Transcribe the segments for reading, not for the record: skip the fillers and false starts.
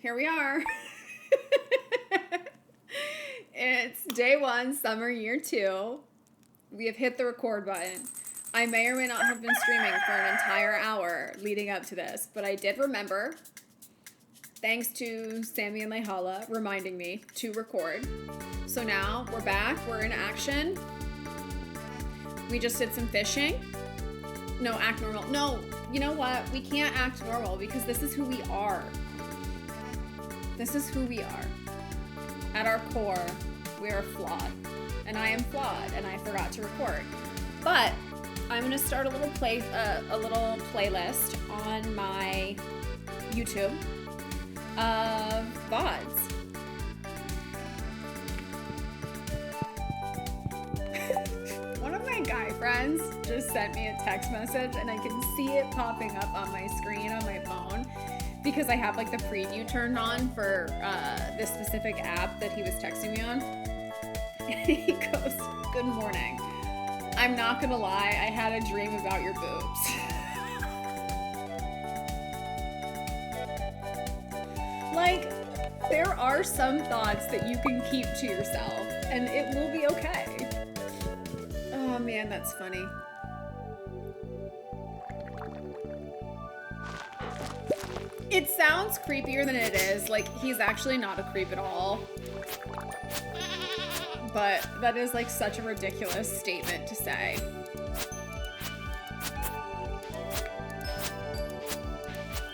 here we are. It's day one, summer year 2. We have hit the record button. I may or may not have been streaming for an entire hour leading up to this, but I did remember, thanks to Sammy and Lehala reminding me to record. So now we're back, we're in action. We just did some fishing. No, act normal. No, you know what? We can't act normal because this is who we are. This is who we are. At our core, we are flawed. And I am flawed, and I forgot to record. But I'm gonna start a little playlist on my YouTube of VODs. One of my guy friends just sent me a text message, and I can see it popping up on my screen on my phone because I have like the preview turned on for this specific app that he was texting me on. And he goes, "Good morning. I'm not gonna lie, I had a dream about your boobs." Like, there are some thoughts that you can keep to yourself, and it will be okay. Oh man, that's funny. It sounds creepier than it is. Like, he's actually not a creep at all. But that is like such a ridiculous statement to say.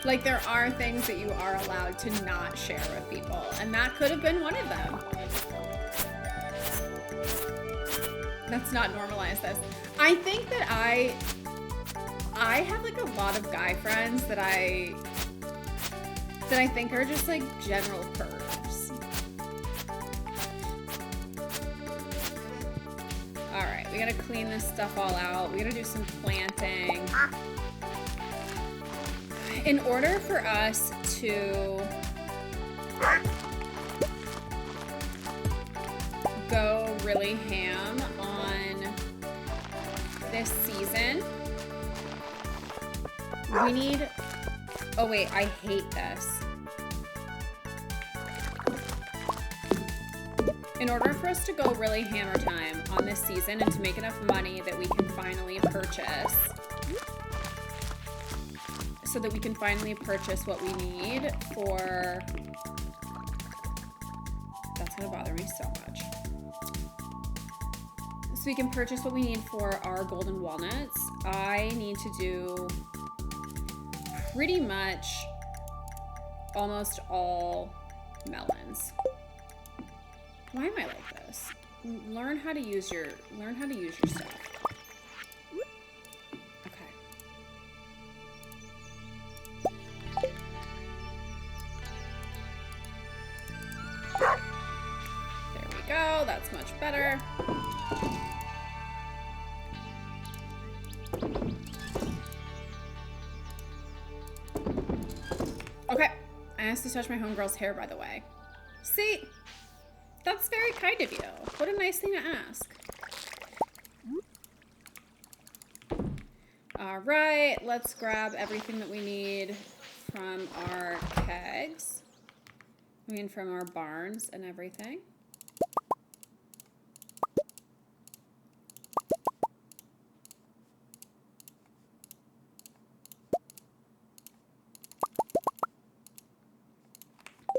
Like, there are things that you are allowed to not share with people, and that could have been one of them. Let's not normalize this. I think that I have like a lot of guy friends that I think are just like general pervs. All right, we gotta clean this stuff all out. We gotta do some planting. In order for us to go really ham on this season, we need... Oh wait, I hate this. In order for us to go really hammer time on this season and to make enough money that we can finally purchase, so that we can finally purchase what we need for... That's gonna bother me so much. So we can purchase what we need for our golden walnuts, I need to do pretty much almost all melons. Why am I like this? Learn how to use your stuff. Okay. There we go. That's much better. Okay. I asked to touch my homegirl's hair, by the way. See? That's very kind of you. What a nice thing to ask. All right, let's grab everything that we need from our kegs. I mean, from our barns and everything.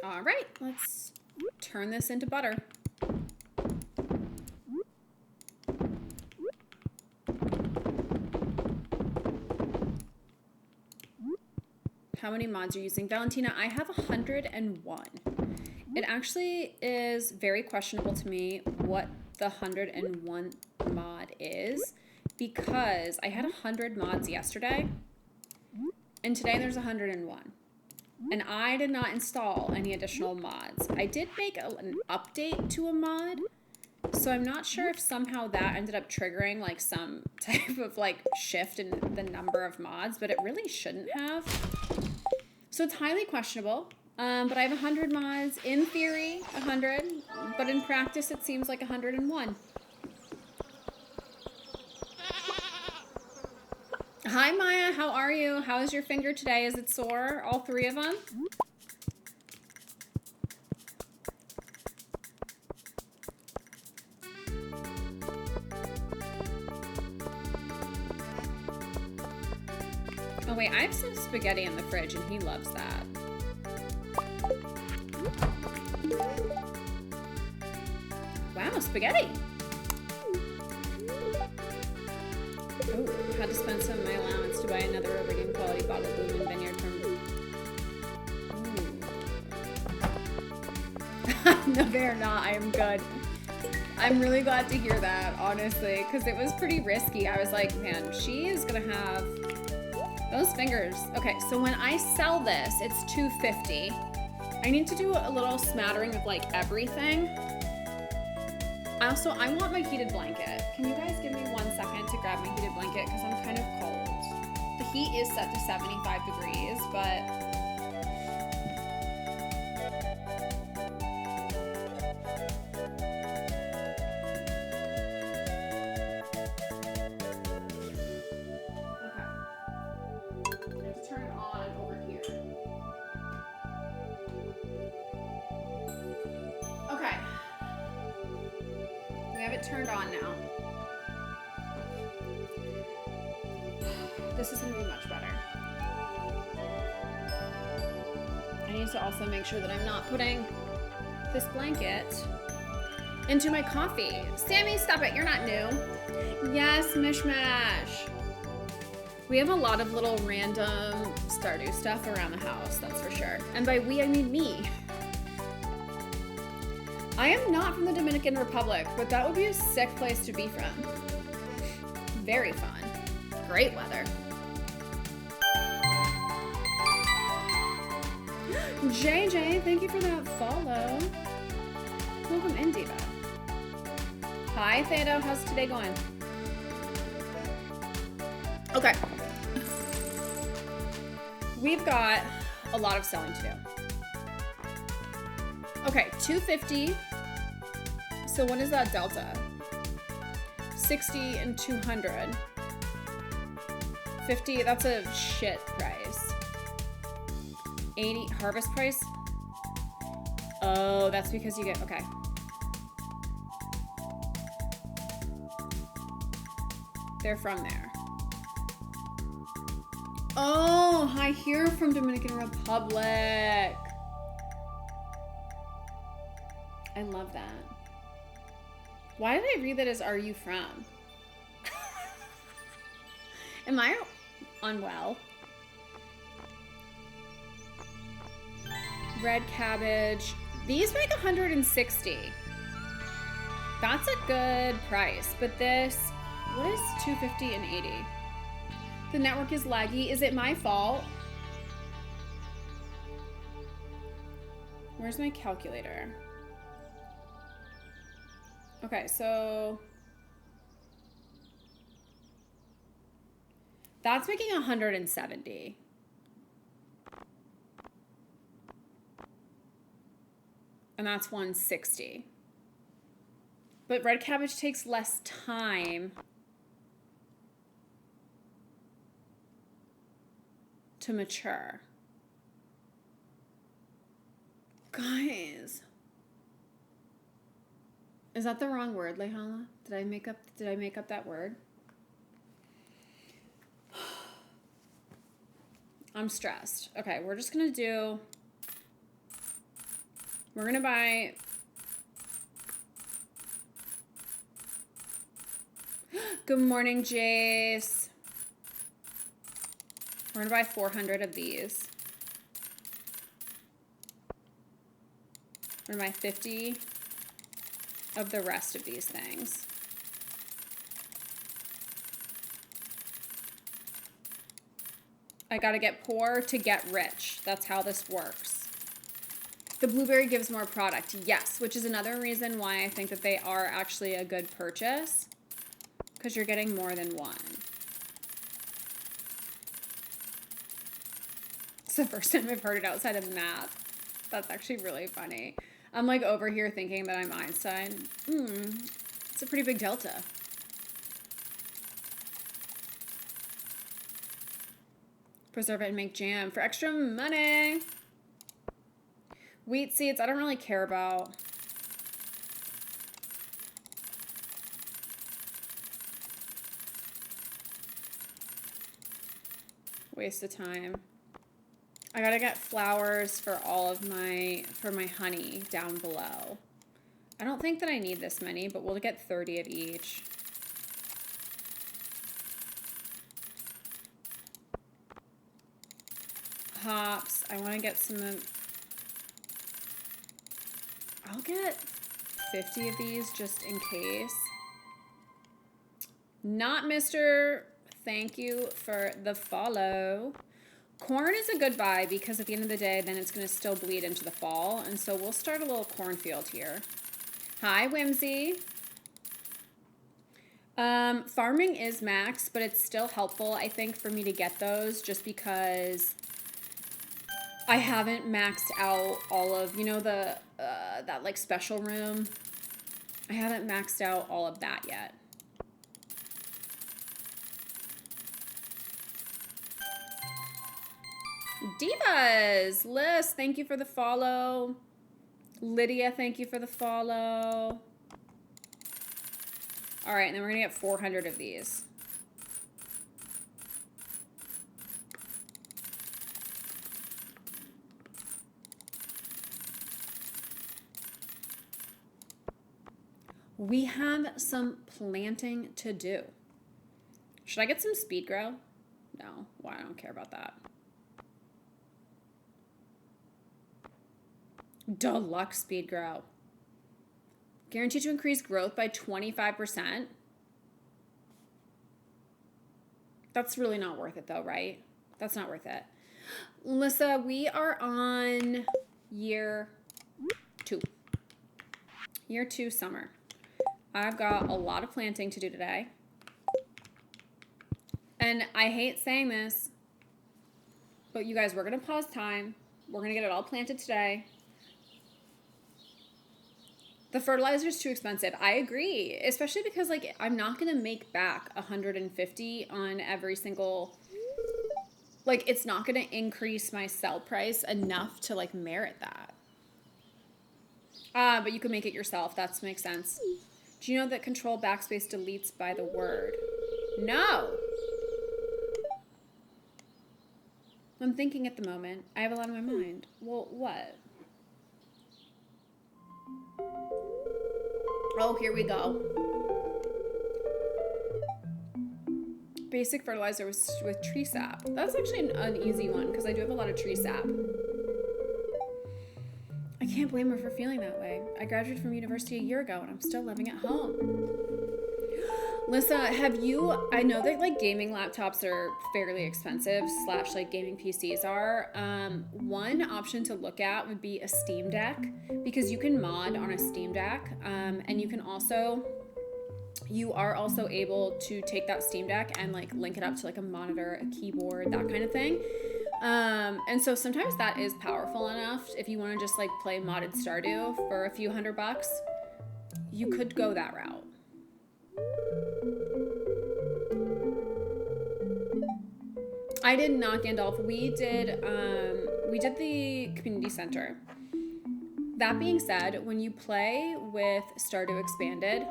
All right, let's turn this into butter. How many mods are you using? Valentina, I have 101. It actually is very questionable to me what the 101 mod is, because I had 100 mods yesterday, and today there's 101. And I did not install any additional mods. I did make an update to a mod, so I'm not sure if somehow that ended up triggering like some type of like shift in the number of mods, but it really shouldn't have. So it's highly questionable, but I have 100 mods. In theory, 100, but in practice it seems like 101. Hi, Maya. How are you? How is your finger today? Is it sore? All three of them? I have some spaghetti in the fridge and he loves that. Wow, spaghetti. Oh, had to spend some of my allowance to buy another Overgame quality bottle of Blue Moon Vineyard from... No, they're not. I am good. I'm really glad to hear that, honestly, because it was pretty risky. I was like, man, she is going to have those fingers. Okay, so when I sell this, it's $2.50. I need to do a little smattering of like everything. Also, I want my heated blanket. Can you guys give me 1 second to grab my heated blanket because I'm kind of cold. The heat is set to 75 degrees, but okay. I have to turn it on over here. Okay. We have it turned on now. This is gonna be much better. I need to also make sure that I'm not putting this blanket into my coffee. Sammy, stop it, you're not new. Yes, mishmash. We have a lot of little random Stardew stuff around the house, that's for sure. And by we, I mean me. I am not from the Dominican Republic, but that would be a sick place to be from. Very fun. Great weather. JJ, thank you for that follow. Welcome in, Diva. Hi, Thedo. How's today going? Okay. We've got a lot of selling to do. Okay, $2.50. So what is that delta? 60 and 200. 50, that's a shit price. 80, harvest price? Oh, that's because you get, okay. They're from there. Oh, I hear from Dominican Republic. I love that. Why did I read that as "Are you from"? Am I unwell? Red cabbage. These make 160. That's a good price. But this, what is 250 and 80? The network is laggy. Is it my fault? Where's my calculator? Okay, so that's making 170. And that's 160. But red cabbage takes less time to mature. Guys. Is that the wrong word, Lehala? Did I make up that word? I'm stressed. Okay, we're gonna buy good morning, Jace. We're gonna buy 400 of these. We're gonna buy 50 of the rest of these things. I gotta get poor to get rich. That's how this works. The blueberry gives more product. Yes, which is another reason why I think that they are actually a good purchase, because you're getting more than one. It's the first time I've heard it outside of math. That's actually really funny. I'm like over here thinking that I'm Einstein. It's a pretty big delta. Preserve it and make jam for extra money. Wheat seeds, I don't really care about. Waste of time. I gotta get flowers for all of my honey down below. I don't think that I need this many, but we'll get 30 of each. Hops. I want to get some of... I'll get 50 of these just in case. Not Mr. Thank you for the follow. Corn is a good buy because at the end of the day, then it's going to still bleed into the fall. And so we'll start a little cornfield here. Hi, Whimsy. Farming is max, but it's still helpful, I think, for me to get those just because I haven't maxed out all of, you know, the that like special room. I haven't maxed out all of that yet. Divas! Liz, thank you for the follow. Lydia, thank you for the follow. All right, and then we're gonna get 400 of these. We have some planting to do. Should I get some speed grow? No, well, I don't care about that. Deluxe speed grow. Guaranteed to increase growth by 25%. That's really not worth it though, right? That's not worth it. Lissa, we are on year 2. Year 2 summer. I've got a lot of planting to do today. And I hate saying this, but you guys, we're going to pause time. We're going to get it all planted today. The fertilizer is too expensive. I agree, especially because like I'm not going to make back 150 on every single, like it's not going to increase my sell price enough to like merit that. But you can make it yourself. That makes sense. Do you know that control backspace deletes by the word? No. I'm thinking at the moment. I have a lot on my mind. Well, what? Oh, here we go. Basic fertilizer with tree sap. That's actually an easy one because I do have a lot of tree sap. I can't blame her for feeling that way. I graduated from university a year ago and I'm still living at home. Lisa, have you, I know that like gaming laptops are fairly expensive / like gaming PCs are. One option to look at would be a Steam Deck because you can mod on a Steam Deck. And you are also able to take that Steam Deck and like link it up to like a monitor, a keyboard, that kind of thing. And so sometimes that is powerful enough. If you want to just like play modded Stardew for a few $100, you could go that route. I did not Gandalf. We did the community center. That being said, when you play with Stardew Expanded,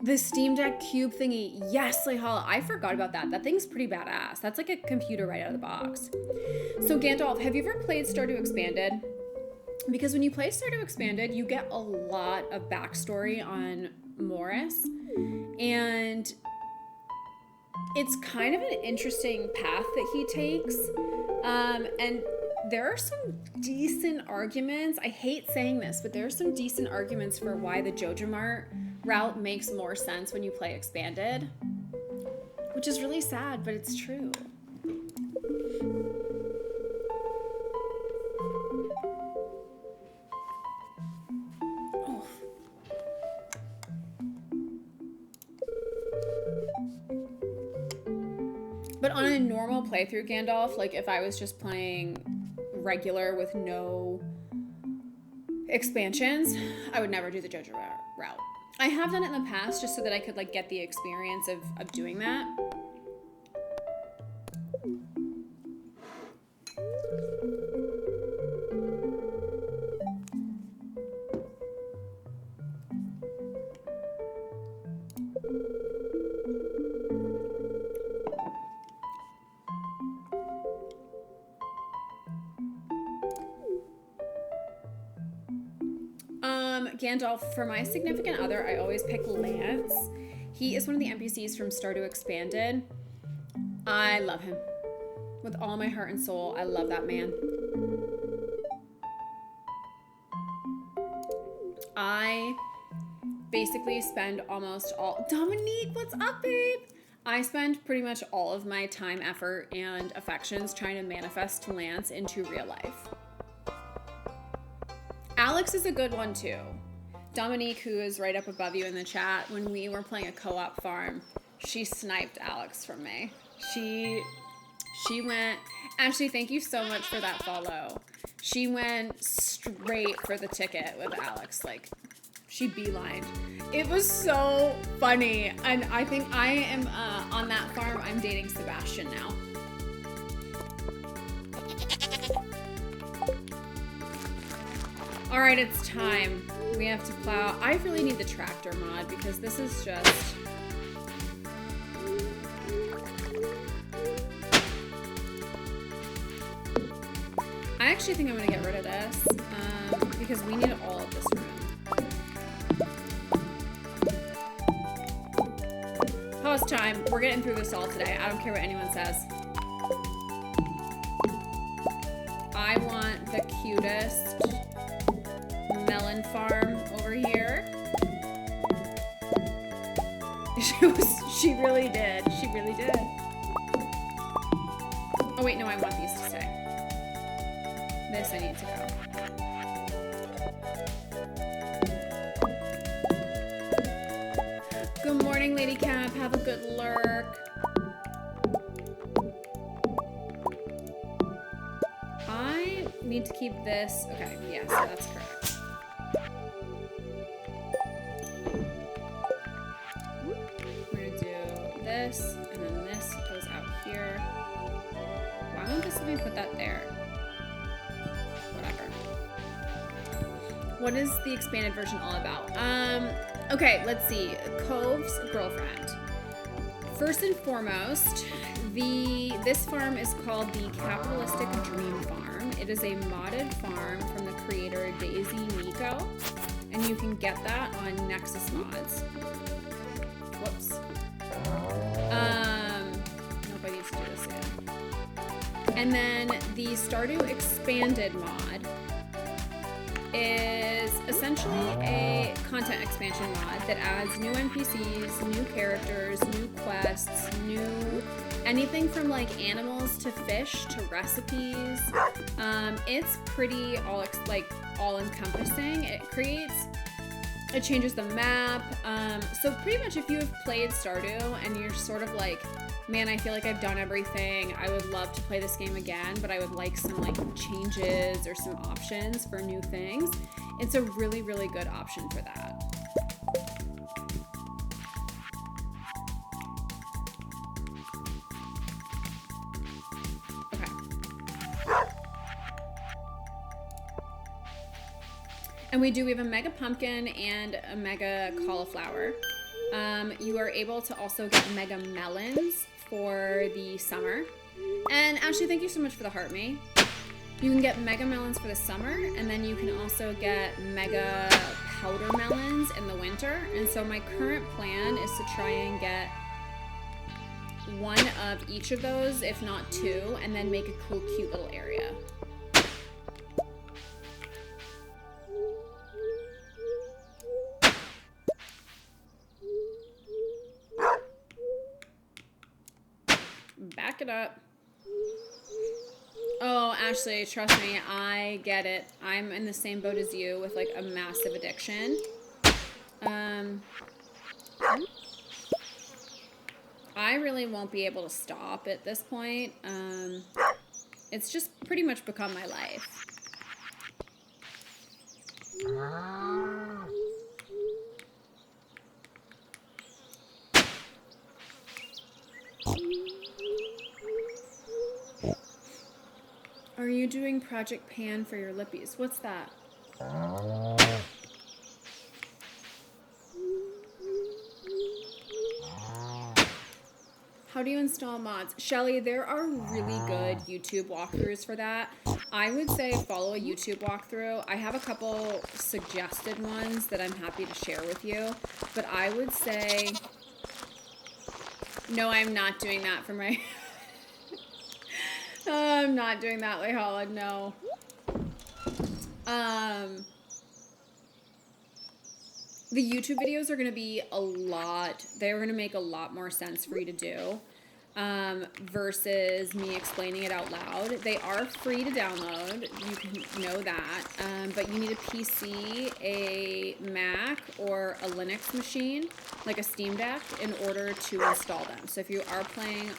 the Steam Deck cube thingy, yes, Layhala, I forgot about that. That thing's pretty badass. That's like a computer right out of the box. So Gandalf, have you ever played Stardew Expanded? Because when you play Stardew Expanded, you get a lot of backstory on Morris, and it's kind of an interesting path that he takes, and there are some decent arguments. I hate saying this, but there are some decent arguments for why the Jojo Mart route makes more sense when you play Expanded, which is really sad, but it's true. Oh. But on a normal playthrough, Gandalf, like if I was just playing regular with no expansions, I would never do the Jojo route. I have done it in the past just so that I could like get the experience of doing that. Gandalf, for my significant other, I always pick Lance. He is one of the NPCs from Stardew Expanded. I love him. With all my heart and soul, I love that man. I basically spend almost all... Dominique, what's up, babe? I spend pretty much all of my time, effort, and affections trying to manifest Lance into real life. Alex is a good one, too. Dominique, who is right up above you in the chat, when we were playing a co-op farm, she sniped Alex from me. She went... Ashley, thank you so much for that follow. She went straight for the ticket with Alex. Like, she beelined. It was so funny. And I think I am on that farm. I'm dating Sebastian now. All right, it's time. We have to plow. I really need the tractor mod because this is just... I actually think I'm gonna get rid of this because we need all of this room. Pause time. We're getting through this all today. I don't care what anyone says. I want the cutest melon farm over here. She really did. She really did. Oh wait, no, I want these to stay. This I need to go. Good morning, Lady Cap. Have a good lurk. I need to keep this. Okay, yes, that's correct. We're gonna do this, and then this goes out here. Why won't this let me put that there? Whatever. What is the expanded version all about? Okay, let's see. Cove's girlfriend. First and foremost, this farm is called the Capitalistic Dream Farm. It is a modded farm from the creator Daisy Nico, and you can get that on Nexus Mods. Whoops. Nope, I need to do this again. And then the Stardew Expanded mod is essentially a content expansion mod that adds new NPCs, new characters, new quests, anything from like animals to fish to recipes. It's pretty all-encompassing. It changes the map. So pretty much if you have played Stardew and you're sort of like, man, I feel like I've done everything. I would love to play this game again, but I would like some like changes or some options for new things. It's a really, really good option for that. Okay. And we have a mega pumpkin and a mega cauliflower. You are able to also get mega melons for the summer. And Ashley, thank you so much for the heart me. You can get mega melons for the summer, and then you can also get mega powder melons in the winter. And so my current plan is to try and get one of each of those, if not two, and then make a cool, cute little area. Back it up. Oh, Ashley, trust me, I get it. I'm in the same boat as you with like a massive addiction. I really won't be able to stop at this point. It's just pretty much become my life. Are you doing Project Pan for your lippies? What's that? How How do you install mods? Shelly, there are really good YouTube walkthroughs for that. I would say follow a YouTube walkthrough. I have a couple suggested ones that I'm happy to share with you. But I would say... No, I'm not doing that for my... I'm not doing that, Lehala, no. The YouTube videos are going to be a lot, they're going to make a lot more sense for you to do versus me explaining it out loud. They are free to download, you can know that, but you need a PC, a Mac, or a Linux machine, like a Steam Deck, in order to install them. So if you are playing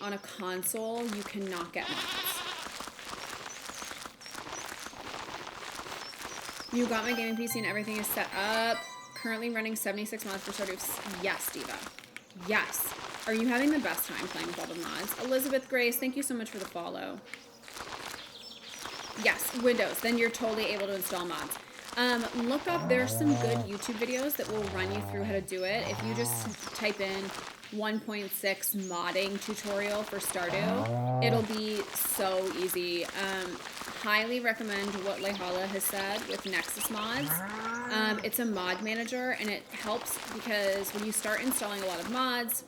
on a console, you cannot get mods. You got my gaming PC and everything is set up. Currently running 76 mods for Stardew. Yes, Diva. Yes. Are you having the best time playing with all the mods? Elizabeth Grace, thank you so much for the follow. Yes, Windows. Then you're totally able to install mods. Look up, there's some good YouTube videos that will run you through how to do it. If you just type in 1.6 modding tutorial for Stardew, it'll be so easy. Highly recommend what Lehala has said with Nexus mods. It's a mod manager, and it helps because when you start installing a lot of mods,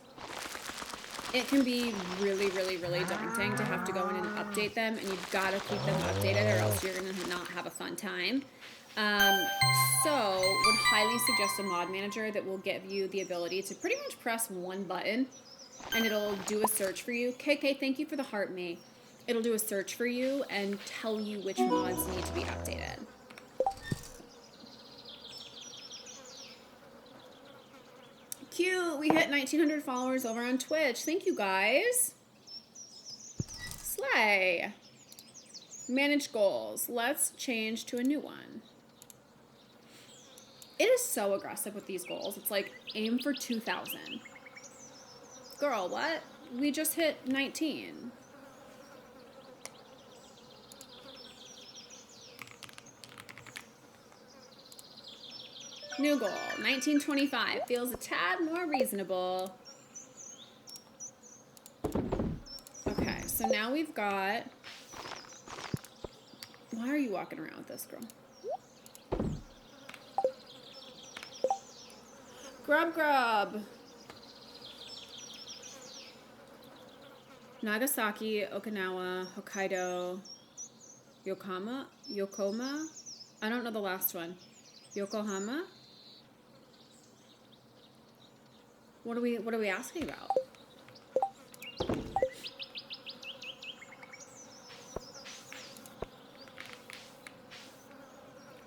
it can be really, really, really daunting to have to go in and update them, and you've got to keep them updated or else you're going to not have a fun time. So would highly suggest a mod manager that will give you the ability to pretty much press one button and it'll do a search for you. KK, thank you for the heart, May. It'll do a search for you and tell you which mods need to be updated. Cute, we hit 1,900 followers over on Twitch. Thank you, guys. Slay. Manage goals. Let's change to a new one. It is so aggressive with these goals. It's like, aim for 2,000. Girl, what? We just hit 19. New goal, 1925. Feels a tad more reasonable. Okay, so now we've got... Why are you walking around with this, girl? Grub. Nagasaki, Okinawa, Hokkaido, Yokoma? I don't know the last one. Yokohama? What are we asking about?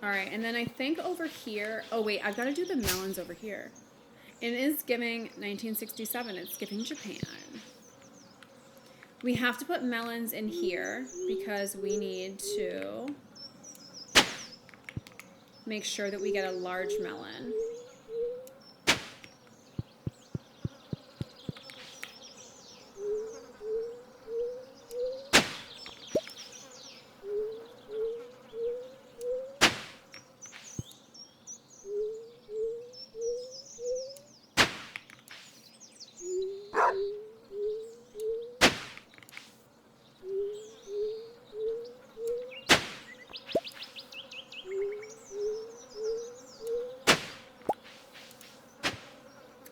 All right, and then I think over here, oh wait, I've got to do the melons over here. It is giving 1967, it's giving Japan. We have to put melons in here because we need to make sure that we get a large melon.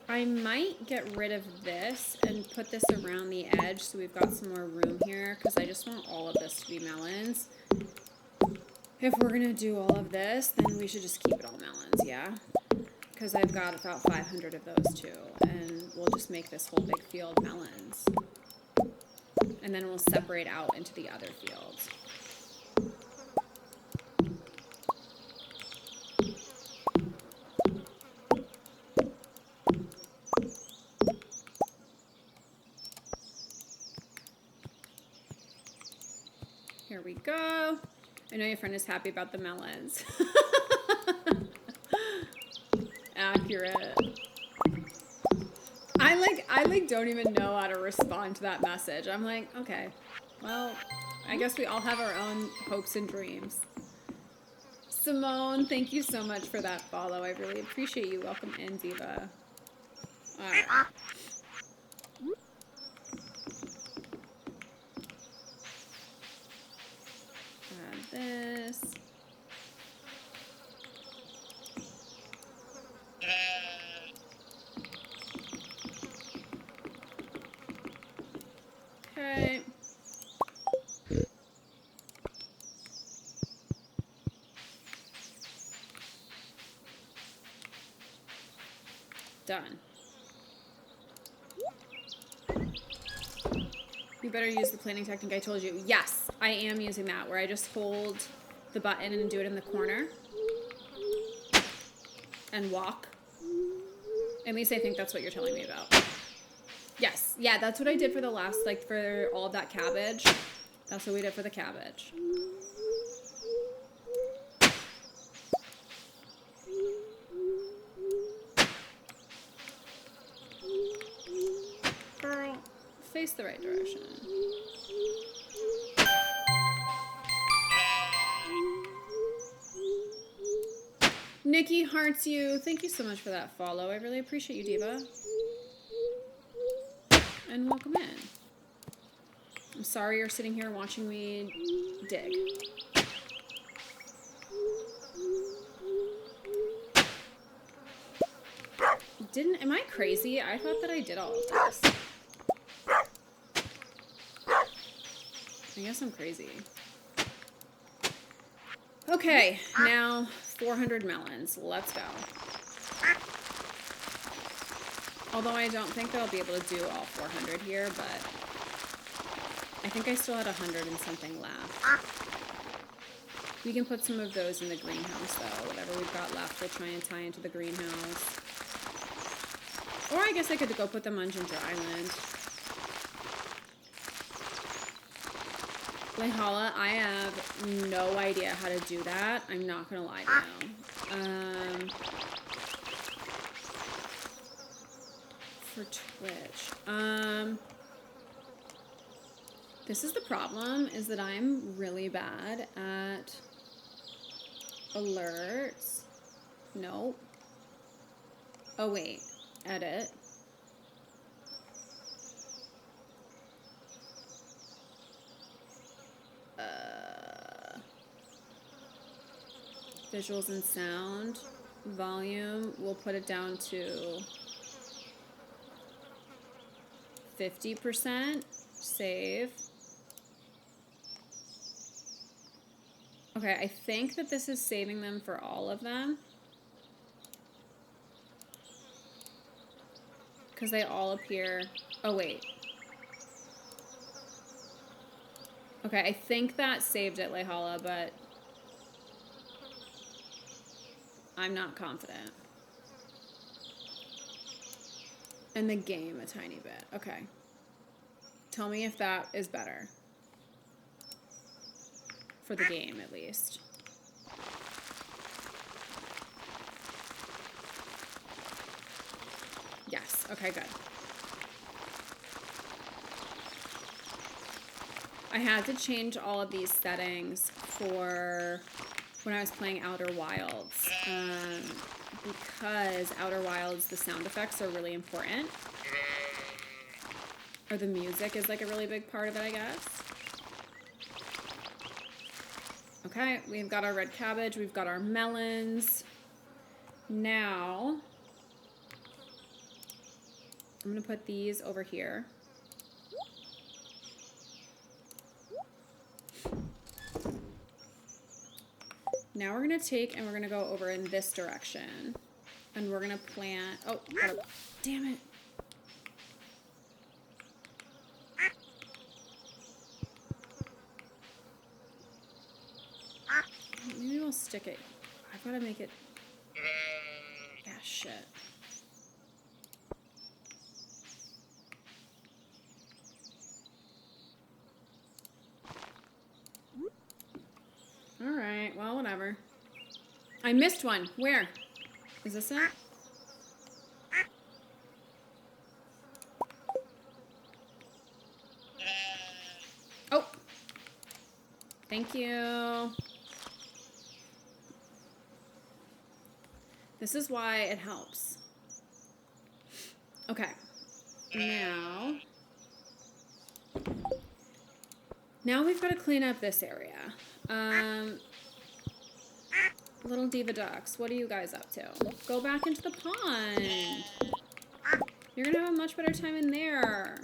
I might get rid of this and put this around the edge so we've got some more room here because I just want all of this to be melons. If we're going to do all of this, then we should just keep it all melons, yeah? Because I've got about 500 of those too, and we'll just make this whole big field melons. And then we'll separate out into the other fields. Here we go. I know your friend is happy about the melons. Accurate. I don't even know how to respond to that message. I'm like, okay, well, I guess we all have our own hopes and dreams. Simone, thank you so much for that follow. I really appreciate you. Welcome in, Diva. Alright. Add this. Okay. Done. You better use the planning technique I told you. Yes, I am using that, where I just hold the button and do it in the corner. And walk. At least I think that's what you're telling me about. Yes. Yeah, that's what I did for the last, like, for all of that cabbage. That's what we did for the cabbage. Girl, face the right direction. Nikki hearts you. Thank you so much for that follow. I really appreciate you, Diva. And welcome in. I'm sorry you're sitting here watching me dig. Am I crazy? I thought that I did all of this. I guess I'm crazy. Okay, now 400 melons. Let's go. Although I don't think that I'll be able to do all 400 here, but I think I still had 100 and something left. We can put some of those in the greenhouse, though. Whatever we've got left, we'll try and tie into the greenhouse. Or I guess I could go put them on Ginger Island. Lehala, I have no idea how to do that. I'm not gonna lie to you. For Twitch. This is the problem, is that I'm really bad at alerts. Nope. Oh, wait. Edit. Visuals and sound. Volume. We'll put it down to 50%. Save. Okay, I think that this is saving them for all of them. Because they all appear... Oh, wait. Okay, I think that saved it, Lehala, but... I'm not confident. And the game a tiny bit. Okay. Tell me if that is better. For the game, at least. Yes. Okay, good. I had to change all of these settings for when I was playing Outer Wilds. Because Outer Wilds, the sound effects are really important. Or the music is like a really big part of it, I guess. Okay, we've got our red cabbage, we've got our melons. Now, I'm gonna put these over here. Now we're gonna take and we're gonna go over in this direction. And we're gonna plant, oh, damn it. Maybe we'll stick it. I've gotta make it, yeah, shit. Alright, well, whatever. I missed one. Where? Is this it? Oh! Thank you. This is why it helps. Okay. Now we've got to clean up this area. Little diva ducks, what are you guys up to? Go back into the pond. You're gonna have a much better time in there.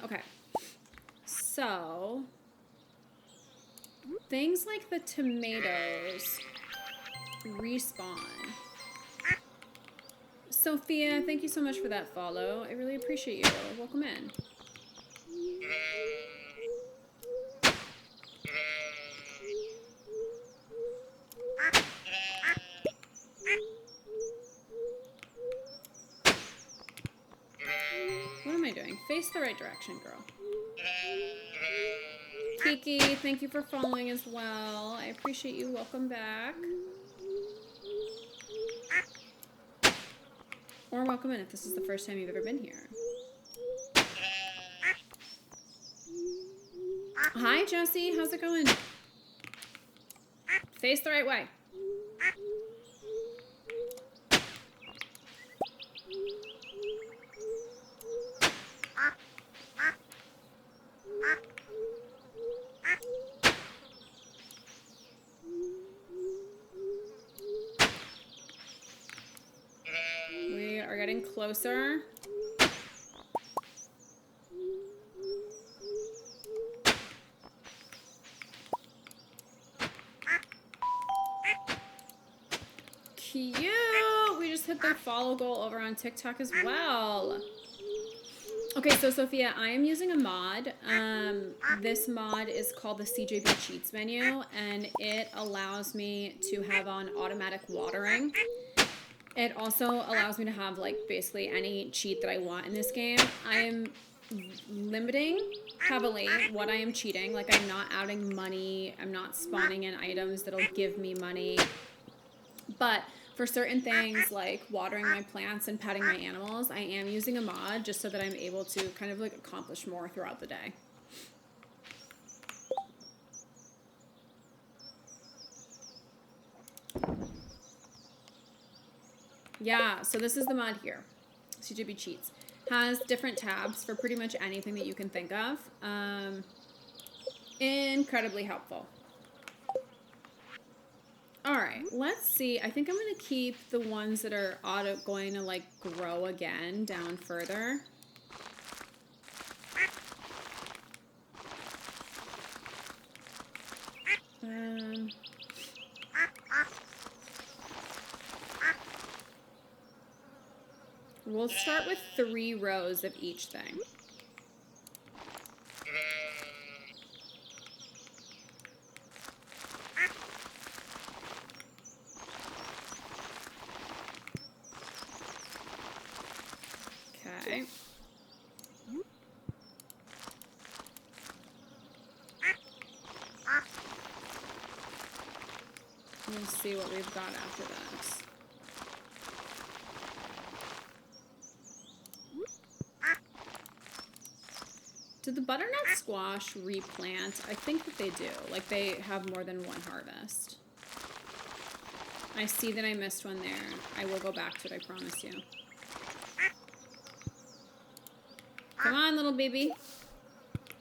Okay. So, things like the tomatoes respawn. Sophia, thank you so much for that follow. I really appreciate you. Welcome in. What am I doing? Face the right direction, girl. Kiki, thank you for following as well. I appreciate you. Welcome back. Or welcome in if this is the first time you've ever been here. Hi, Jesse. How's it going? Face the right way. We are getting closer. Cute! We just hit the follow goal over on TikTok as well. Okay, so Sophia, I am using a mod. This mod is called the CJB Cheats menu, and it allows me to have on automatic watering. It also allows me to have, like, basically any cheat that I want in this game. I am limiting heavily what I am cheating. Like, I'm not adding money. I'm not spawning in items that'll give me money. But for certain things, like watering my plants and petting my animals, I am using a mod just so that I'm able to kind of, like, accomplish more throughout the day. Yeah, so this is the mod here. CJB Cheats. Has different tabs for pretty much anything that you can think of. Incredibly helpful. Alright, let's see. I think I'm going to keep the ones that are going to, like, grow again down further. We'll start with 3 rows of each thing. Okay. We'll see what we've got after that. Did the butternut squash replant? I think that they do. Like, they have more than one harvest. I see that I missed one there. I will go back to it, I promise you. Come on, little baby.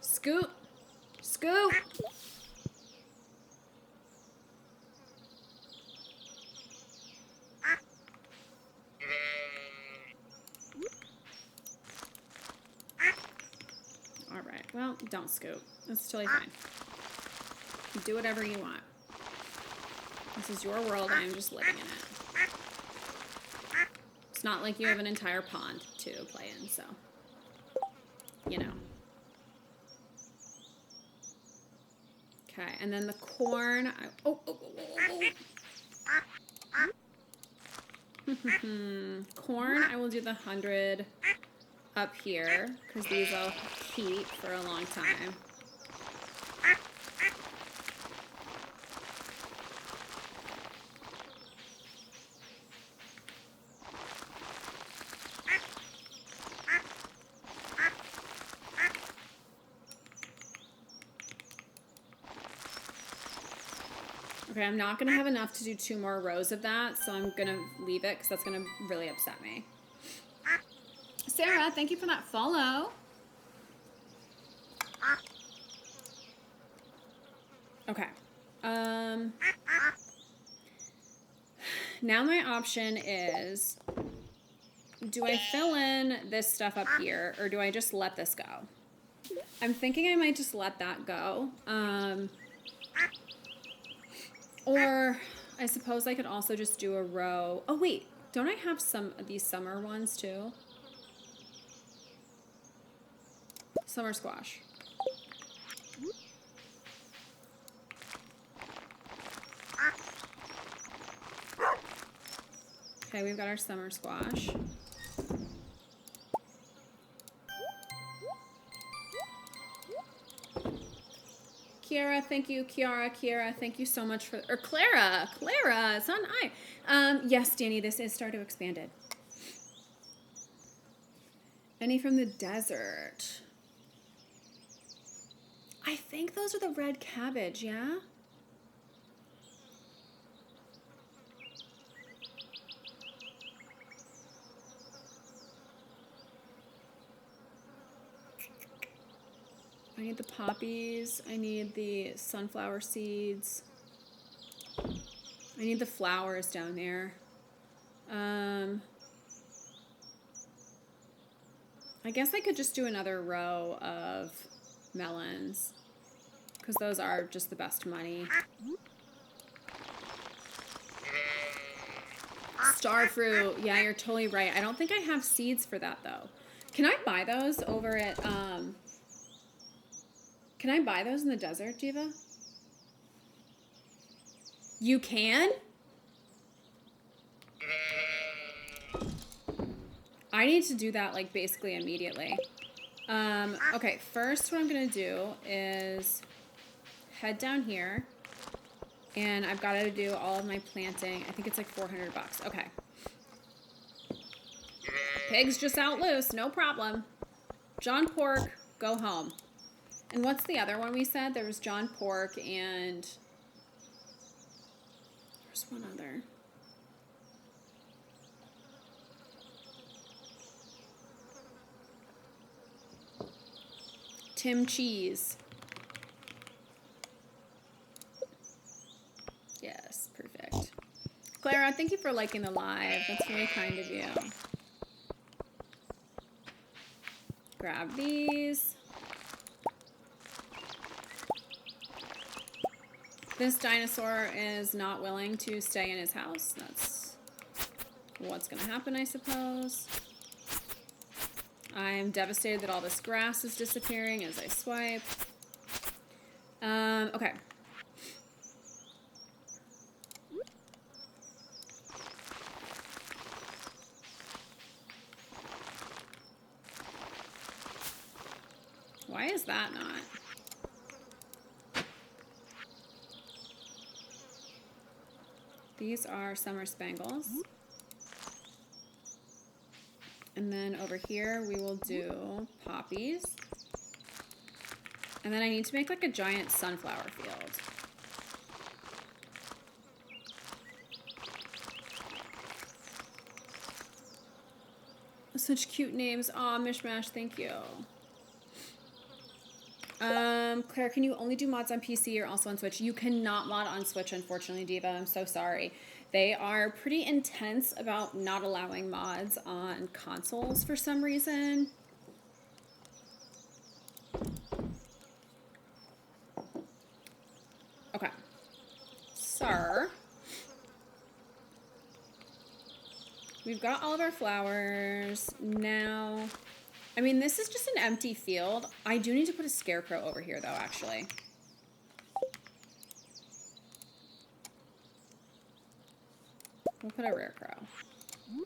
Scoot. Scoot. Alright, well, don't scoot. That's totally fine. Do whatever you want. This is your world, I am just living in it. It's not like you have an entire pond to play in, so, you know. Okay, and then the corn, corn, I will do the 100 up here, because these will keep for a long time. Okay, I'm not going to have enough to do 2 more rows of that, so I'm going to leave it because that's going to really upset me. Sarah, thank you for that follow. Okay. Now my option is, do I fill in this stuff up here, or do I just let this go? I'm thinking I might just let that go. Or I suppose I could also just do a row. Oh, wait. Don't I have some of these summer ones, too? Summer squash. Okay, we've got our summer squash. Kiara, thank you. Kiara, thank you so much for... Or Clara, it's on I. Yes, Danny, this is Stardew Expanded. Any from the desert. I think those are the red cabbage, yeah? I need the poppies. I need the sunflower seeds. I need the flowers down there. I guess I could just do another row of melons, because those are just the best money. Star fruit. Yeah, you're totally right. I don't think I have seeds for that, though. Can I buy those over at... Can I buy those in the desert, Diva? You can? I need to do that, like, basically immediately. Okay, first what I'm going to do is head down here. And I've got to do all of my planting. I think it's like 400 bucks. Okay. Pigs just out loose. No problem. John Pork, go home. And what's the other one we said? There was John Pork and... There's one other. Tim Cheese. Yes, perfect. Clara, thank you for liking the live. That's really kind of you. Grab these. This dinosaur is not willing to stay in his house. That's what's going to happen, I suppose. I'm devastated that all this grass is disappearing as I swipe. Okay. Why is that not? These are summer spangles. And then over here we will do poppies. And then I need to make like a giant sunflower field. Such cute names. Aw, Mishmash, thank you. Claire, can you only do mods on PC or also on Switch? You cannot mod on Switch, unfortunately, Diva. I'm so sorry. They are pretty intense about not allowing mods on consoles for some reason. Okay. So, we've got all of our flowers. Now, I mean, this is just an empty field. I do need to put a scarecrow over here, though, actually. We'll put a rare crow.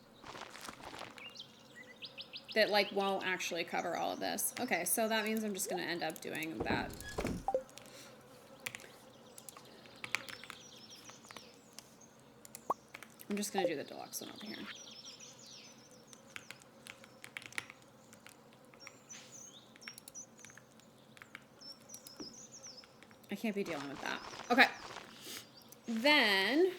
That, like, won't actually cover all of this. Okay, so that means I'm just going to end up doing that. I'm just going to do the deluxe one over here. I can't be dealing with that. Okay. Then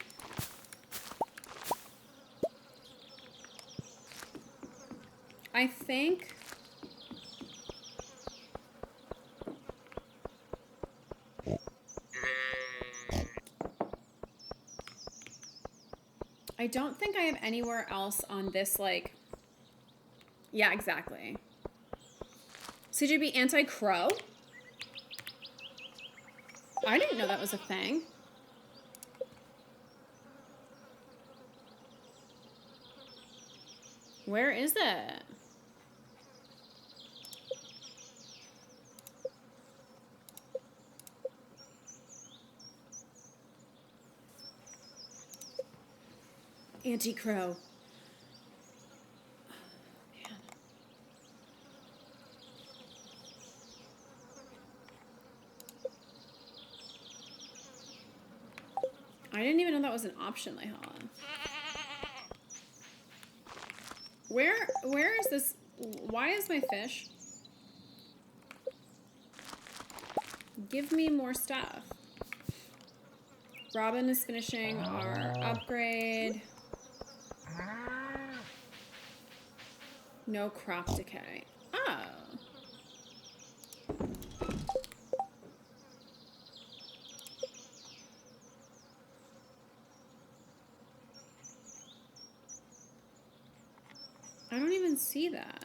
I think I don't think I have anywhere else on this, like, yeah, exactly. CJB anti-crow? I didn't know that was a thing. Where is it? Anti-crow. Oh, man. I didn't even know that was an option, like, hold on. Where is this? Why is my fish? Give me more stuff. Robin is finishing our upgrade. No crop decay. Oh. I don't even see that.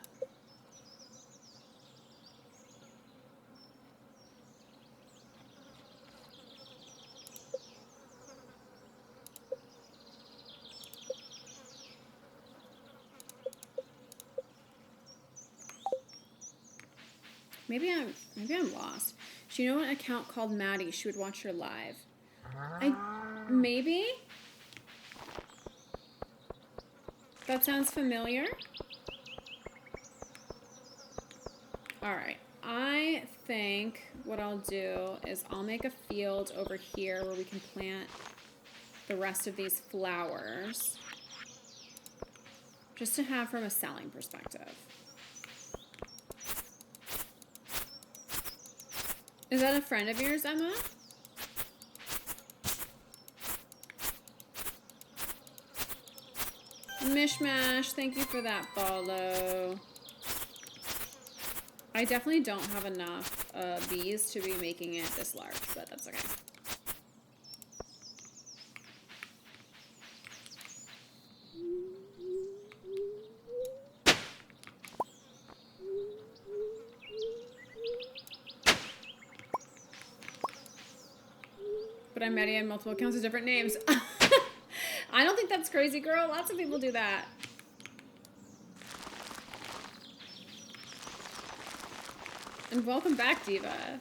Maybe I'm lost. She knew an account called Maddie. She would watch her live. Maybe? That sounds familiar. All right. I think what I'll do is I'll make a field over here where we can plant the rest of these flowers. Just to have from a selling perspective. Is that a friend of yours, Emma? Mishmash, thank you for that follow. I definitely don't have enough of these to be making it this large, but that's okay. But I'm Maddie on multiple accounts with different names. I don't think that's crazy, girl. Lots of people do that. And welcome back, Diva.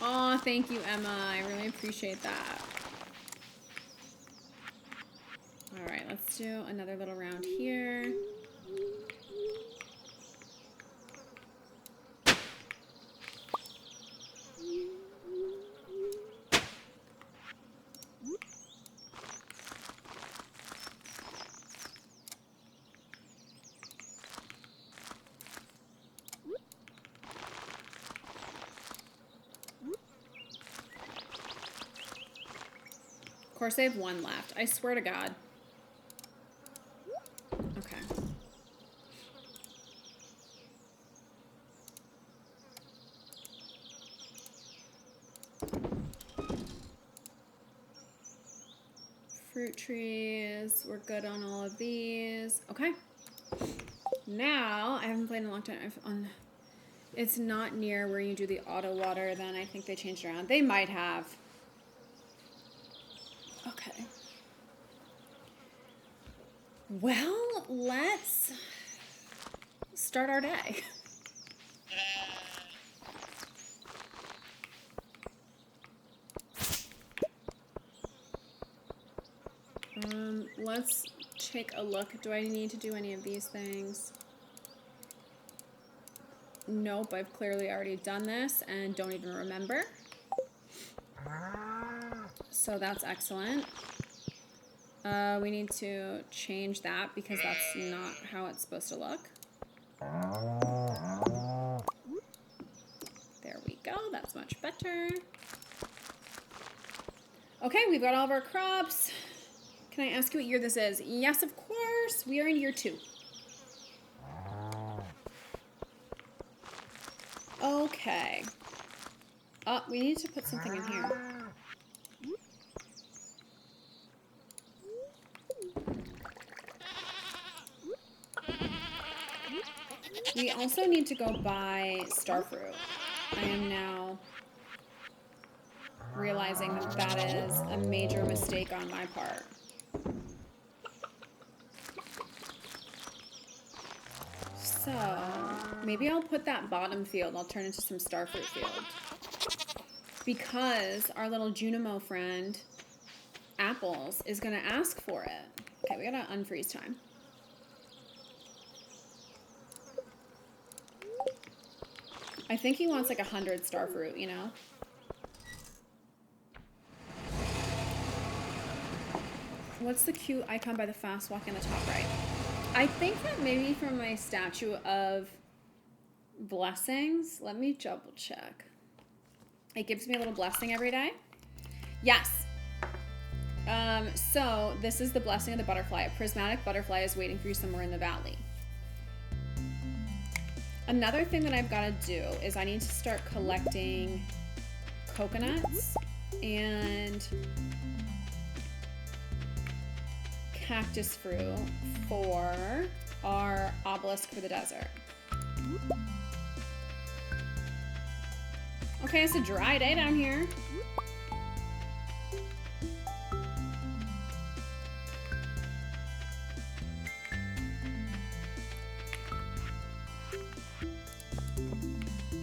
Aw, thank you, Emma. I really appreciate that. All right, let's do another little round here. Of course, I have one left. I swear to God. Okay. Fruit trees. We're good on all of these. Okay. Now, I haven't played in a long time. It's not near where you do the auto water. Then I think they changed around. They might have. Okay. Well, let's start our day. Let's take a look. Do I need to do any of these things? Nope, I've clearly already done this and don't even remember. So that's excellent. We need to change that because that's not how it's supposed to look. There we go. That's much better. Okay, we've got all of our crops. Can I ask you what year this is? Yes, of course. We are in year 2. Okay. Oh, we need to put something in here. We also need to go buy starfruit. I am now realizing that that is a major mistake on my part. So, maybe I'll put that bottom field, I'll turn into some starfruit field. Because our little Junimo friend, Apples, is gonna ask for it. Okay, we gotta unfreeze time. I think he wants like 100 starfruit, you know? What's the cute icon by the fast walk in the top right? I think that maybe from my statue of blessings, let me double check. It gives me a little blessing every day. Yes. So this is the blessing of the butterfly. A prismatic butterfly is waiting for you somewhere in the valley. Another thing that I've got to do is I need to start collecting coconuts and cactus fruit for our obelisk for the desert. Okay, it's a dry day down here.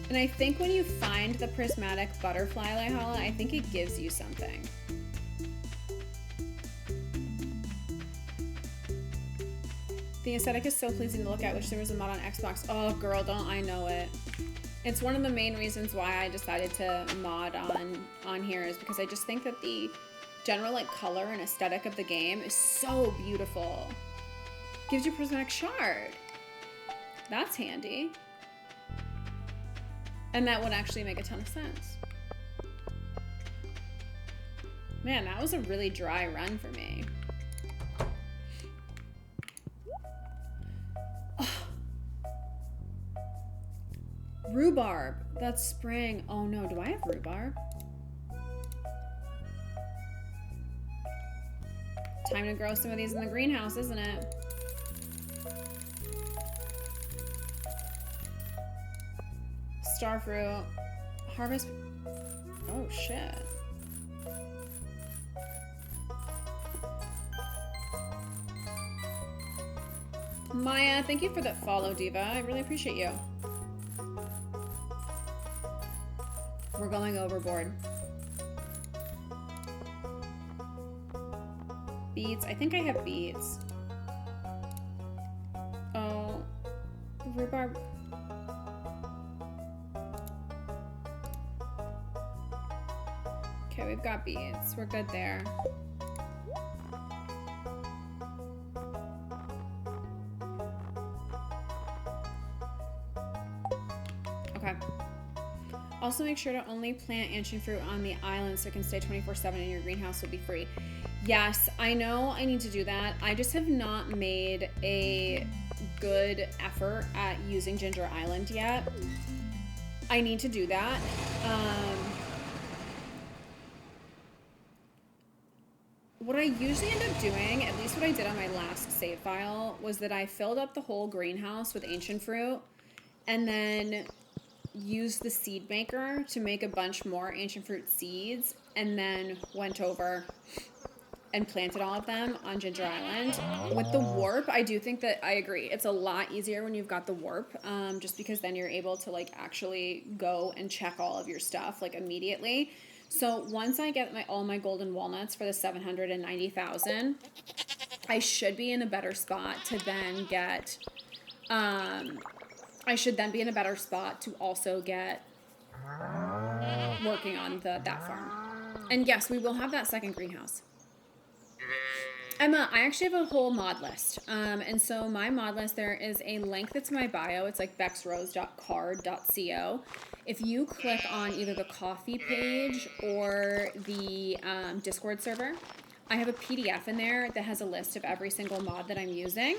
And I think when you find the prismatic butterfly, Lihala, I think it gives you something. The aesthetic is so pleasing to look at. Wish there was a mod on Xbox. Oh, girl, don't I know it. It's one of the main reasons why I decided to mod on here is because I just think that the general like color and aesthetic of the game is so beautiful. Gives you prismatic shard. That's handy. And that would actually make a ton of sense. Man, that was a really dry run for me. Oh. Rhubarb. That's spring. Oh no, do I have rhubarb? Time to grow some of these in the greenhouse, isn't it? Starfruit. Harvest. Oh shit. Maya, thank you for that follow, Diva. I really appreciate you. We're going overboard. Beets. I think I have beets. Oh. Rhubarb. Okay, we've got beets. We're good there. Okay. Also make sure to only plant ancient fruit on the island so it can stay 24/7 and your greenhouse will be free. Yes, I know I need to do that. I just have not made a good effort at using Ginger Island yet. I need to do that. What I usually end up doing, at least what I did on my last save file, was that I filled up the whole greenhouse with ancient fruit and then used the seed maker to make a bunch more ancient fruit seeds and then went over and planted all of them on Ginger Island. With the warp, I do think that I agree. It's a lot easier when you've got the warp, just because then you're able to like actually go and check all of your stuff like immediately. So once I get all my golden walnuts for the 790,000, I should be in a better spot to then get, I should then be in a better spot to also get working on that farm. And yes, we will have that second greenhouse. Emma, I actually have a whole mod list. And so my mod list, there is a link that's in my bio. It's like bexrose.card.co. If you click on either the coffee page or the Discord server, I have a PDF in there that has a list of every single mod that I'm using.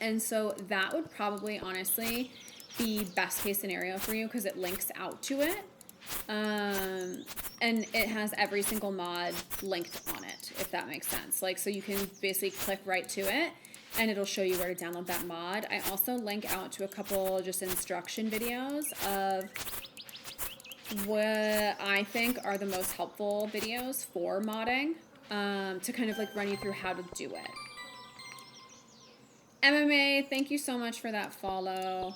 And so that would probably honestly be best case scenario for you because it links out to it. And it has every single mod linked on it, if that makes sense. Like, so you can basically click right to it and it'll show you where to download that mod. I also link out to a couple just instruction videos of what I think are the most helpful videos for modding, to kind of like run you through how to do it. MMA, thank you so much for that follow.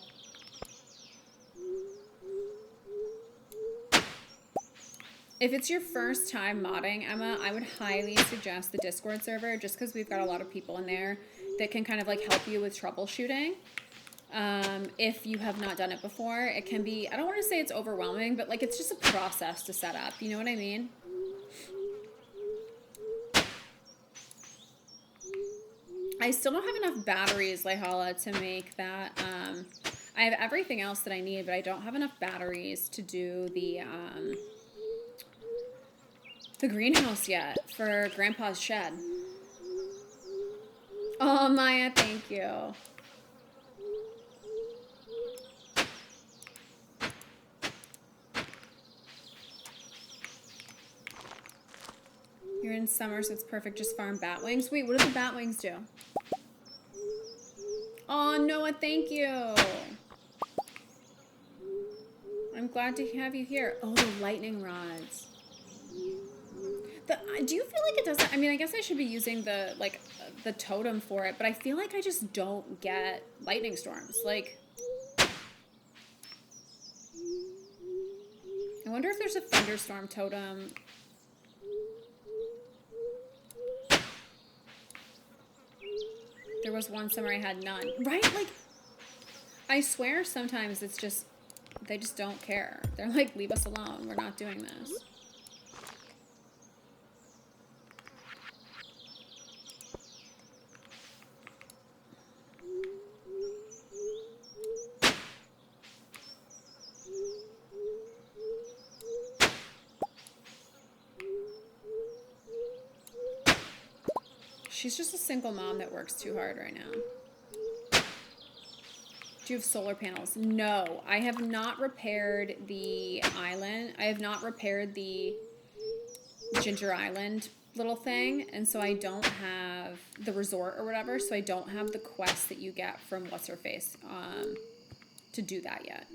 If it's your first time modding, Emma, I would highly suggest the Discord server just because we've got a lot of people in there that can kind of like help you with troubleshooting. If you have not done it before, it can be, I don't want to say it's overwhelming, but like it's just a process to set up. You know what I mean? I still don't have enough batteries, Laihala, to make that. I have everything else that I need, but I don't have enough batteries to do the greenhouse yet for Grandpa's shed. Oh, Maya, thank you. You're in summer, so it's perfect. Just farm bat wings. Wait, what do the bat wings do? Oh, Noah, thank you. I'm glad to have you here. Oh, the lightning rods. Do you feel like it doesn't? I mean, I guess I should be using the totem for it, but I feel like I just don't get lightning storms. Like, I wonder if there's a thunderstorm totem. There was one summer I had none. Right? Like, I swear sometimes it's just, they just don't care. They're like, leave us alone. We're not doing this. She's just a single mom that works too hard right now. Do you have solar panels? No, I have not repaired the island. I have not repaired the Ginger Island little thing, and so I don't have the resort or whatever, so I don't have the quest that you get from What's-Her-Face to do that yet.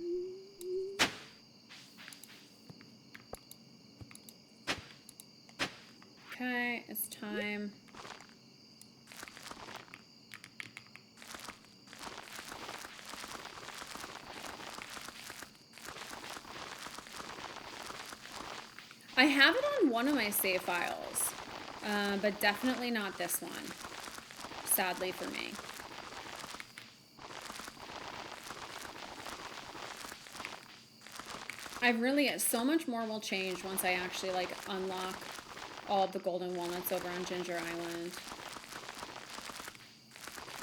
Okay, it's time. I have it on one of my save files, but definitely not this one, sadly for me. So much more will change once I actually like unlock all of the golden walnuts over on Ginger Island.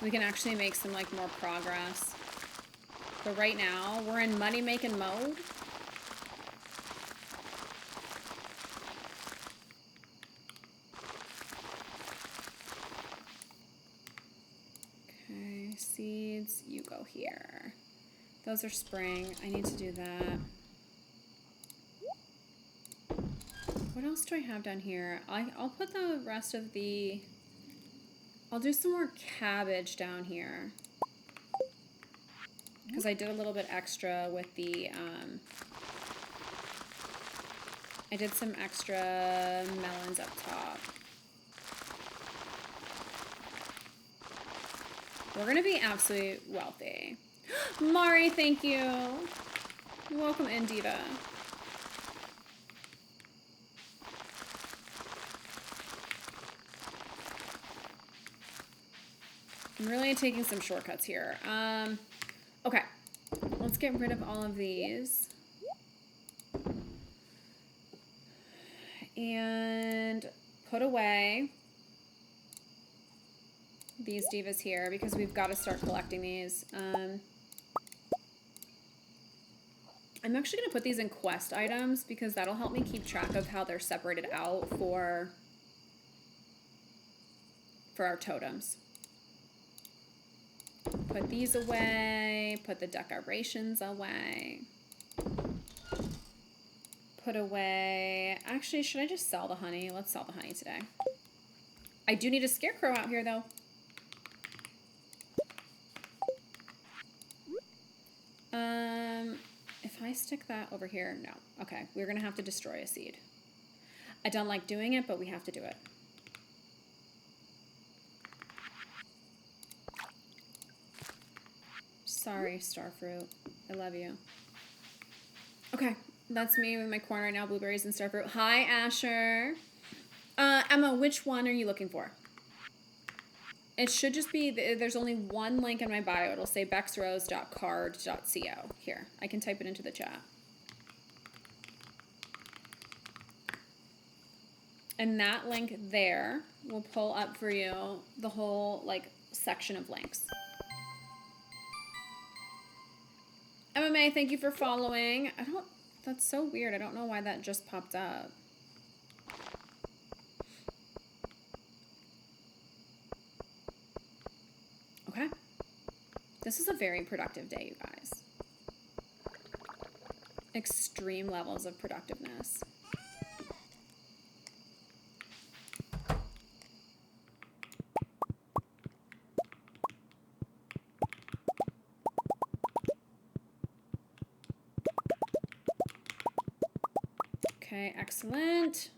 We can actually make some like more progress. But right now, we're in money making mode. Seeds, you go here. Those are spring. I need to do that. What else do I have down here? I'll put the rest of the... I'll do some more cabbage down here. Because I did a little bit extra with the... I did some extra melons up top. We're going to be absolutely wealthy. Mari, thank you. Welcome in, Diva. I'm really taking some shortcuts here. Okay. Let's get rid of all of these. And put away these divas here because we've got to start collecting these. I'm actually going to put these in quest items because that'll help me keep track of how they're separated out for our totems. Put these away. Put the decorations away. Put away... Actually, should I just sell the honey? Let's sell the honey today. I do need a scarecrow out here, though. If I stick that over here... No. Okay, we're going to have to destroy a seed. I don't like doing it, but we have to do it. Sorry, Starfruit. I love you. Okay, that's me with my corn right now, blueberries and starfruit. Hi, Asher. Emma, which one are you looking for? It should just be, there's only one link in my bio. It'll say bexrose.card.co. Here, I can type it into the chat. And that link there will pull up for you the whole, like, section of links. MMA, thank you for following. That's so weird. I don't know why that just popped up. Okay. This is a very productive day, you guys. Extreme levels of productiveness. Okay, excellent.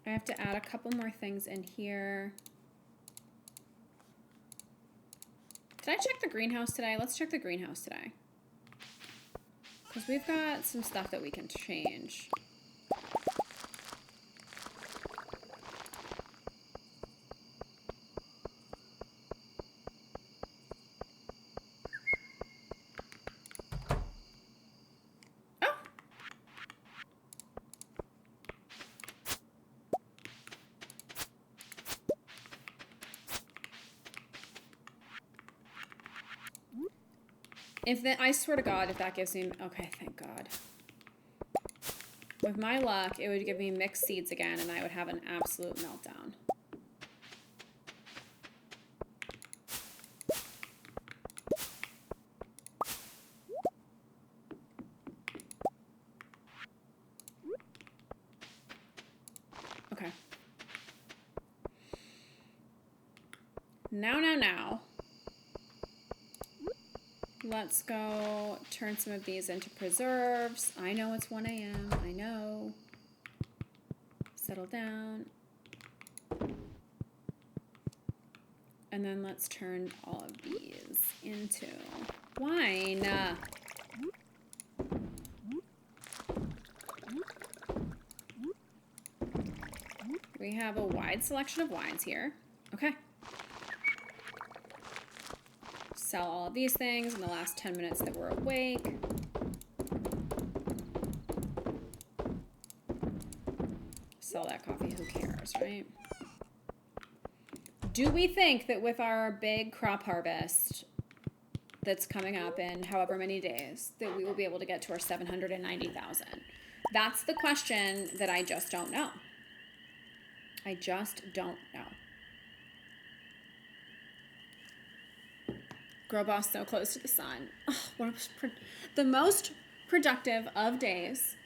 I have to add a couple more things in here. Did I check the greenhouse today? Let's check the greenhouse today. Because we've got some stuff that we can change. I swear to God, if that gives me... Okay, thank God. With my luck, it would give me mixed seeds again, and I would have an absolute meltdown. Okay. Now. Let's go turn some of these into preserves. I know it's 1 a.m. I know. Settle down. And then let's turn all of these into wine. We have a wide selection of wines here. Okay. Sell all of these things in the last 10 minutes that we're awake. Sell that coffee, who cares, right? Do we think that with our big crop harvest that's coming up in however many days that we will be able to get to our 790,000? That's the question that I just don't know. I just don't know. Girl boss so close to the sun. Oh, the most productive of days.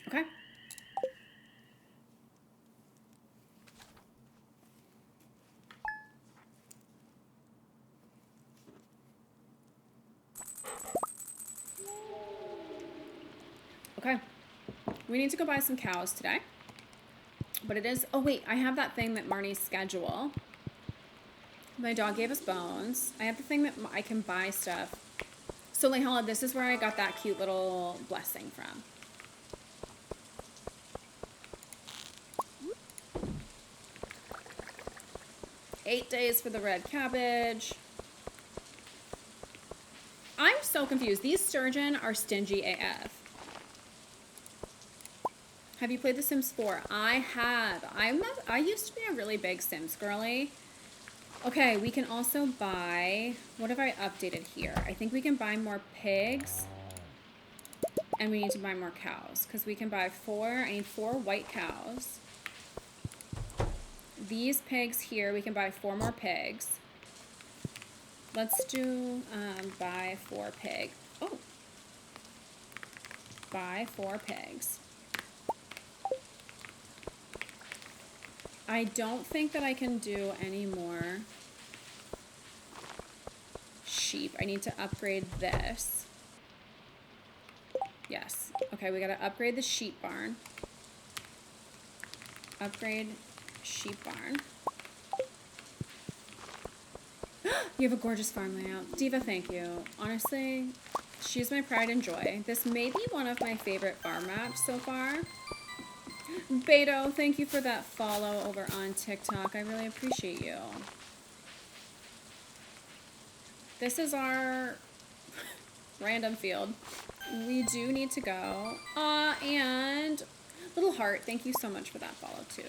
Okay. Okay. We need to go buy some cows today. But it is... Oh, wait. I have that thing that Marnie's schedule. My dog gave us bones. I have the thing that I can buy stuff. So, like, hold on, this is where I got that cute little blessing from. $8 days for the red cabbage. I'm so confused. These sturgeon are stingy AF. Have you played The Sims 4? I have. I used to be a really big Sims girly. Okay, we can also buy... What have I updated here? I think we can buy more pigs. And we need to buy more cows. Because we can buy 4... I need 4 white cows. These pigs here, we can buy 4 more pigs. Let's do buy 4 pig. Oh. Buy 4 pigs. I don't think that I can do any more sheep. I need to upgrade this. Yes. Okay, we gotta upgrade the sheep barn. Upgrade sheep barn. You have a gorgeous farm layout. Diva, thank you. Honestly, she's my pride and joy. This may be one of my favorite farm maps so far. Beto, thank you for that follow over on TikTok. I really appreciate you. This is our random field. We do need to go. And Little Heart, thank you so much for that follow too.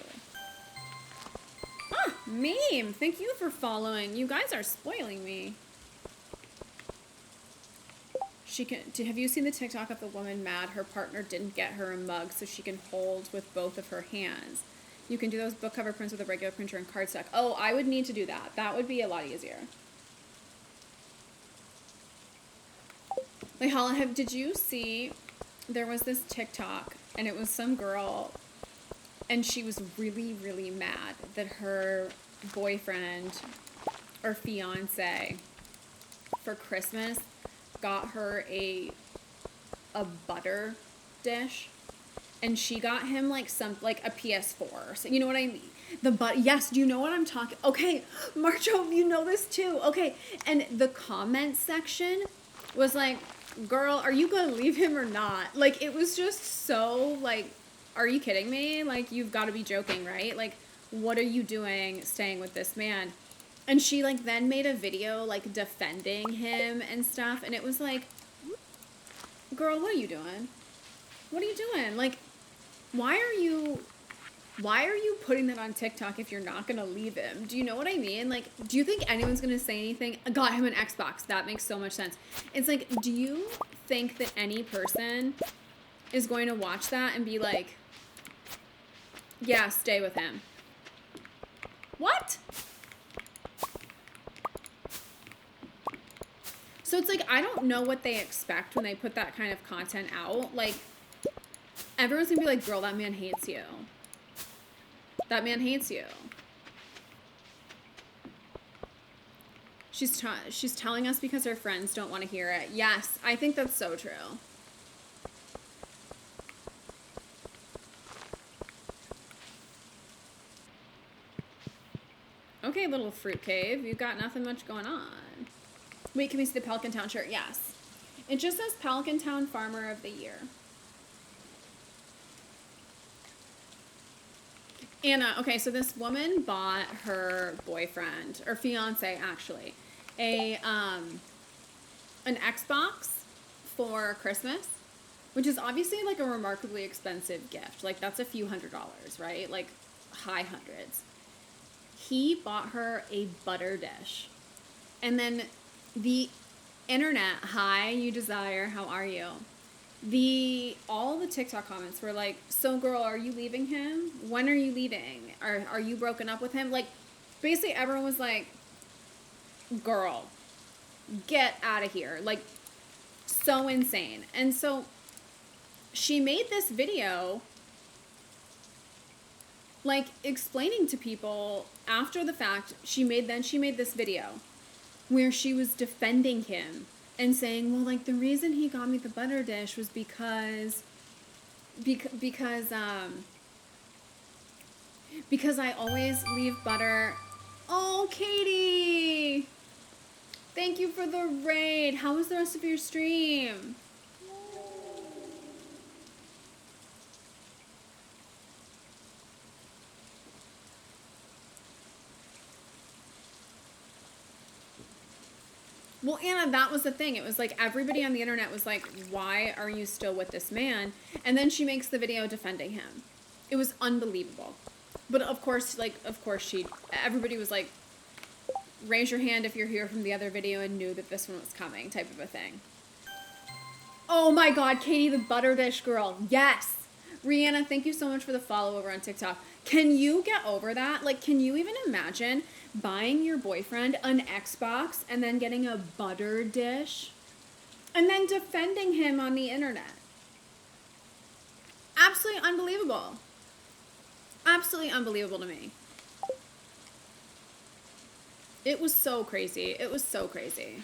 Meme, thank you for following. You guys are spoiling me. Have you seen the TikTok of the woman mad her partner didn't get her a mug so she can hold with both of her hands? You can do those book cover prints with a regular printer and cardstock. Oh, I would need to do that. That would be a lot easier. Like, Hala, did you see there was this TikTok and it was some girl and she was really, really mad that her boyfriend or fiance for Christmas got her a butter dish, and she got him like a PS4. So you know what I mean? Yes, do you know what I'm talking? Okay, Marcho, you know this too. Okay, and the comment section was like, "Girl, are you gonna leave him or not?" Like, it was just so like, "Are you kidding me? Like, you've got to be joking, right? Like, what are you doing staying with this man?" And she, like, then made a video, like, defending him and stuff. And it was like, girl, what are you doing? What are you doing? Like, why are you putting that on TikTok if you're not going to leave him? Do you know what I mean? Like, do you think anyone's going to say anything? I got him an Xbox. That makes so much sense. It's like, do you think that any person is going to watch that and be like, yeah, stay with him? What? So it's like, I don't know what they expect when they put that kind of content out. Like, everyone's gonna be like, girl, that man hates you. That man hates you. She's telling us because her friends don't want to hear it. Yes, I think that's so true. Okay, little fruit cave, you've got nothing much going on. Wait, can we see the Pelican Town shirt? Yes. It just says Pelican Town Farmer of the Year. Anna, okay, so this woman bought her boyfriend, or fiance actually, an Xbox for Christmas, which is obviously like a remarkably expensive gift. Like, that's a few $100s, right? Like, high hundreds. He bought her a butter dish. And then the internet, hi, you desire, how are you? All the TikTok comments were like, so girl, are you leaving him? When are you leaving? Are you broken up with him? Like, basically everyone was like, girl, get out of here. Like, so insane. And so she made this video, like, explaining to people after the fact. She made this video where she was defending him and saying, well, like, the reason he got me the butter dish was because I always leave butter. Oh, Katie! Thank you for the raid. How was the rest of your stream? Well, Anna, that was the thing. It was like everybody on the internet was like, why are you still with this man? And then she makes the video defending him. It was unbelievable. But of course, everybody was like, raise your hand if you're here from the other video and knew that this one was coming, type of a thing. Oh my God, Katie, the butter dish girl. Yes. Rihanna, thank you so much for the follow over on TikTok. Can you get over that? Like, can you even imagine buying your boyfriend an Xbox and then getting a butter dish and then defending him on the internet? Absolutely unbelievable. Absolutely unbelievable to me. It was so crazy. It was so crazy.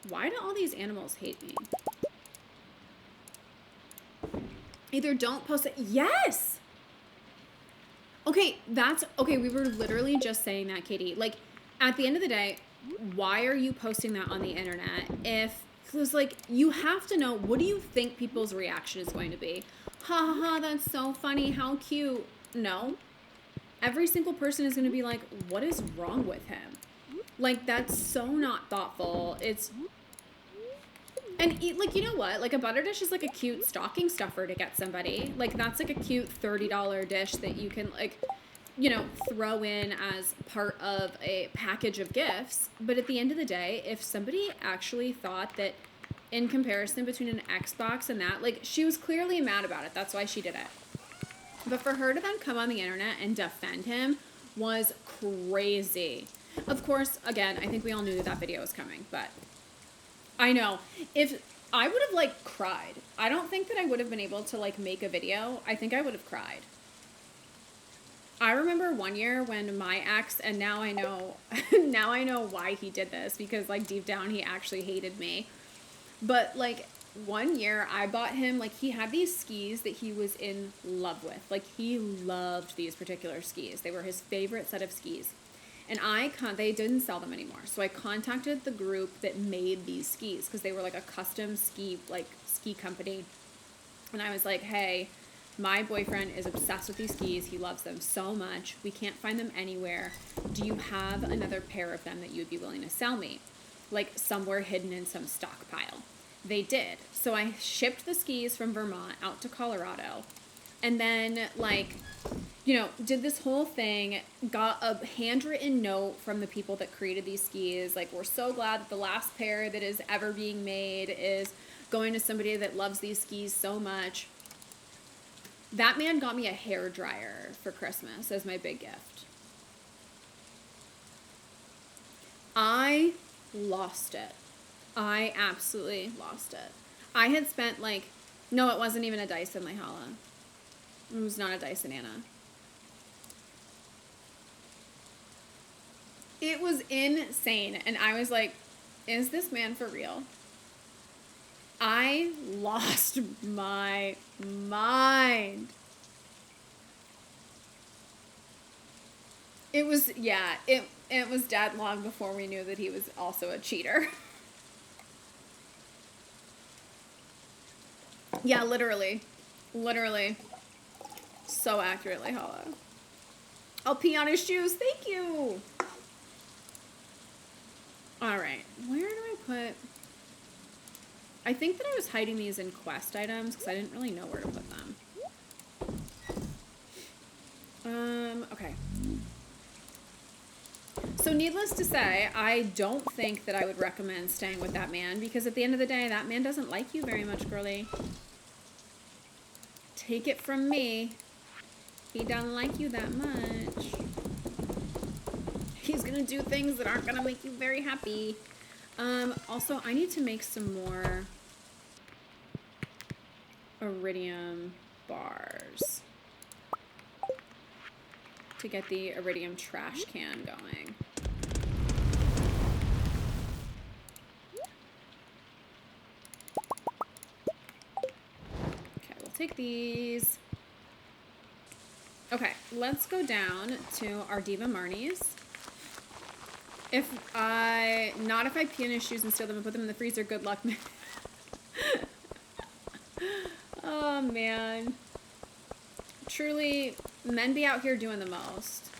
Why do all these animals hate me? Either don't post it. Yes! Okay, we were literally just saying that, Katie. Like, at the end of the day, why are you posting that on the internet? If it was like, you have to know, what do you think people's reaction is going to be? Ha ha ha, that's so funny, how cute. No. Every single person is going to be like, what is wrong with him? Like, that's so not thoughtful. And like, you know what? Like, a butter dish is like a cute stocking stuffer to get somebody. Like, that's like a cute $30 dish that you can, like, you know, throw in as part of a package of gifts. But at the end of the day, if somebody actually thought that in comparison between an Xbox and that, like, she was clearly mad about it. That's why she did it. But for her to then come on the internet and defend him was crazy. Of course, again, I think we all knew that video was coming, but I know. If I would have, like, cried. I don't think that I would have been able to, like, make a video. I think I would have cried. I remember one year when my ex, and now I know, now I know why he did this, because, like, deep down he actually hated me. But, like, one year I bought him, like, he had these skis that he was in love with. Like, he loved these particular skis. They were his favorite set of skis. And they didn't sell them anymore. So I contacted the group that made these skis, because they were like a custom ski company. And I was like, hey, my boyfriend is obsessed with these skis. He loves them so much. We can't find them anywhere. Do you have another pair of them that you'd be willing to sell me? Like, somewhere hidden in some stockpile. They did. So I shipped the skis from Vermont out to Colorado. And then, like, you know, did this whole thing, got a handwritten note from the people that created these skis. Like, we're so glad that the last pair that is ever being made is going to somebody that loves these skis so much. That man got me a hairdryer for Christmas as my big gift. I lost it. I absolutely lost it. I had spent, like, no, it wasn't even a Dyson, Lehala. It was not a Dyson, Anna. It was insane. And I was like, is this man for real? I lost my mind. It was, yeah, it was dead long before we knew that he was also a cheater. Yeah, literally. Literally. So accurately, Hala. I'll pee on his shoes. Thank you. All right. Where do I put... I think that I was hiding these in quest items because I didn't really know where to put them. Okay. So needless to say, I don't think that I would recommend staying with that man because at the end of the day, that man doesn't like you very much, girly. Take it from me. He doesn't like you that much. He's gonna do things that aren't gonna make you very happy. Also, I need to make some more iridium bars to get the iridium trash can going. Okay, we'll take these. Okay, let's go down to our Diva Marnie's. Not if I pee in his shoes and steal them and put them in the freezer. Good luck, man. Oh, man. Truly, men be out here doing the most.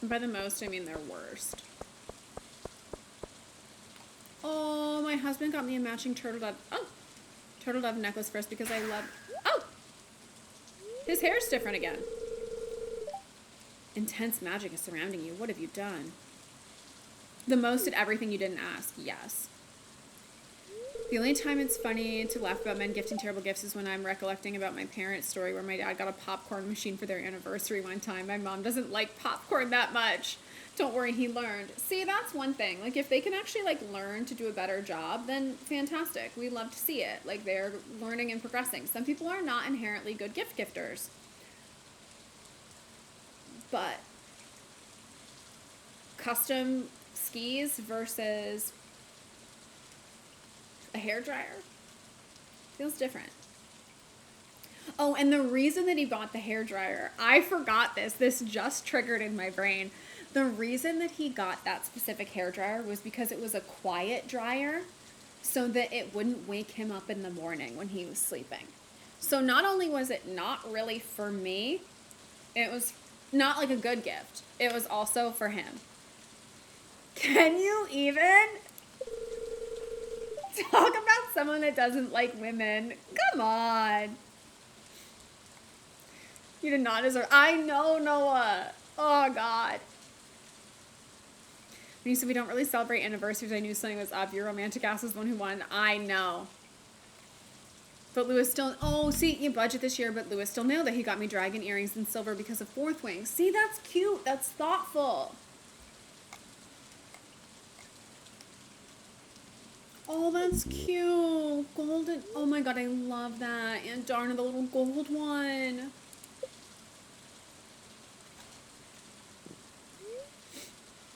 And by the most, I mean their worst. Oh, my husband got me a matching turtle dove necklace first because I love... Oh! His hair's different again. Intense magic is surrounding you. What have you done? The most at everything you didn't ask. Yes. The only time it's funny to laugh about men gifting terrible gifts is when I'm recollecting about my parents' story where my dad got a popcorn machine for their anniversary one time. My mom doesn't like popcorn that much. Don't worry, he learned. See, that's one thing. Like, if they can actually, like, learn to do a better job, then fantastic. We love to see it. Like, they're learning and progressing. Some people are not inherently good gift gifters. But custom skis versus a hairdryer feels different. Oh, and the reason that he bought the hairdryer, I forgot this. This just triggered in my brain. The reason that he got that specific hairdryer was because it was a quiet dryer so that it wouldn't wake him up in the morning when he was sleeping. So not only was it not really for me, it was not like a good gift. It was also for him. Can you even talk about someone that doesn't like women? Come on. You did not deserve... I know, Noah. Oh, God. When you said we don't really celebrate anniversaries, I knew something was up. Your romantic ass was the one who won. I know. But Lewis still... Oh, see, you budget this year, but Lewis still nailed it. He got me dragon earrings in silver because of Fourth Wing. See, that's cute. That's thoughtful. Oh, that's cute. Golden... Oh, my God, I love that. And darn it, the little gold one.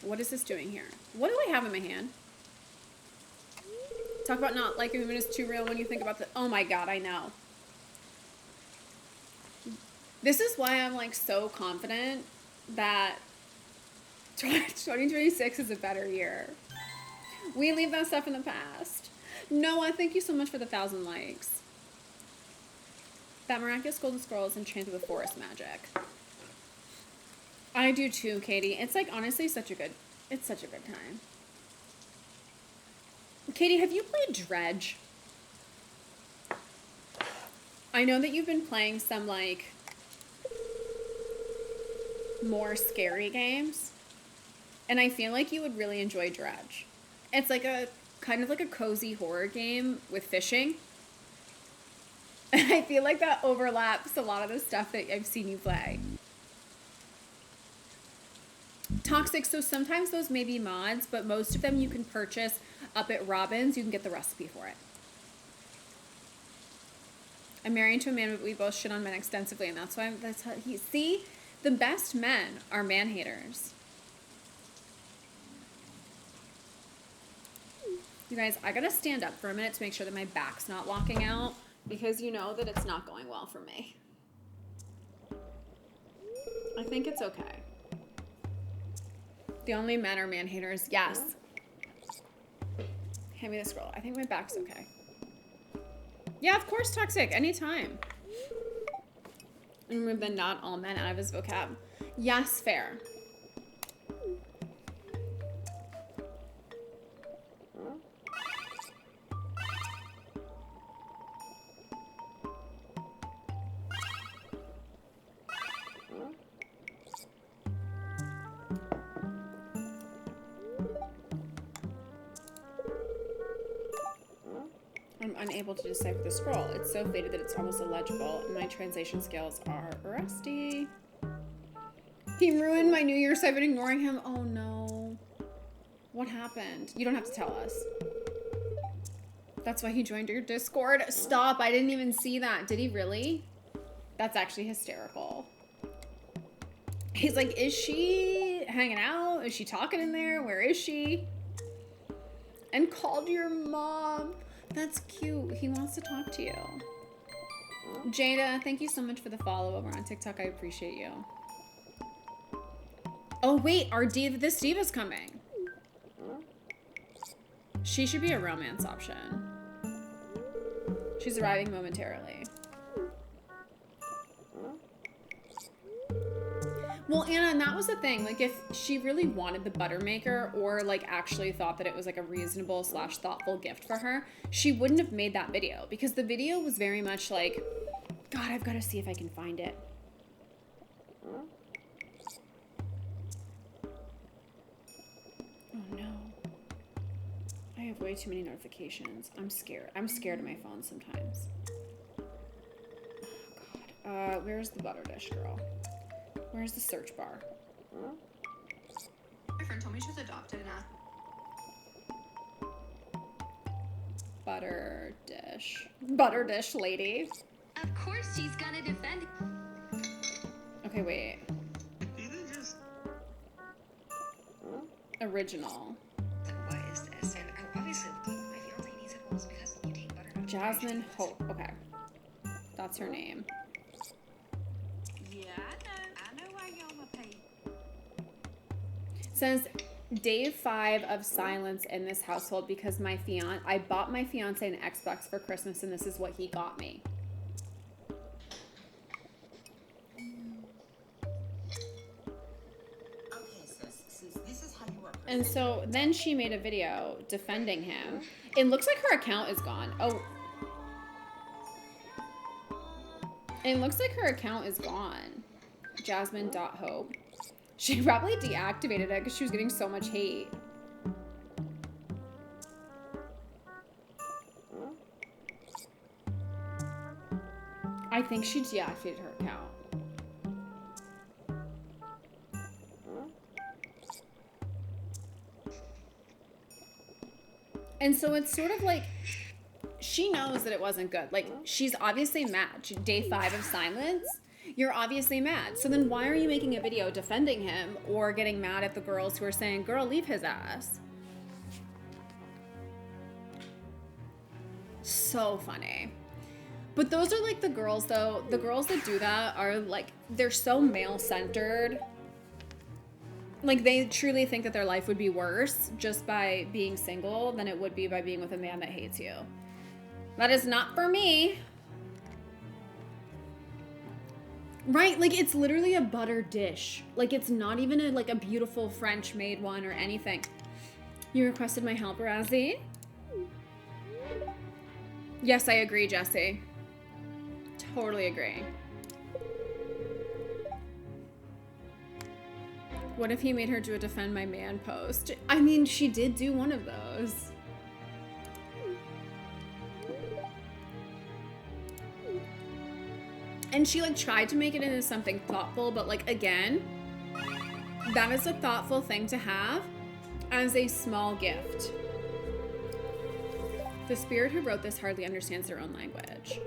What is this doing here? What do I have in my hand? Talk about not liking women is too real when you think about the... Oh my God, I know. This is why I'm like so confident that 2026 is a better year. We leave that stuff in the past. Noah, thank you so much for the 1,000 likes. That miraculous golden scroll is enchanted with forest magic. I do too, Katie. It's like honestly such a good time. Katie, have you played Dredge? I know that you've been playing some like more scary games, and I feel like you would really enjoy Dredge. It's like a kind of like a cozy horror game with fishing. And I feel like that overlaps a lot of the stuff that I've seen you play. Toxic, so sometimes those may be mods, but most of them you can purchase up at Robin's. You can get the recipe for it. I'm married to a man, but we both shit on men extensively, and that's how he... See? The best men are man-haters. You guys, I gotta stand up for a minute to make sure that my back's not locking out, because you know that it's not going well for me. I think it's okay. The only men are man-haters. Yes. Hand me the scroll. I think my back's okay. Yeah, of course, Toxic. Anytime. And remove the not all men out of his vocab. Yes, fair. I'm unable to decipher the scroll. It's so faded that it's almost illegible, and my translation skills are rusty. He ruined my New Year, so I've been ignoring him. Oh no. What happened? You don't have to tell us. That's why he joined your Discord. Stop, I didn't even see that. Did he really? That's actually hysterical. He's like, is she hanging out? Is she talking in there? Where is she? And called your mom. That's cute. He wants to talk to you. Jada, thank you so much for the follow over on TikTok. I appreciate you. Oh, wait. Our diva, this diva's coming. She should be a romance option. She's arriving momentarily. Well, Anna, and that was the thing. Like, if she really wanted the butter maker or, like, actually thought that it was, like, a reasonable / thoughtful gift for her, she wouldn't have made that video. Because the video was very much like, God, I've got to see if I can find it. Oh, no. I have way too many notifications. I'm scared. I'm scared of my phone sometimes. Oh, God. Where's the butter dish, girl? Where's the search bar? My friend told me she was adopted and Butter dish. Butter dish lady. of course she's gonna defend. Okay, wait. Original. What is this? And obviously, my fiance needs it most because you take butter. Jasmine Hope. Okay. That's her name. Yeah, I know why y'all want to pay. Says day 5 of silence in this household because I bought my fiance an Xbox for Christmas and this is what he got me. Okay, sis, this is how you work. And so then she made a video defending him. It looks like her account is gone. Oh. It looks like her account is gone. Jasmine.hope. She probably deactivated it because she was getting so much hate. I think she deactivated her account. And so it's sort of like, she knows that it wasn't good. Like, she's obviously mad. Day 5 of silence. You're obviously mad. So then why are you making a video defending him or getting mad at the girls who are saying, girl, leave his ass? So funny. But those are like the girls, though. The girls that do that are like, they're so male-centered. Like, they truly think that their life would be worse just by being single than it would be by being with a man that hates you. That is not for me. Right, like, it's literally a butter dish. Like, it's not even a beautiful French-made one or anything. You requested my help, Razzie? Yes, I agree, Jesse. Totally agree. What if he made her do a defend my man post? I mean, she did do one of those. And she like tried to make it into something thoughtful, but like again, that is a thoughtful thing to have as a small gift. The spirit who wrote this hardly understands their own language.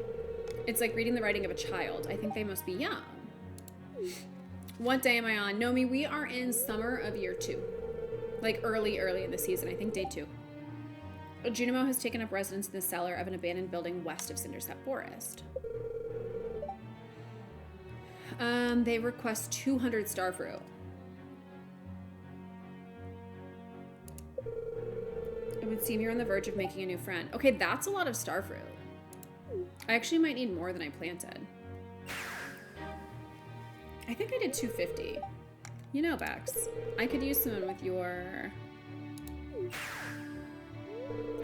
It's like reading the writing of a child. I think they must be young. What day am I on? Nomi, we are in summer of year 2. Like early in the season. I think day 2. Junimo has taken up residence in the cellar of an abandoned building west of Cinderset Forest. They request 200 starfruit. It would seem you're on the verge of making a new friend. Okay, that's a lot of starfruit. I actually might need more than I planted. I think I did 250. You know, Bex, I could use someone with your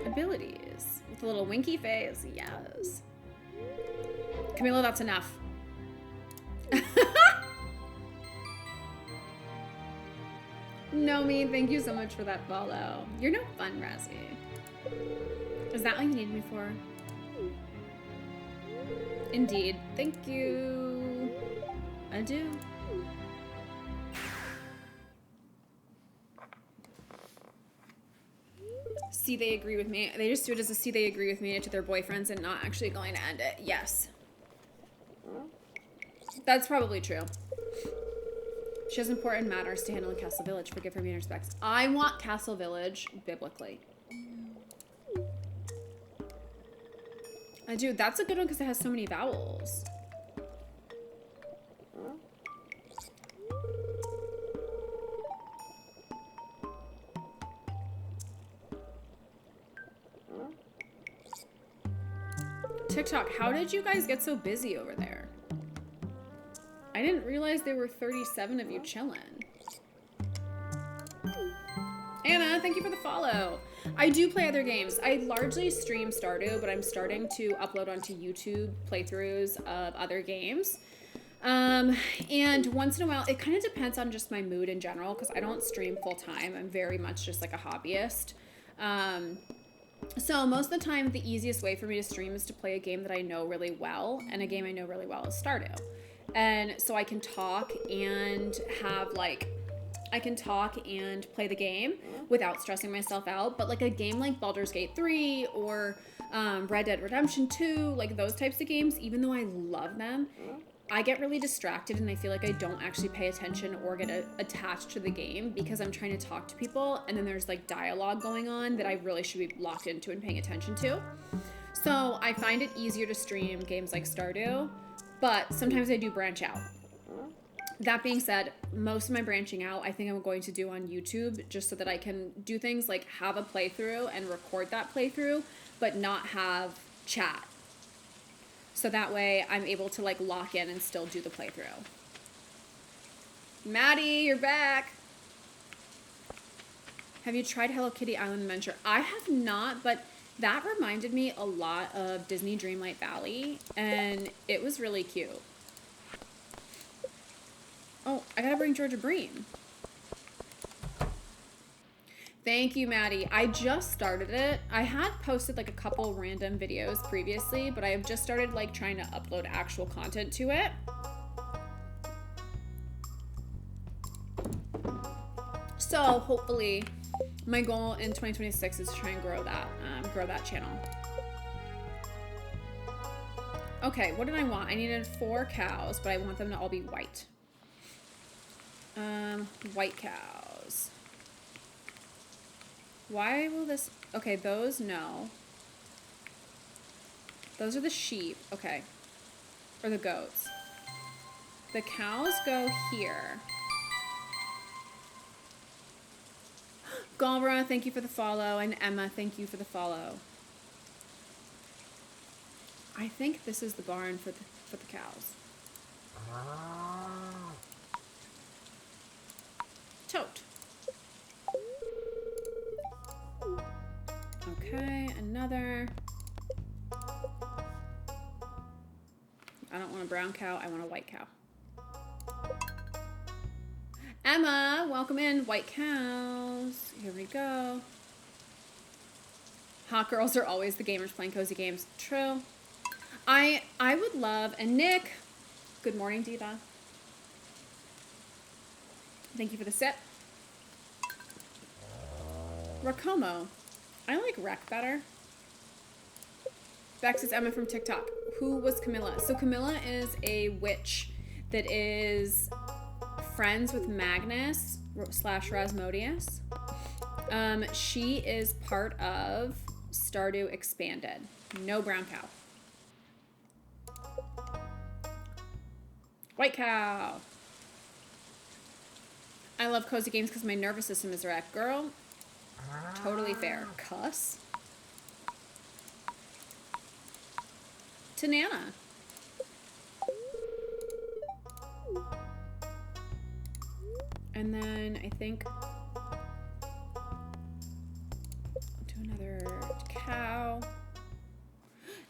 abilities. With a little winky face, yes. Camilo, that's enough. Nomi, thank you so much for that follow. You're no fun, Razzie. Is that what you need me for? Indeed. Thank you. I do. See, they agree with me. They just do it as a see they agree with me to their boyfriends and not actually going to end it. Yes. That's probably true. She has important matters to handle in Castle Village. Forgive her mean respects. I want Castle Village biblically. Dude, that's a good one because it has so many vowels. TikTok, how did you guys get so busy over there? I didn't realize there were 37 of you chilling. Anna, thank you for the follow. I do play other games. I largely stream Stardew, but I'm starting to upload onto YouTube playthroughs of other games. And once in a while, it kind of depends on just my mood in general, because I don't stream full time. I'm very much just like a hobbyist. So most of the time, the easiest way for me to stream is to play a game that I know really well, and a game I know really well is Stardew. And so I can talk and have like, I can talk and play the game without stressing myself out. But like a game like Baldur's Gate 3 or Red Dead Redemption 2, like those types of games, even though I love them, I get really distracted and I feel like I don't actually pay attention or get attached to the game because I'm trying to talk to people and then there's like dialogue going on that I really should be locked into and paying attention to. So I find it easier to stream games like Stardew, but sometimes I do branch out. That being said, most of my branching out I think I'm going to do on YouTube just so that I can do things like have a playthrough and record that playthrough, but not have chat. So that way I'm able to like lock in and still do the playthrough. Maddie, you're back. Have you tried Hello Kitty Island Adventure? I have not, but that reminded me a lot of Disney Dreamlight Valley and it was really cute. Oh, I gotta bring Georgia Bream. Thank you, Maddie. I just started it. I had posted like a couple random videos previously, but I have just started like trying to upload actual content to it. So hopefully my goal in 2026 is to try and grow that channel. Okay, what did I want? I needed 4 cows, but I want them to all be white. White cows. Why will this... Okay, those, no. Those are the sheep. Okay. Or the goats. The cows go here. Galbra, thank you for the follow. And Emma, thank you for the follow. I think this is the barn for the cows. Tote. Okay, another. I don't want a brown cow, I want a white cow. Emma, welcome in. White cows. Here we go. Hot girls are always the gamers playing cozy games. True. I would love, and Nick, good morning, Diva. Thank you for the sip. Rakomo. I like Rec better. Bex is Emma from TikTok. Who was Camilla? So Camilla is a witch that is friends with Magnus / Rasmodius. She is part of Stardew Expanded. No brown cow. White cow. I love cozy games because my nervous system is wrecked. Girl, totally fair. Cuss. To Nana. And then I think do another cow.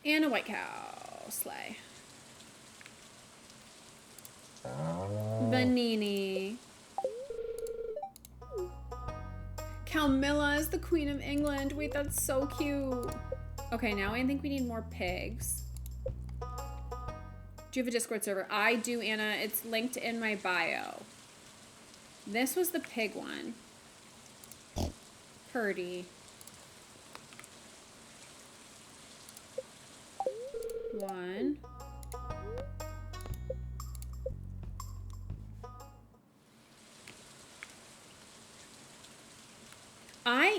And a white cow. Slay. Vanini. Camilla is the Queen of England. Wait, that's so cute. Okay, now I think we need more pigs. Do you have a Discord server? I do, Anna. It's linked in my bio. This was the pig one. Purdy. One.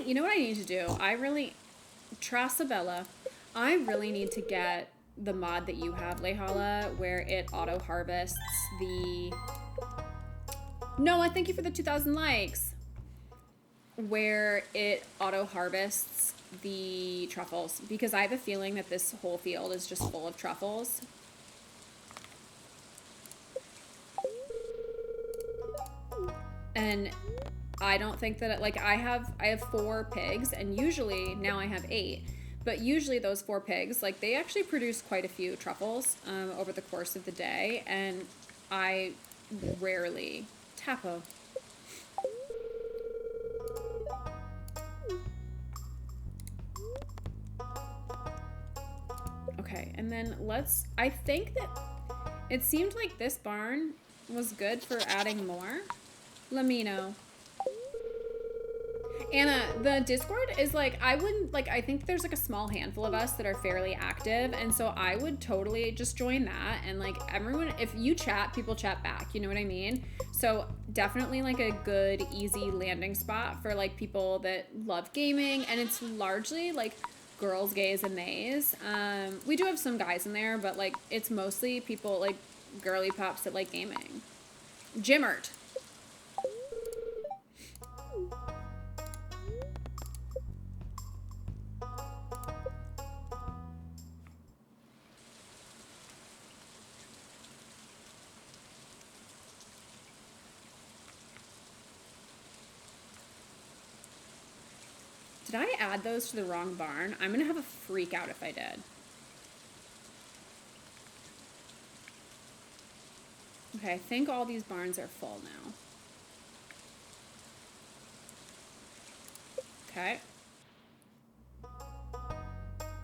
You know what I need to do? Trasabella. I really need to get the mod that you have, Lehala, where it auto harvests the... Noah, thank you for the 2,000 likes. Where it auto harvests the truffles, because I have a feeling that this whole field is just full of truffles. And I don't think that it, like I have 4 pigs, and usually now I have 8, but usually those 4 pigs, like they actually produce quite a few truffles over the course of the day, and I rarely tapo. Okay, and then I think that it seemed like this barn was good for adding more. Let me know. Anna, the Discord is like, I think there's like a small handful of us that are fairly active, and so I would totally just join that, and like everyone, if you chat, people chat back, you know what I mean? So definitely like a good, easy landing spot for like people that love gaming, and it's largely like girls, gays, and theys. We do have some guys in there, but like it's mostly people like girly pops that like gaming. Jimmert. Did I add those to the wrong barn? I'm gonna have a freak out if I did. Okay, I think all these barns are full now. Okay.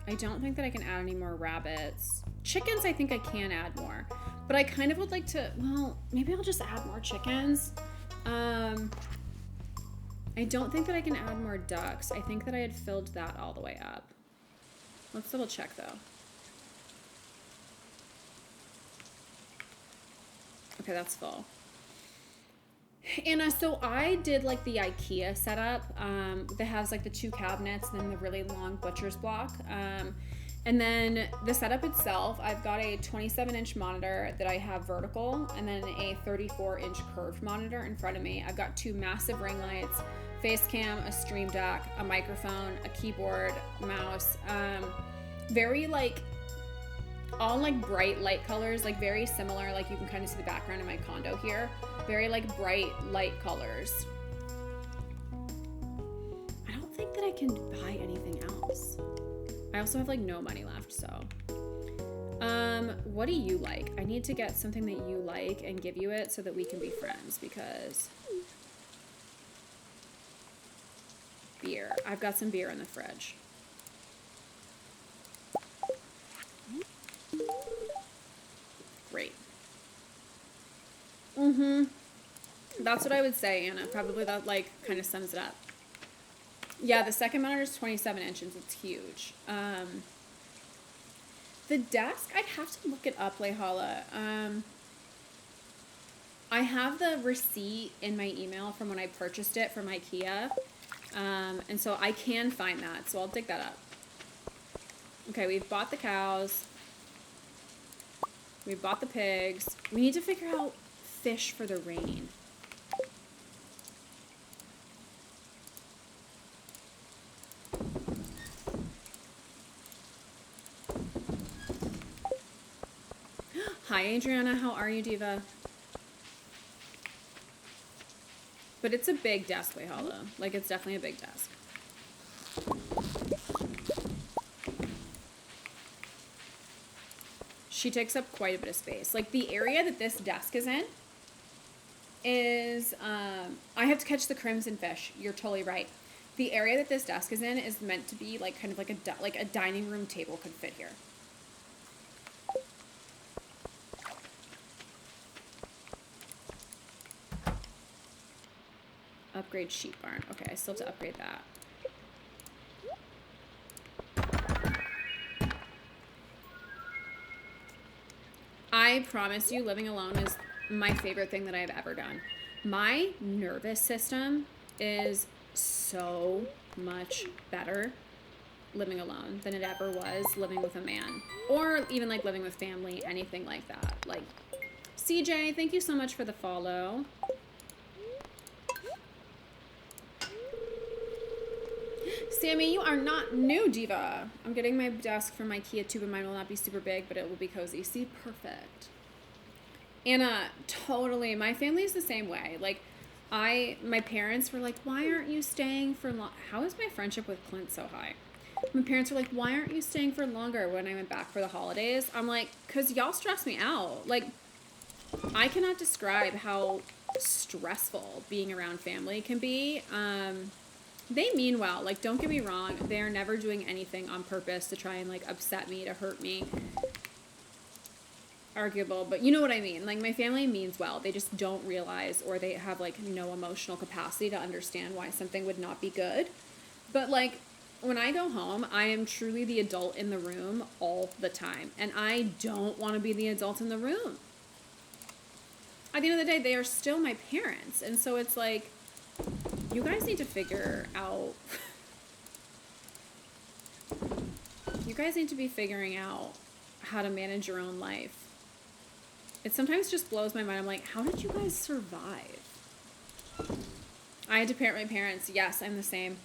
I don't think that I can add any more rabbits. Chickens, I think I can add more. But I kind of would like to, well, maybe I'll just add more chickens. I don't think that I can add more ducks. I think that I had filled that all the way up. Let's double check though. Okay, that's full. Anna, so I did like the IKEA setup that has like the 2 cabinets and then the really long butcher's block. And then the setup itself, I've got a 27-inch monitor that I have vertical, and then a 34-inch curved monitor in front of me. I've got 2 massive ring lights, face cam, a stream deck, a microphone, a keyboard, mouse. Very like, all like bright light colors, like very similar, like you can kind of see the background in my condo here. Very like bright light colors. I don't think that I can buy anything else. I also have like no money left, so. What do you like? I need to get something that you like and give you it so that we can be friends, because beer. I've got some beer in the fridge. Great. That's what I would say, Anna. Probably that like kind of sums it up. Yeah, the second monitor is 27 inches. It's huge. The desk, I'd have to look it up, Lehala. I have the receipt in my email from when I purchased it from IKEA. And so I can find that. So I'll dig that up. Okay, we've bought the cows. We've bought the pigs. We need to figure out fish for the rain. Hi, Adriana. How are you, Diva? But it's a big desk, Lehala. Like, it's definitely a big desk. She takes up quite a bit of space. Like, the area that this desk is in is, I have to catch the crimson fish. You're totally right. The area that this desk is in is meant to be, like, kind of like a dining room table could fit here. Upgrade sheep barn. Okay, I still have to upgrade that. I promise you, living alone is my favorite thing that I've ever done. My nervous system is so much better living alone than it ever was living with a man, or even like living with family, anything like that. Like, CJ, thank you so much for the follow. Sammy, you are not new, diva. I'm getting my desk from IKEA too, but mine will not be super big, but it will be cozy. See, perfect. Anna, totally. My family is the same way. Like, my parents were like, why aren't you staying for long? How is my friendship with Clint so high? My parents were like, why aren't you staying for longer when I went back for the holidays? I'm like, because y'all stress me out. Like, I cannot describe how stressful being around family can be. They mean well. Like, don't get me wrong. They're never doing anything on purpose to try and, like, upset me, to hurt me. Arguable, but you know what I mean. Like, my family means well. They just don't realize, or they have, like, no emotional capacity to understand why something would not be good. But, like, when I go home, I am truly the adult in the room all the time. And I don't want to be the adult in the room. At the end of the day, they are still my parents. And so it's like, you guys need to figure out... you guys need to be figuring out how to manage your own life. It sometimes just blows my mind. I'm like, how did you guys survive? I had to parent my parents. Yes, I'm the same.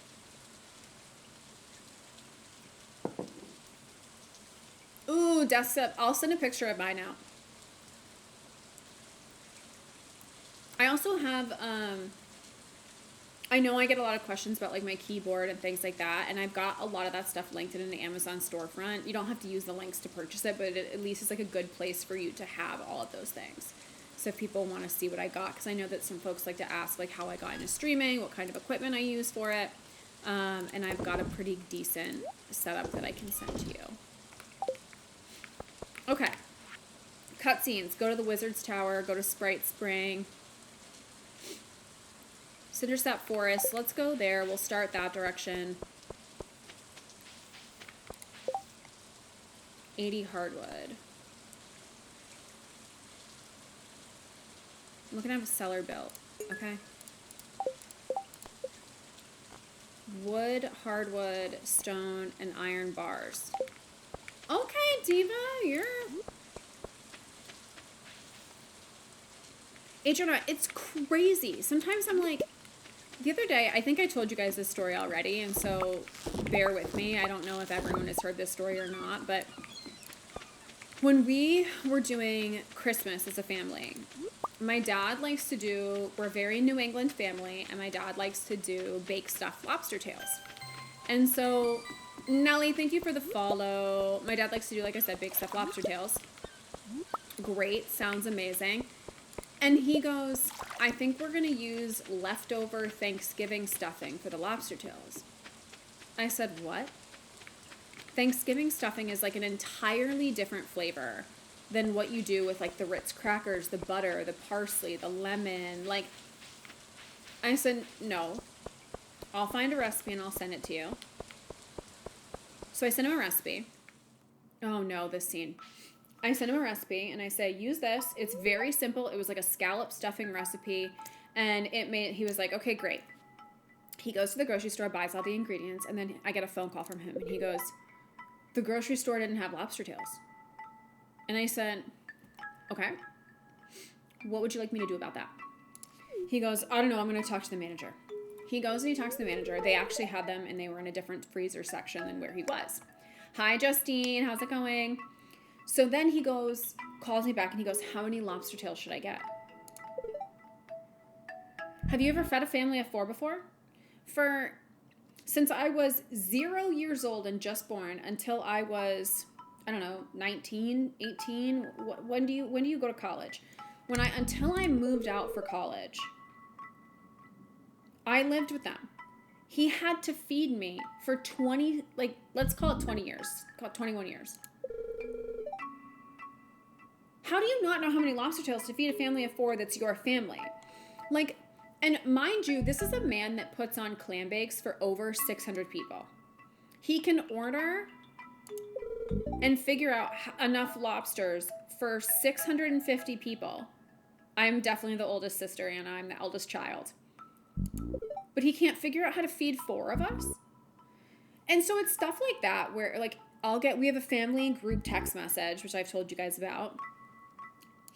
Ooh, desktop. I'll send a picture of mine out. I also have, I know I get a lot of questions about like my keyboard and things like that, and I've got a lot of that stuff linked in the Amazon storefront. You don't have to use the links to purchase it, but it at least is like a good place for you to have all of those things. So if people want to see what I got, because I know that some folks like to ask like how I got into streaming, what kind of equipment I use for it, and I've got a pretty decent setup that I can send to you. Okay. Cutscenes. Go to the Wizard's Tower. Go to Sprite Spring. Cindersap Forest. Let's go there. We'll start that direction. 80 hardwood. I'm looking to have a cellar built. Okay. Wood, hardwood, stone, and iron bars. Okay, Diva, you're... It's crazy. Sometimes I'm like... The other day, I think I told you guys this story already, and so bear with me. I don't know if everyone has heard this story or not, but when we were doing Christmas as a family, my dad likes to do, we're a very New England family, and my dad likes to do baked stuffed lobster tails. And so, Nellie, thank you for the follow. My dad likes to do, like I said, baked stuffed lobster tails. Great, sounds amazing. And he goes, I think we're going to use leftover Thanksgiving stuffing for the lobster tails. I said, what? Thanksgiving stuffing is like an entirely different flavor than what you do with like the Ritz crackers, the butter, the parsley, the lemon. Like, I said, no. I'll find a recipe and I'll send it to you. So I sent him a recipe. Oh no, this scene. I sent him a recipe and I say, use this. It's very simple. It was like a scallop stuffing recipe. And he was like, okay, great. He goes to the grocery store, buys all the ingredients, and then I get a phone call from him and he goes, the grocery store didn't have lobster tails. And I said, okay, what would you like me to do about that? He goes, I don't know, I'm going to talk to the manager. He goes and he talks to the manager. They actually had them and they were in a different freezer section than where he was. Hi, Justine, how's it going? So then he goes, calls me back and he goes, how many lobster tails should I get? Have you ever fed a family of 4 before? Since I was 0 years old and just born until I was, I don't know, 19, 18. When do you go to college? Until I moved out for college, I lived with them. He had to feed me for 20, like, let's call it 20 years. Call it 21 years. How do you not know how many lobster tails to feed a family of 4 that's your family? Like, and mind you, this is a man that puts on clam bakes for over 600 people. He can order and figure out enough lobsters for 650 people. I'm definitely the oldest sister, Anna. I'm the eldest child. But he can't figure out how to feed 4 of us? And so it's stuff like that where like we have a family group text message, which I've told you guys about.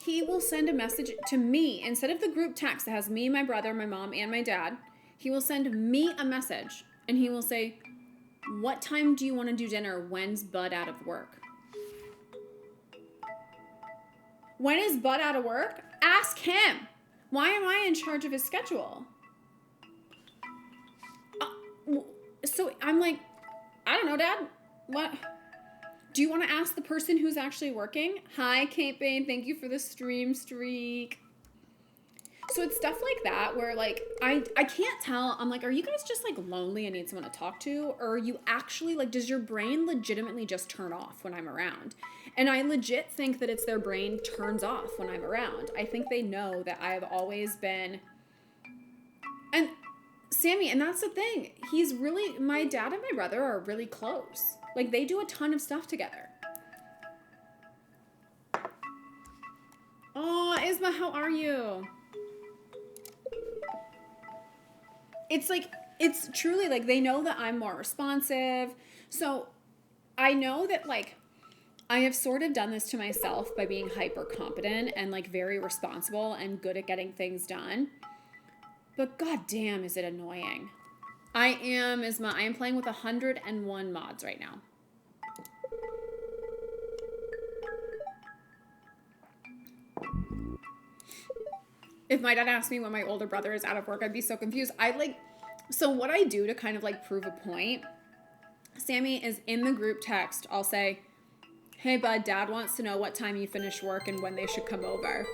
He will send a message to me instead of the group text that has me, my brother, my mom, and my dad. He will send me a message and he will say, "What time do you want to do dinner? When's Bud out of work?" When is Bud out of work? Ask him. Why am I in charge of his schedule? So I'm like, I don't know, Dad. What? Do you want to ask the person who's actually working? Hi, Kate Bain. Thank you for the stream streak. So it's stuff like that where like I can't tell. I'm like, are you guys just like lonely and need someone to talk to? Or are you actually like, does your brain legitimately just turn off when I'm around? And I legit think that it's their brain turns off when I'm around. I think they know that I've always been. And Sammy, and that's the thing. He's really, my dad and my brother are really close. Like they do a ton of stuff together. Oh, Isma, how are you? It's like, it's truly like they know that I'm more responsive. So I know that like I have sort of done this to myself by being hyper competent and like very responsible and good at getting things done. But goddamn, is it annoying. I am playing with 101 mods right now. If my dad asked me when my older brother is out of work, I'd be so confused. So what I do to kind of like prove a point, Sammy, is in the group text, I'll say, "Hey bud, Dad wants to know what time you finish work and when they should come over."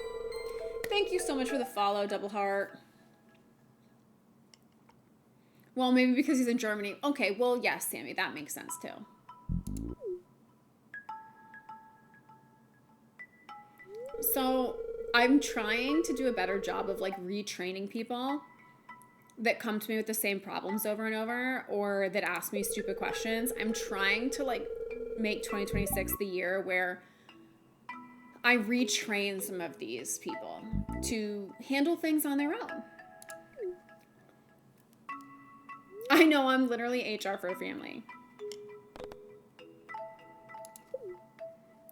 Thank you so much for the follow, Double Heart. Well, maybe because he's in Germany. Okay, well, yes, Sammy, that makes sense too. So I'm trying to do a better job of like retraining people that come to me with the same problems over and over or that ask me stupid questions. I'm trying to like make 2026 the year where I retrain some of these people to handle things on their own. I know, I'm literally HR for a family.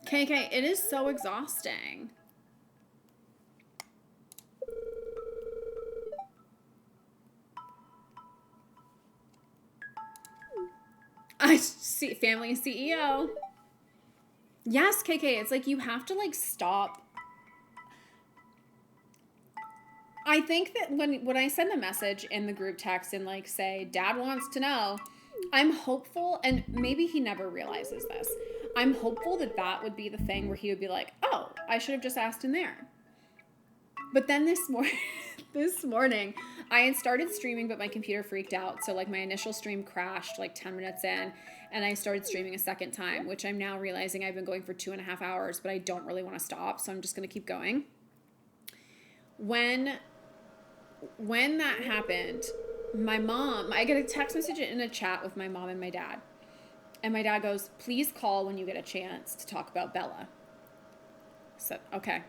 KK, it is so exhausting. I see family CEO. Yes, KK, it's like you have to like stop. I think that when I send a message in the group text and like say, Dad wants to know, I'm hopeful, and maybe he never realizes this. I'm hopeful that that would be the thing where he would be like, oh, I should have just asked in there. But then this morning, I had started streaming, but my computer freaked out. So like my initial stream crashed like 10 minutes in, and I started streaming a second time, which I'm now realizing I've been going for 2.5 hours, but I don't really want to stop. So I'm just going to keep going. When that happened, my mom, I get a text message in a chat with my mom and my dad. And my dad goes, "Please call when you get a chance to talk about Bella." So, okay.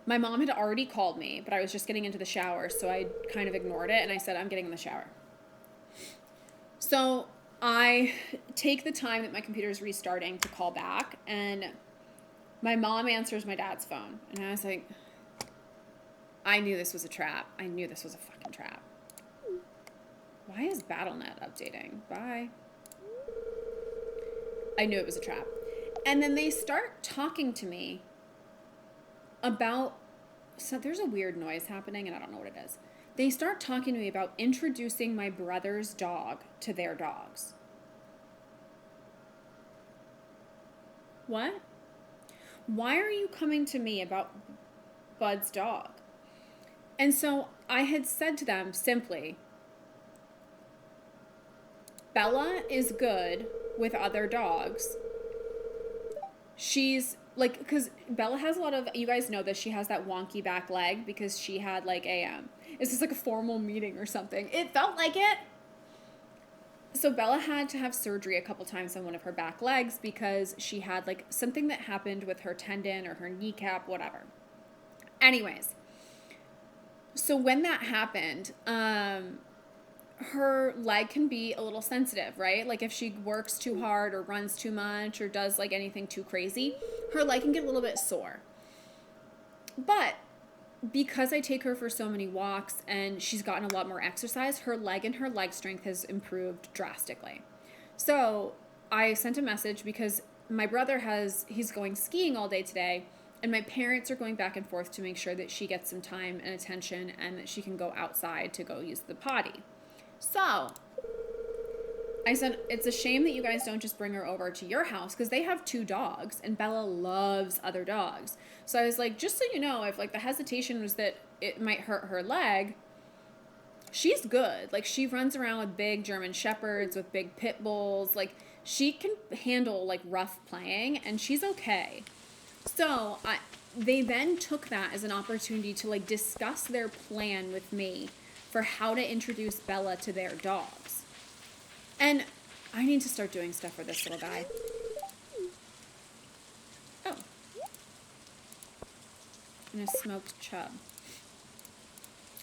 My mom had already called me, but I was just getting into the shower, so I kind of ignored it, and I said, "I'm getting in the shower." So I take the time that my computer is restarting to call back, and my mom answers my dad's phone. And I was like, I knew this was a trap. I knew this was a fucking trap. Why is BattleNet updating? Bye. I knew it was a trap. And then they start talking to me about, so there's a weird noise happening and I don't know what it is. They start talking to me about introducing my brother's dog to their dogs. What? Why are you coming to me about Bud's dog? And so I had said to them simply, Bella is good with other dogs. She's like, because Bella has a lot of, you guys know this, she has that wonky back leg because she had like is this like a formal meeting or something? It felt like it. So Bella had to have surgery a couple times on one of her back legs because she had like something that happened with her tendon or her kneecap, whatever. Anyways, so when that happened, her leg can be a little sensitive, right? Like if she works too hard or runs too much or does like anything too crazy, her leg can get a little bit sore. But because I take her for so many walks and she's gotten a lot more exercise, her leg and her leg strength has improved drastically. So I sent a message because my brother he's going skiing all day today, and my parents are going back and forth to make sure that she gets some time and attention and that she can go outside to go use the potty. So I said, it's a shame that you guys don't just bring her over to your house because they have 2 dogs and Bella loves other dogs. So I was like, just so you know, if like the hesitation was that it might hurt her leg, she's good. Like she runs around with big German shepherds, with big pit bulls. Like she can handle like rough playing and she's okay. So they then took that as an opportunity to like discuss their plan with me for how to introduce Bella to their dogs. And I need to start doing stuff for this little guy. Oh. And a smoked chub.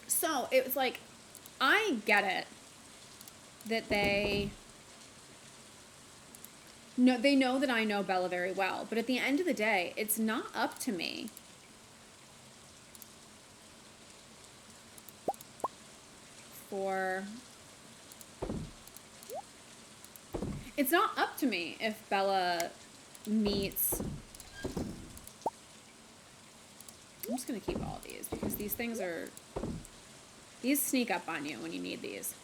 So it was like, I get it that they know that I know Bella very well, but at the end of the day, it's not up to me it's not up to me if Bella meets... I'm just going to keep all of these because these things are... These sneak up on you when you need these.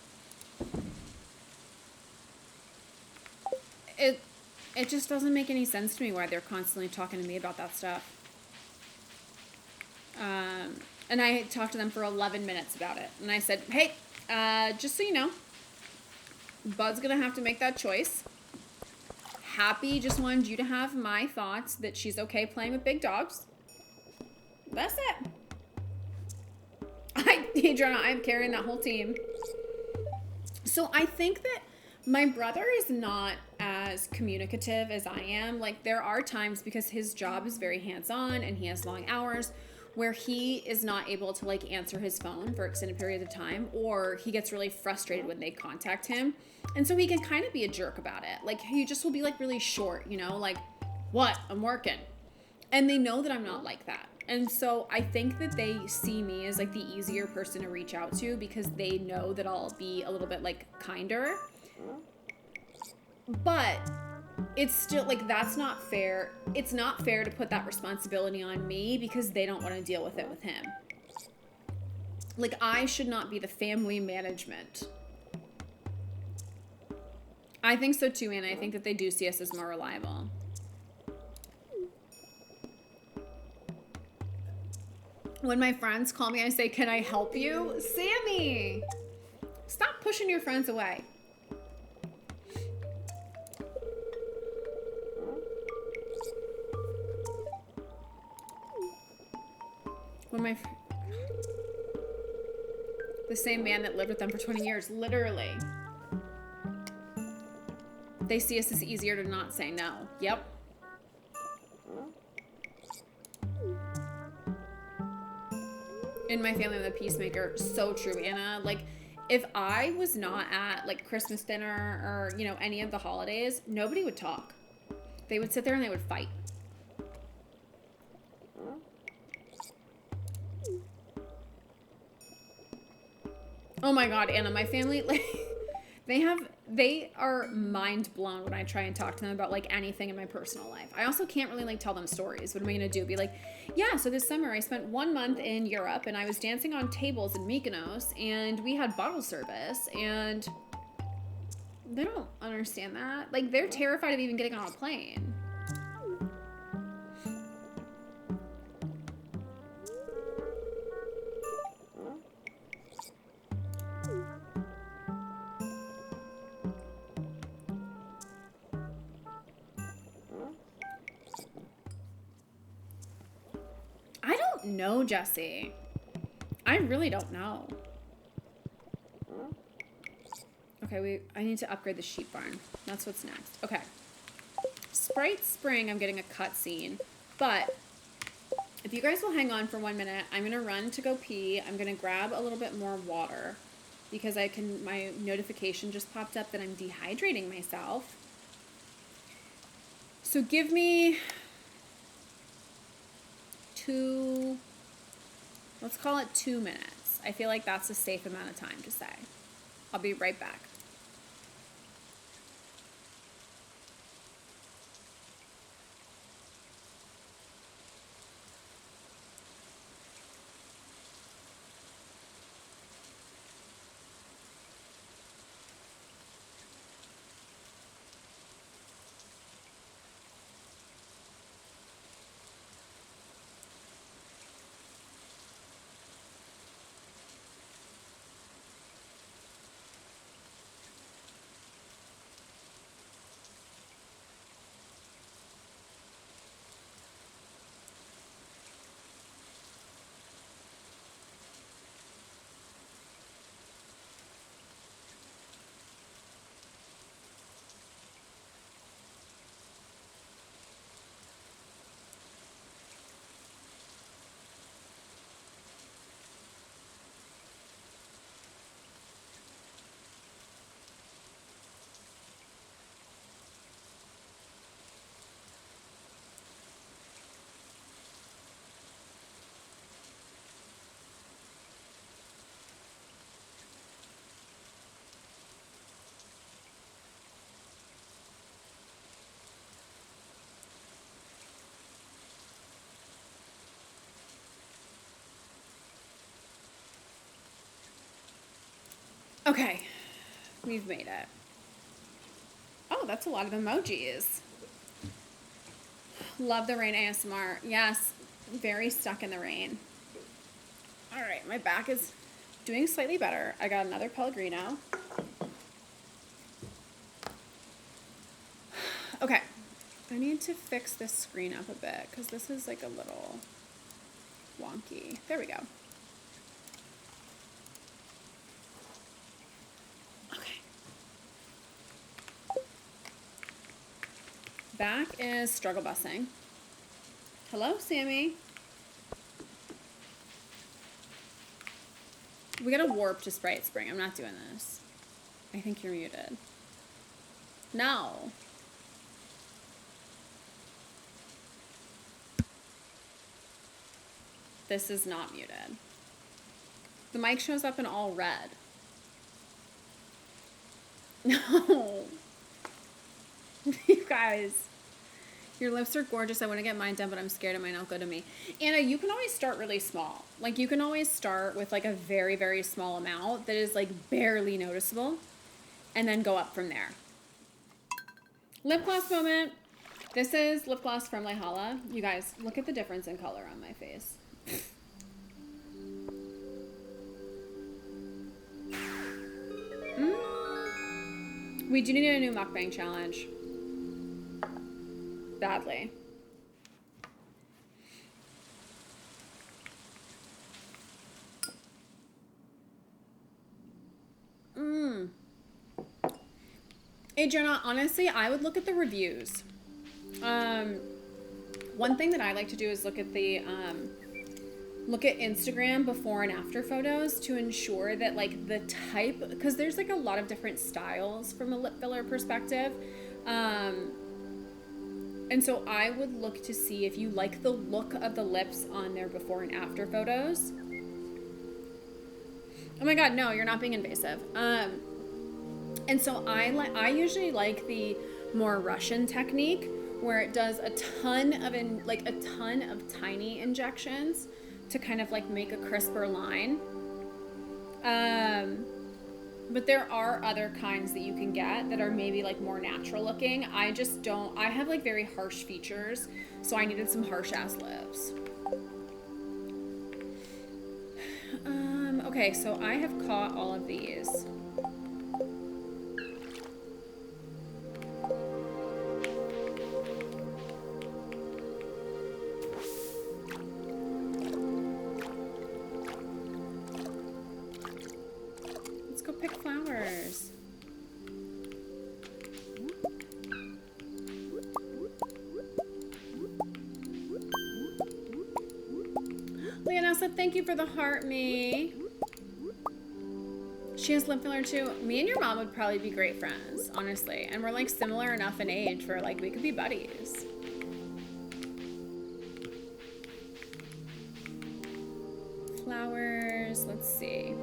It just doesn't make any sense to me why they're constantly talking to me about that stuff. And I talked to them for 11 minutes about it. And I said, hey, just so you know, Bud's going to have to make that choice. Happy just wanted you to have my thoughts that she's okay playing with big dogs. That's it. Adriana, I'm carrying that whole team. So I think that my brother is not as communicative as I am. Like there are times, because his job is very hands-on and he has long hours, where he is not able to like answer his phone for extended periods of time, or he gets really frustrated when they contact him. And so he can kind of be a jerk about it. Like he just will be like really short, you know, like, what? I'm working. And they know that I'm not like that. And so I think that they see me as like the easier person to reach out to because they know that I'll be a little bit like kinder. But it's still like, that's not fair. It's not fair to put that responsibility on me because they don't want to deal with it with him. Like I should not be the family management. I think so too, and I think that they do see us as more reliable. When my friends call me, I say, can I help you? Sammy! Stop pushing your friends away. The same man that lived with them for 20 years, literally. They see us as easier to not say no. Yep. In my family, I'm the peacemaker. So true, Anna. Like, if I was not at, like, Christmas dinner or, you know, any of the holidays, nobody would talk. They would sit there and they would fight. Oh my God, Anna, my family, like, they are mind blown when I try and talk to them about like anything in my personal life. I also can't really like tell them stories. What am I gonna do? Be like, yeah, so this summer I spent 1 month in Europe and I was dancing on tables in Mykonos and we had bottle service, and they don't understand that. Like they're terrified of even getting on a plane. No, Jesse. I really don't know. Okay, I need to upgrade the sheep barn. That's what's next. Okay. Sprite Spring, I'm getting a cutscene. But if you guys will hang on for 1 minute, I'm going to run to go pee. I'm going to grab a little bit more water. because my notification just popped up that I'm dehydrating myself. So give me let's call it 2 minutes. I feel like that's a safe amount of time to say. I'll be right back. Okay, we've made it. Oh, that's a lot of emojis. Love the rain ASMR. Yes, very stuck in the rain. All right, my back is doing slightly better. I got another Pellegrino. Okay, I need to fix this screen up a bit because this is like a little wonky. There we go. Back is struggle busing. Hello, Sammy. We got a warp to Sprite Spring. I'm not doing this. I think you're muted. No. This is not muted. The mic shows up in all red. No. You guys. Your lips are gorgeous. I want to get mine done, but I'm scared it might not go to me. Anna, you can always start really small. Like, you can always start with, like, a very, very small amount that is, like, barely noticeable, and then go up from there. Lip gloss moment. This is lip gloss from Lihala. You guys, look at the difference in color on my face. We do need a new mukbang challenge. Badly. Hey Jenna, honestly, I would look at the reviews. One thing that I like to do is look at Instagram before and after photos to ensure that like the type, because there's like a lot of different styles from a lip filler perspective. And so I would look to see if you like the look of the lips on their before and after photos. Oh my God, no, you're not being invasive. And so I usually like the more Russian technique where it does a ton of tiny injections to kind of like make a crisper line. But there are other kinds that you can get that are maybe like more natural looking. I have like very harsh features, so I needed some harsh ass lips. Okay, so I have caught all of these. Let's go pick flowers. Leonessa, thank you for the heart me. She has lip filler too. Me and your mom would probably be great friends, honestly. And we're like similar enough in age for like we could be buddies. Flowers, let's see.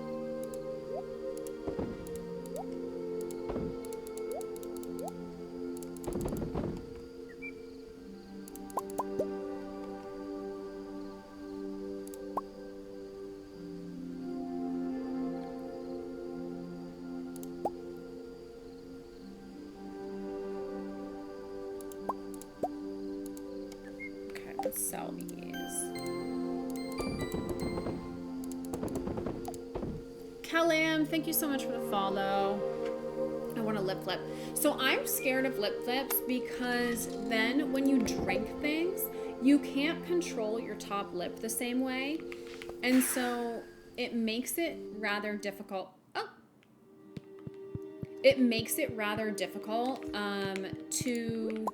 Okay, let's sell these. Calam, thank you so much for the follow. I want a lip flip. So I'm scared of lip flips because then when you drink things, you can't control your top lip the same way. And so it makes it rather difficult. Oh! It makes it rather difficult to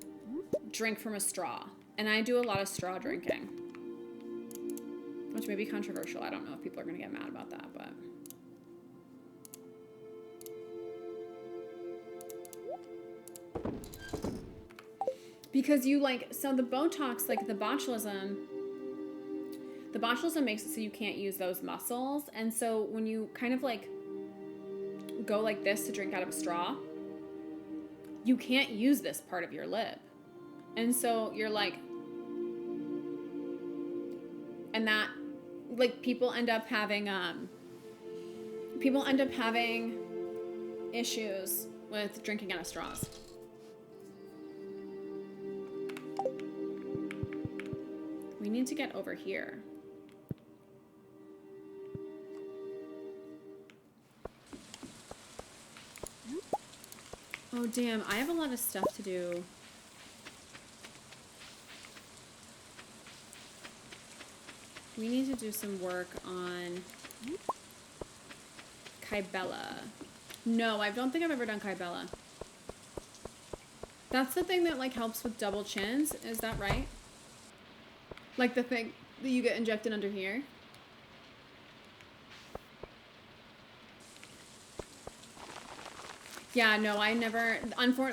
drink from a straw. And I do a lot of straw drinking. Which may be controversial. I don't know if people are going to get mad about that, but... Because you like, so the Botox, like the botulism makes it so you can't use those muscles. And so when you kind of like go like this to drink out of a straw, you can't use this part of your lip. And so you're like, and that, like people end up having issues with drinking out of straws. We need to get over here. Oh damn, I have a lot of stuff to do. We need to do some work on Kybella. No, I don't think I've ever done Kybella. That's the thing that like helps with double chins, is that right? Like the thing that you get injected under here? Yeah, no, I never,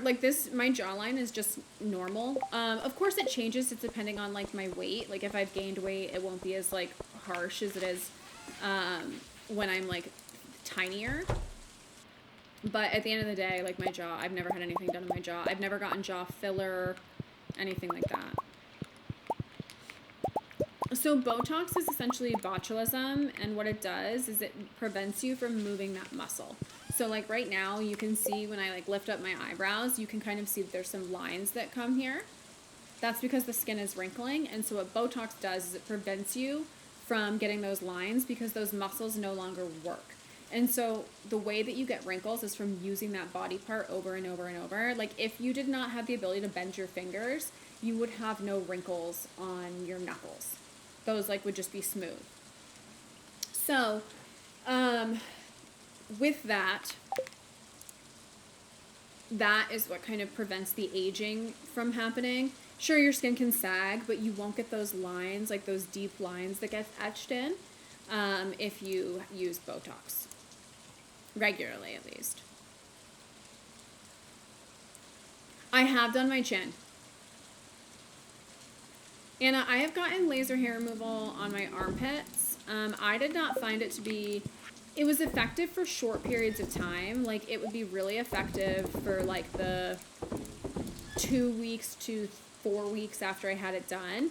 like this, my jawline is just normal. Of course it changes, it's depending on like my weight. Like if I've gained weight, it won't be as like harsh as it is when I'm like tinier. But at the end of the day, like my jaw, I've never had anything done to my jaw. I've never gotten jaw filler, anything like that. So Botox is essentially botulism, and what it does is it prevents you from moving that muscle. So like right now, you can see when I like lift up my eyebrows, you can kind of see that there's some lines that come here. That's because the skin is wrinkling, and so what Botox does is it prevents you from getting those lines because those muscles no longer work. And so the way that you get wrinkles is from using that body part over and over and over. Like if you did not have the ability to bend your fingers, you would have no wrinkles on your knuckles. Those like would just be smooth. So, with that is what kind of prevents the aging from happening. Sure, your skin can sag, but you won't get those lines, like those deep lines that get etched in, if you use Botox. Regularly, at least. I have done my chin. Anna, I have gotten laser hair removal on my armpits. I did not find it to be... It was effective for short periods of time. Like, it would be really effective for, like, the 2 weeks to 4 weeks after I had it done.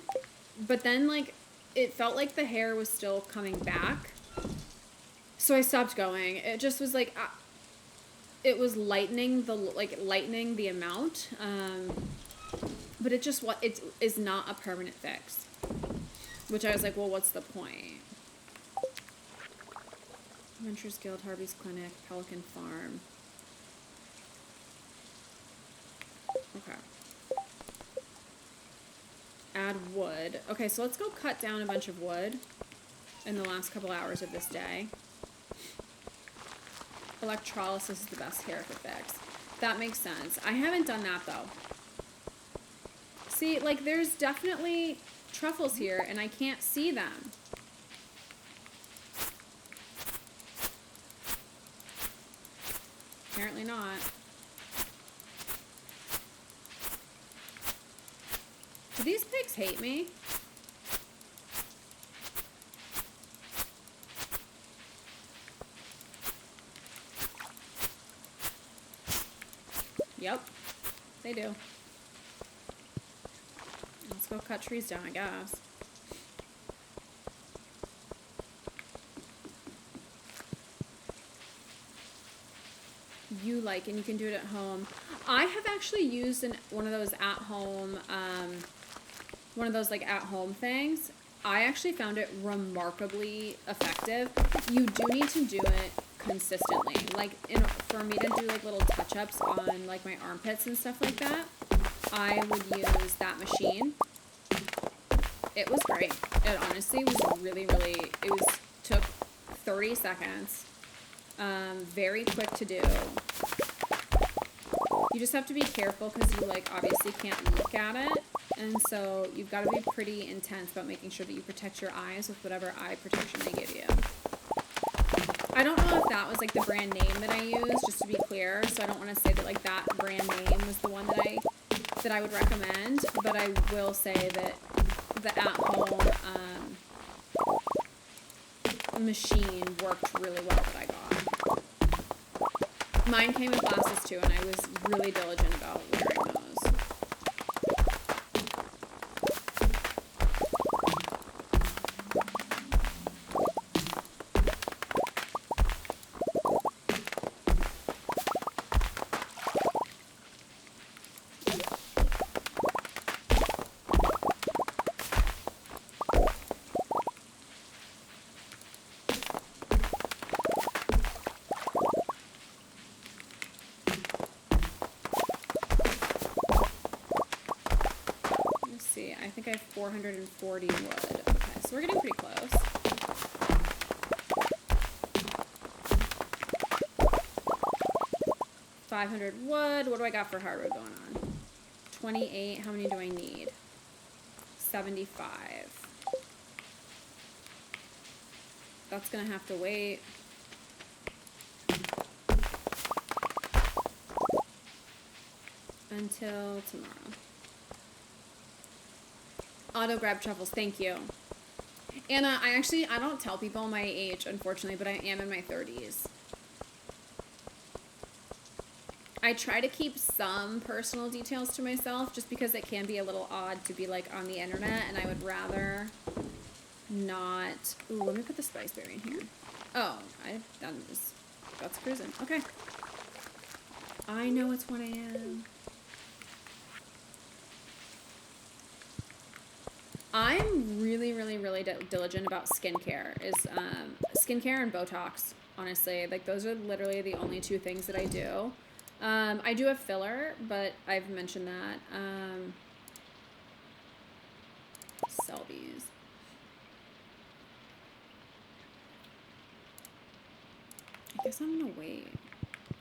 But then, like, it felt like the hair was still coming back. So I stopped going. It just was, like... it was lightening the amount. But it just, it is not a permanent fix. Which I was like, well, what's the point? Adventures Guild, Harvey's Clinic, Pelican Farm. Okay. Add wood. Okay, so let's go cut down a bunch of wood in the last couple hours of this day. Electrolysis is the best hair to fix. That makes sense. I haven't done that, though. See, like, there's definitely truffles here, and I can't see them. Apparently not. Do these pigs hate me? Yep, they do. Let's go cut trees down, I guess. You like, and you can do it at home. I have actually used one of those at-home, one of those like at-home things. I actually found it remarkably effective. You do need to do it consistently. Like, for me to do like little touch-ups on like my armpits and stuff like that, I would use that machine. It was great. It honestly was really, took 30 seconds. Very quick to do. You just have to be careful because you like obviously can't look at it. And so you've got to be pretty intense about making sure that you protect your eyes with whatever eye protection they give you. I don't know if that was like the brand name that I used, just to be clear. So I don't want to say that like that brand name was the one that I would recommend. But I will say that the at-home machine worked really well that I got. Mine came in glasses too, and I was really diligent about wearing those. I think I have 440 wood. Okay, so we're getting pretty close. $500 wood. What do I got for hardwood going on? 28. How many do I need? 75. That's gonna have to wait. Until tomorrow. Auto grab truffles, thank you. Anna, I don't tell people my age, unfortunately, but I am in my 30s. I try to keep some personal details to myself just because it can be a little odd to be like on the internet, and I would rather not. Ooh, let me put the spice berry in here. Oh, I've done this. That's cruising. Okay. I know it's 1 a.m. I'm really diligent about skincare. Skincare and Botox, honestly. Like, those are literally the only two things that I do. I do have filler, but I've mentioned that. Sell these. I guess I'm gonna wait.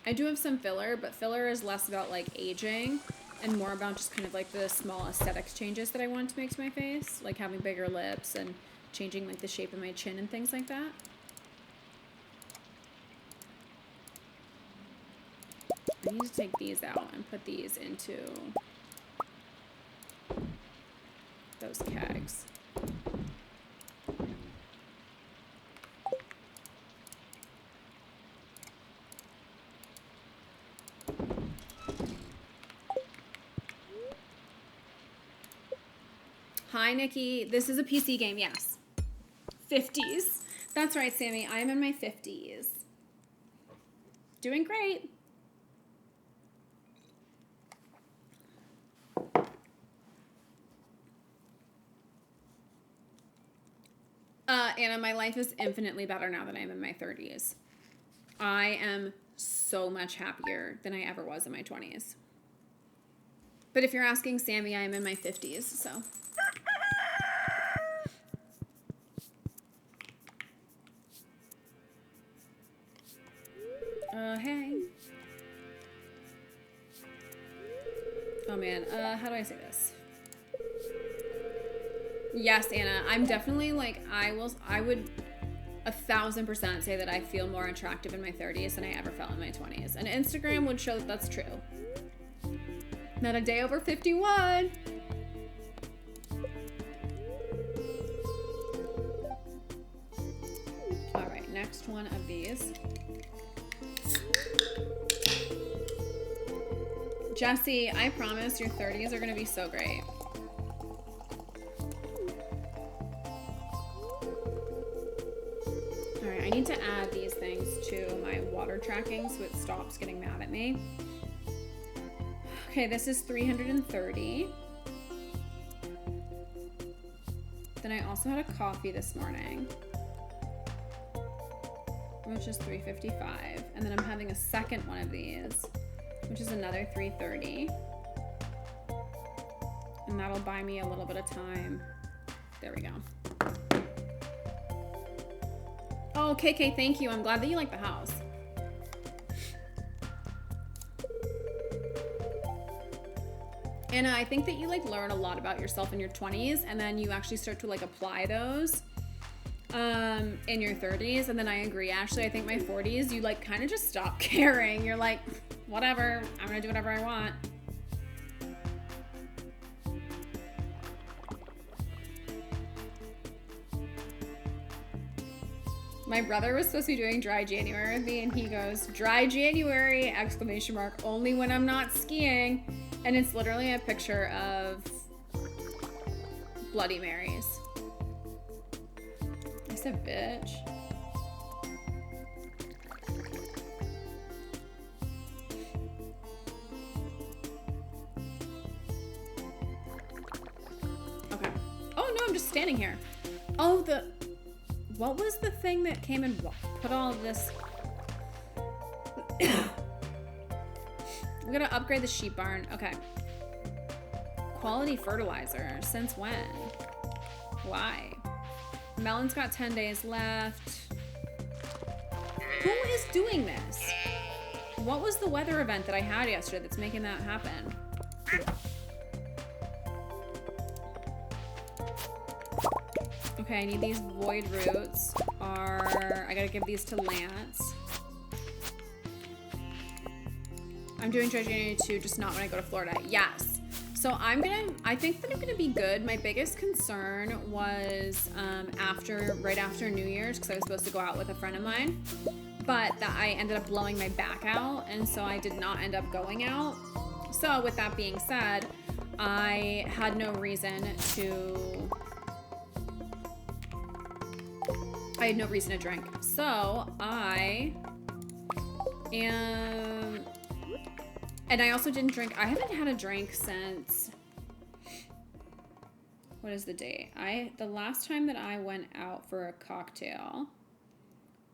I do have some filler, but filler is less about, like, aging and more about just kind of like the small aesthetics changes that I want to make to my face, like having bigger lips and changing like the shape of my chin and things like that. I need to take these out and put these into those kegs. Hi, Nikki. This is a PC game, yes. 50s. That's right, Sammy. I'm in my 50s. Doing great. Anna, my life is infinitely better now that I'm in my 30s. I am so much happier than I ever was in my 20s. But if you're asking Sammy, I'm in my 50s, so... Hey. Oh man, how do I say this? Yes, Anna, I'm definitely like, I would 1000% say that I feel more attractive in my 30s than I ever felt in my 20s. And Instagram would show that that's true. Not a day over 51. All right, next one of these. Jesse, I promise your 30s are gonna be so great. All right, I need to add these things to my water tracking so it stops getting mad at me. Okay, this is 330. Then I also had a coffee this morning, which is 355. And then I'm having a second one of these, which is another 330. And that'll buy me a little bit of time. There we go. Oh, KK, thank you. I'm glad that you like the house. Anna, I think that you like learn a lot about yourself in your 20s and then you actually start to like apply those in your 30s. And then I agree, Ashley, I think my 40s, you like kind of just stop caring. You're like, whatever, I'm gonna do whatever I want. My brother was supposed to be doing dry January with me and he goes, dry January, exclamation mark, only when I'm not skiing. And it's literally a picture of Bloody Marys. I said bitch. Okay. Oh no, I'm just standing here. Oh, what was the thing that came and put all of this? I'm gonna upgrade the sheep barn. Okay. Quality fertilizer. Since when? Why? Melon's got 10 days left. Who is doing this? What was the weather event that I had yesterday that's making that happen? Okay, I need these void roots. I gotta give these to Lance. I'm doing dry January too, just not when I go to Florida. Yes. So I think that I'm gonna be good. My biggest concern was right after New Year's, because I was supposed to go out with a friend of mine, but that I ended up blowing my back out, and so I did not end up going out. So with that being said, I had no reason to drink. So and I also didn't drink. I haven't had a drink since, what is the date? The last time that I went out for a cocktail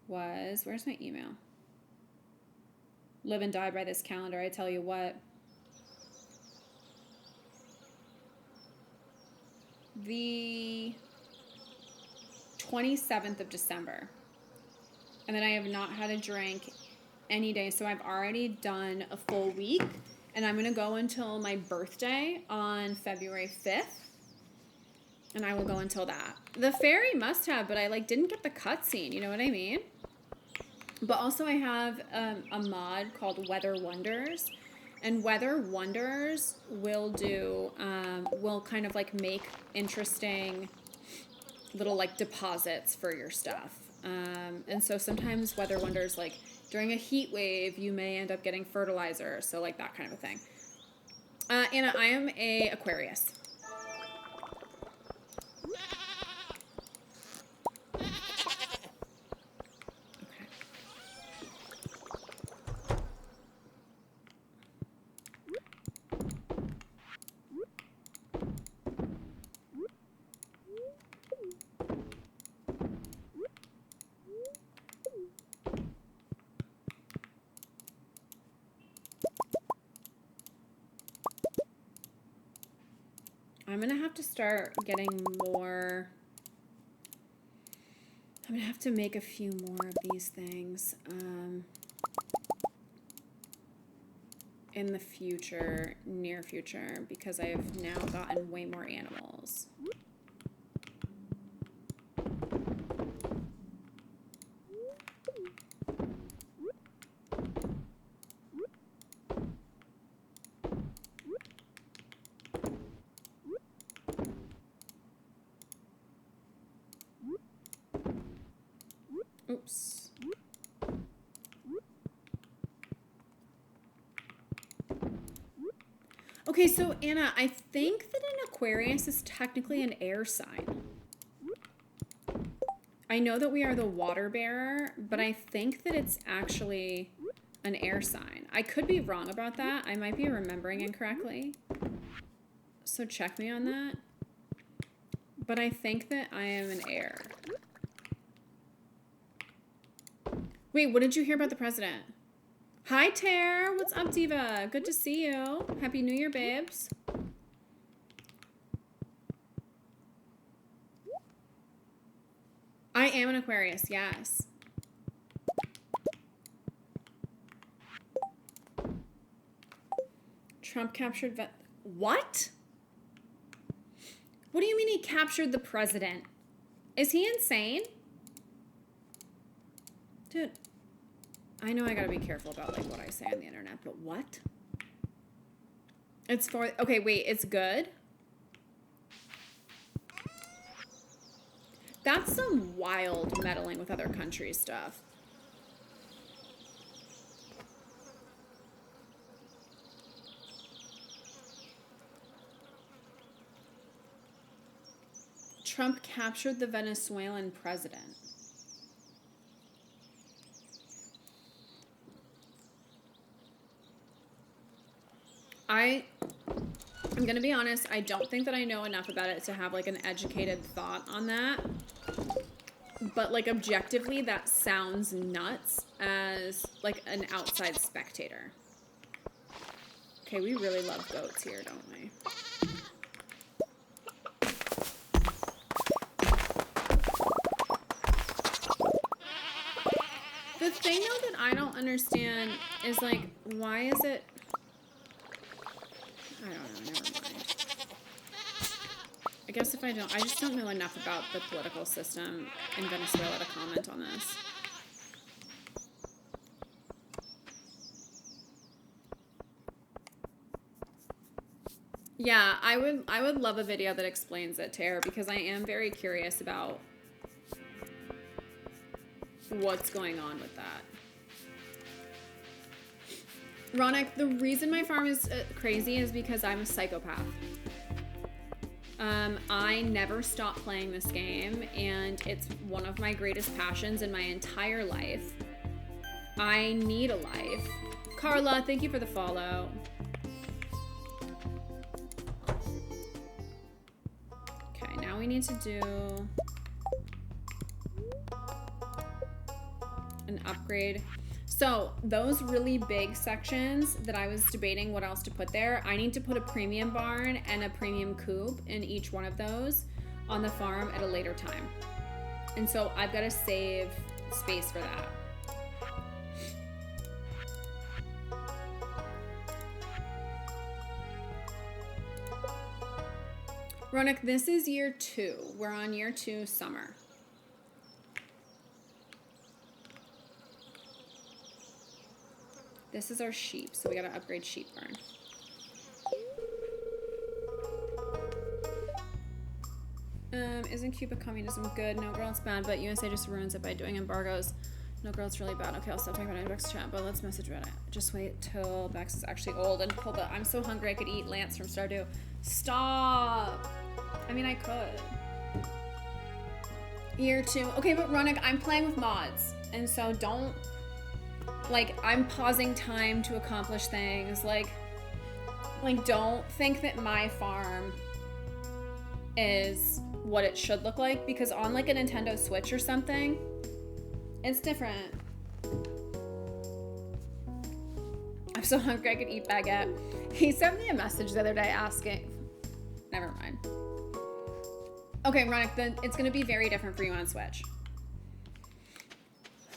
was, where's my email? Live and die by this calendar, I tell you what. The 27th of December. And then I have not had a drink any day, so I've already done a full week, and I'm gonna go until my birthday on February 5th, and I will go until that. The fairy must have, but I like didn't get the cutscene, you know what I mean? But also I have a mod called Weather Wonders, and Weather Wonders will kind of like make interesting little like deposits for your stuff. And so sometimes Weather Wonders, like during a heat wave, you may end up getting fertilizer. So like that kind of a thing. Anna, I am a Aquarius. I'm gonna have to start getting more. I'm gonna have to make a few more of these things in the future, near future, because I have now gotten way more animals. Okay, so Anna, I think that an Aquarius is technically an air sign. I know that we are the water bearer, but I think that it's actually an air sign. I could be wrong about that. I might be remembering incorrectly. So check me on that. But I think that I am an air. Wait, what did you hear about the president? Hi, Tare. What's up, Diva? Good to see you. Happy New Year, babes. I am an Aquarius, yes. Trump captured what? What do you mean he captured the president? Is he insane? Dude, I know I gotta be careful about like what I say on the internet, but what? It's for, okay, wait, it's good? That's some wild meddling with other countries stuff. Trump captured the Venezuelan president. I'm gonna be honest, I don't think that I know enough about it to have like an educated thought on that. But like objectively, that sounds nuts as like an outside spectator. Okay, we really love goats here, don't we? The thing though that I don't understand is like, why is it... I don't know, never mind. I guess if I just don't know enough about the political system in Venezuela to comment on this. Yeah, I would love a video that explains it, Tara, because I am very curious about what's going on with that. Ronak, the reason my farm is crazy is because I'm a psychopath. I never stop playing this game, and it's one of my greatest passions in my entire life. I need a life. Carla, thank you for the follow. Okay, now we need to do an upgrade. So those really big sections that I was debating what else to put there, I need to put a premium barn and a premium coop in each one of those on the farm at a later time. And so I've got to save space for that. Ronak, this is year 2. We're on year 2 summer. This is our sheep, so we gotta upgrade sheep barn. Isn't Cuba communism good? No, girl, it's bad, but USA just ruins it by doing embargoes. No, girl, it's really bad. Okay, I'll stop talking about it in Bex chat, but let's message about it. Just wait till Bex is actually old and pull the... I'm so hungry I could eat Lance from Stardew. Stop! I mean, I could. Year 2. Okay, but Ronak, I'm playing with mods, and so don't... Like, I'm pausing time to accomplish things. Like, don't think that my farm is what it should look like, because on, like, a Nintendo Switch or something, it's different. I'm so hungry I could eat baguette. He sent me a message the other day asking... Never mind. Okay, Ronak, then it's going to be very different for you on Switch.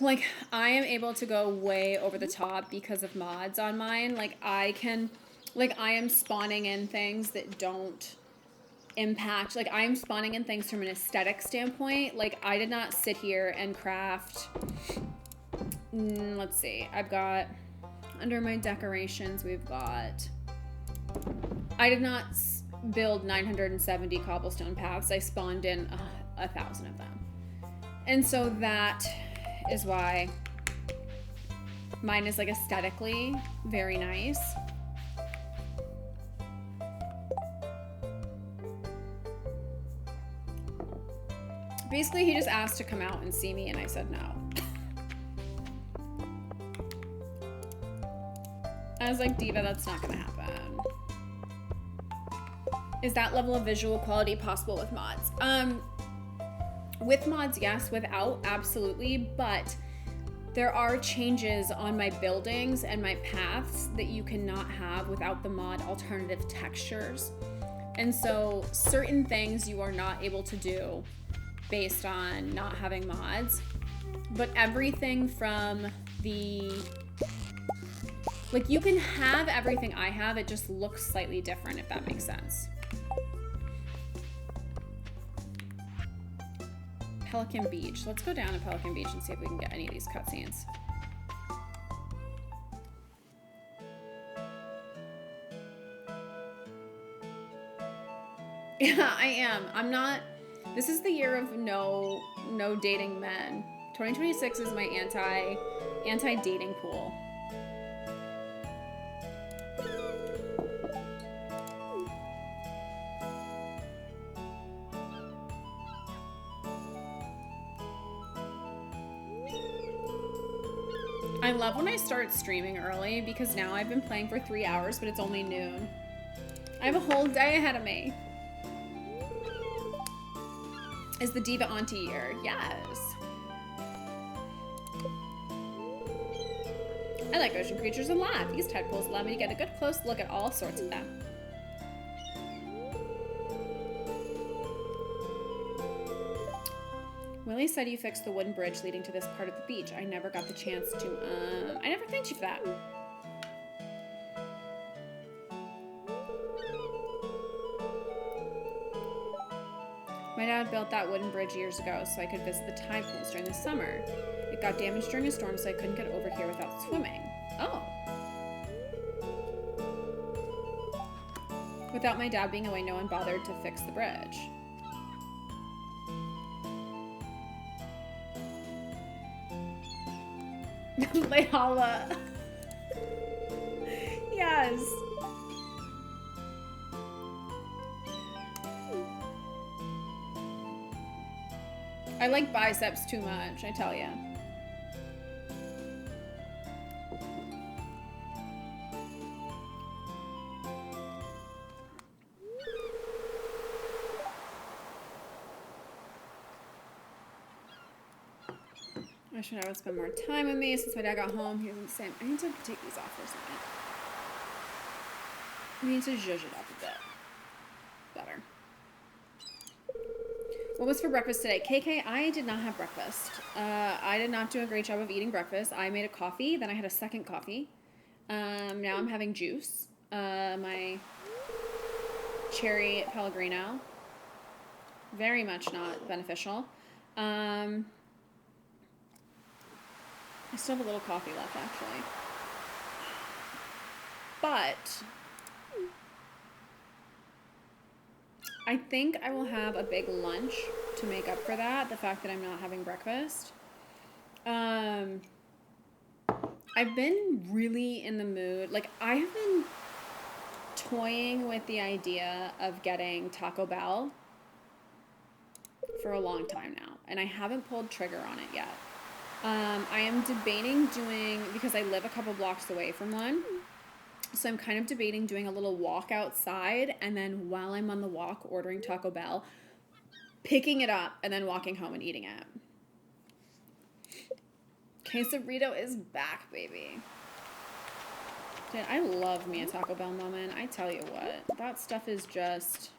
Like, I am able to go way over the top because of mods on mine. Like, I am spawning in things that don't impact. Like, I am spawning in things from an aesthetic standpoint. Like, I did not sit here and craft... let's see. I've got... Under my decorations, we've got... I did not build 970 cobblestone paths. I spawned in 1,000 of them. And so that... is why mine is like aesthetically very nice. Basically, he just asked to come out and see me, and I said no. I was like, Diva, that's not gonna happen. Is that level of visual quality possible with mods? With mods, yes. Without, absolutely. But there are changes on my buildings and my paths that you cannot have without the mod alternative textures. And so certain things you are not able to do based on not having mods. But everything from the... Like, you can have everything I have, it just looks slightly different, if that makes sense. Pelican Beach. Let's go down to Pelican Beach and see if we can get any of these cutscenes. Yeah, I am. I'm not... This is the year of no dating men. 2026 is my anti-dating pool. I love when I start streaming early because now I've been playing for 3 hours, but it's only noon. I have a whole day ahead of me. Is the Diva Auntie year? Yes. I like ocean creatures a lot. These tide pools allow me to get a good close look at all sorts of them. Willie said you fixed the wooden bridge leading to this part of the beach. I never got the chance to, I never thanked you for that. My dad built that wooden bridge years ago so I could visit the tide pools during the summer. It got damaged during a storm, so I couldn't get over here without swimming. Oh. Without my dad being away, no one bothered to fix the bridge. Lehala. Yes. I like biceps too much, I tell ya. I should have spent more time with me since my dad got home. He was the same. I need to take these off for a second. I need to zhuzh it up a bit. Better. What was for breakfast today? KK, I did not have breakfast. I did not do a great job of eating breakfast. I made a coffee, then I had a second coffee. Now I'm having juice. My cherry Pellegrino. Very much not beneficial. I still have a little coffee left, actually. But I think I will have a big lunch to make up for that, the fact that I'm not having breakfast. I've been really in the mood. Like, I have been toying with the idea of getting Taco Bell for a long time now, and I haven't pulled trigger on it yet. I am debating doing, because I live a couple blocks away from one, so I'm kind of debating doing a little walk outside, and then while I'm on the walk, ordering Taco Bell, picking it up, and then walking home and eating it. Quesarito is back, baby. Dude, I love me a Taco Bell moment. I tell you what, that stuff is just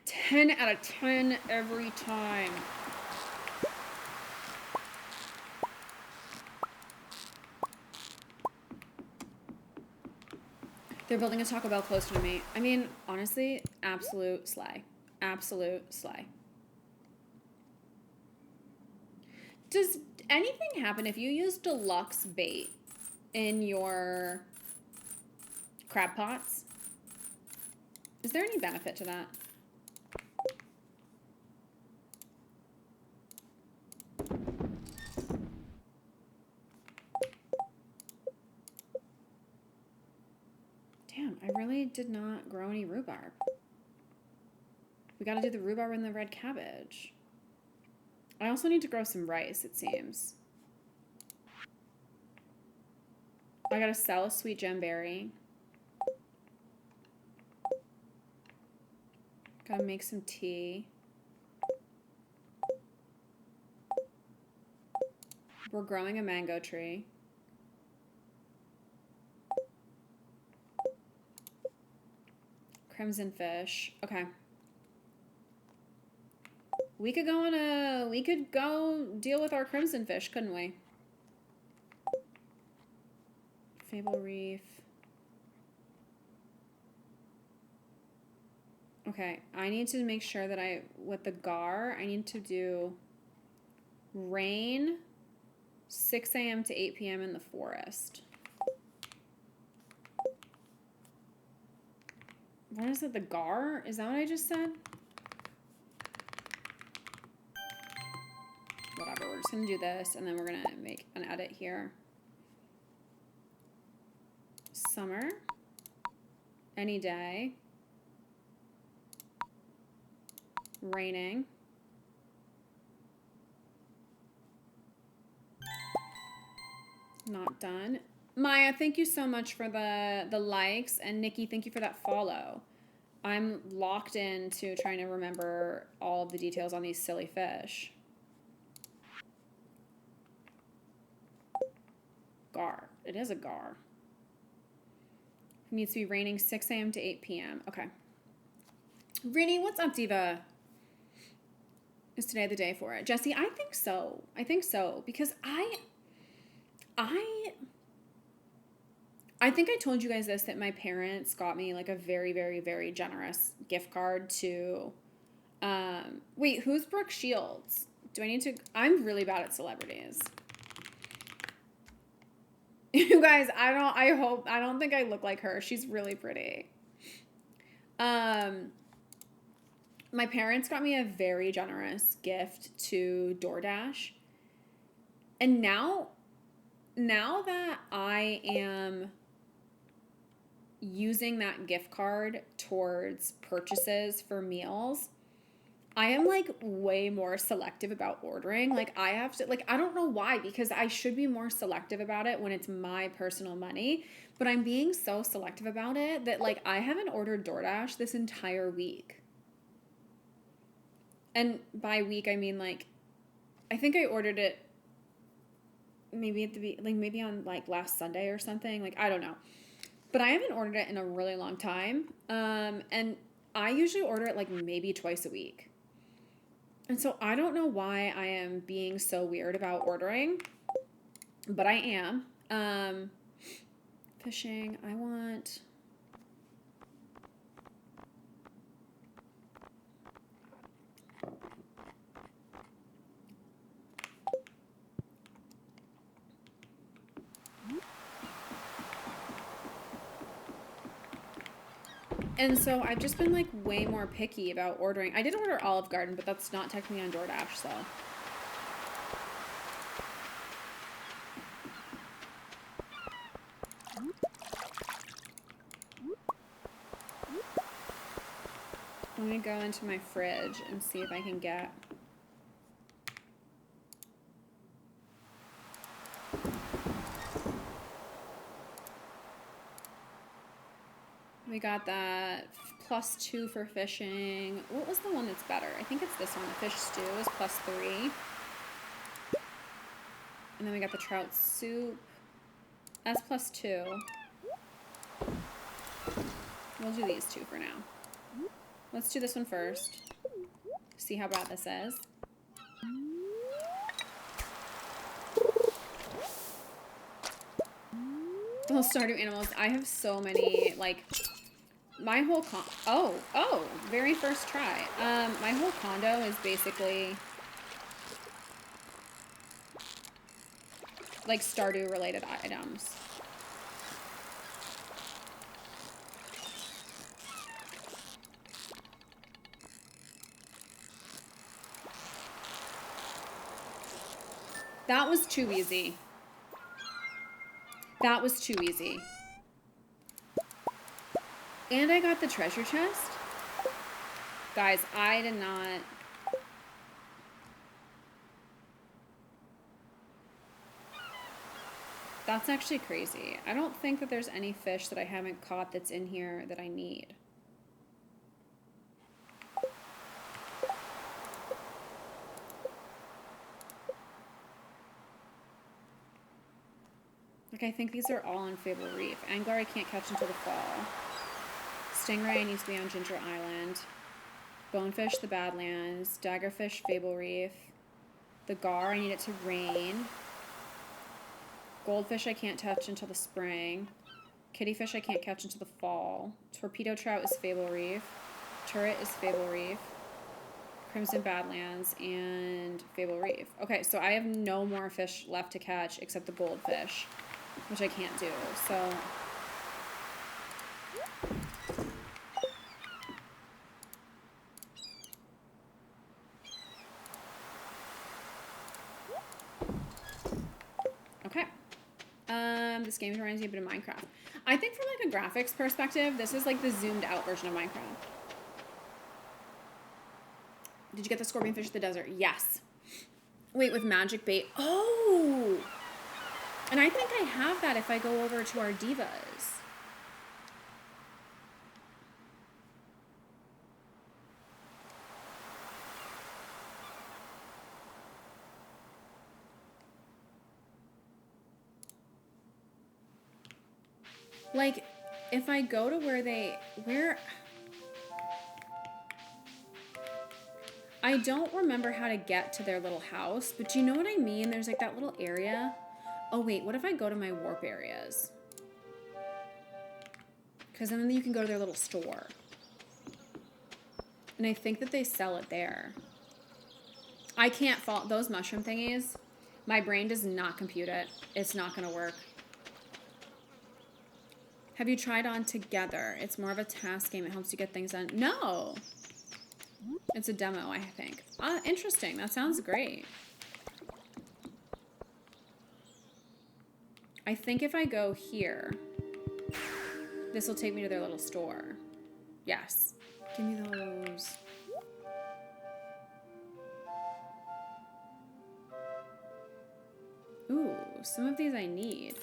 10 out of 10 every time. They're building a Taco Bell closer to me. I mean, honestly, absolute slay. Absolute slay. Does anything happen if you use deluxe bait in your crab pots? Is there any benefit to that? Damn, I really did not grow any rhubarb. We gotta do the rhubarb and the red cabbage. I also need to grow some rice, it seems. I gotta sell a sweet gemberry. Gotta make some tea. We're growing a mango tree. Crimson fish. Okay. We could go deal with our crimson fish, couldn't we? Fable Reef. Okay, I need to make sure that with the gar, I need to do rain 6 a.m. to 8 p.m. in the forest. What is it, the gar? Is that what I just said? Whatever, we're just gonna do this and then we're gonna make an edit here. Summer, any day, raining, not done. Maya, thank you so much for the likes, and Nikki, thank you for that follow. I'm locked into trying to remember all of the details on these silly fish. Gar. It is a gar. It needs to be raining 6 a.m. to 8 p.m. Okay. Rini, what's up, Diva? Is today the day for it? Jesse, I think so. I think so. Because I think I told you guys this, that my parents got me like a very, very, very generous gift card to, wait, who's Brooke Shields? Do I need to, I'm really bad at celebrities. You guys, I don't think I look like her. She's really pretty. My parents got me a very generous gift to DoorDash. And now that I am using that gift card towards purchases for meals, I am like way more selective about ordering. Like I have to, like, I don't know why, because I should be more selective about it when it's my personal money, but I'm being so selective about it that like I haven't ordered DoorDash this entire week. And by week, I mean like, I think I ordered it maybe maybe on like last Sunday or something. Like, I don't know. But I haven't ordered it in a really long time. And I usually order it like maybe twice a week. And so I don't know why I am being so weird about ordering, but I am. Fishing, I want... And so I've just been like way more picky about ordering. I did order Olive Garden, but that's not technically on DoorDash, so. Let me go into my fridge and see if I can get... We got that +2 for fishing. What was the one that's better? I think it's this one. The fish stew is +3. And then we got the trout soup. That's +2. We'll do these two for now. Let's do this one first. See how bad this is. Little Stardew animals. I have so many, like... My whole very first try. My whole condo is basically like Stardew related items. That was too easy. That was too easy. And I got the treasure chest. Guys, I did not... That's actually crazy. I don't think that there's any fish that I haven't caught that's in here that I need. Like, I think these are all on Fable Reef. Angler I can't catch until the fall. Stingray needs to be on Ginger Island. Bonefish, the Badlands. Daggerfish, Fable Reef. The gar, I need it to rain. Goldfish I can't touch until the spring. Kittyfish I can't catch until the fall. Torpedo trout is Fable Reef. Turret is Fable Reef. Crimson Badlands and Fable Reef. Okay, so I have no more fish left to catch except the goldfish, which I can't do, so... Okay. This game reminds me a bit of Minecraft. I think from like a graphics perspective, this is like the zoomed out version of Minecraft. Did you get the scorpion fish in the desert? Yes. Wait, with magic bait. Oh! And I think I have that if I go over to our divas. Like, if I go to where... I don't remember how to get to their little house, but do you know what I mean? There's like that little area. Oh wait, what if I go to my warp areas? Because then you can go to their little store. And I think that they sell it there. I can't fault those mushroom thingies. My brain does not compute it. It's not going to work. Have you tried on Together? It's more of a task game. It helps you get things done. No. It's a demo, I think. Interesting. That sounds great. I think if I go here, this will take me to their little store. Yes. Give me those. Ooh, some of these I need.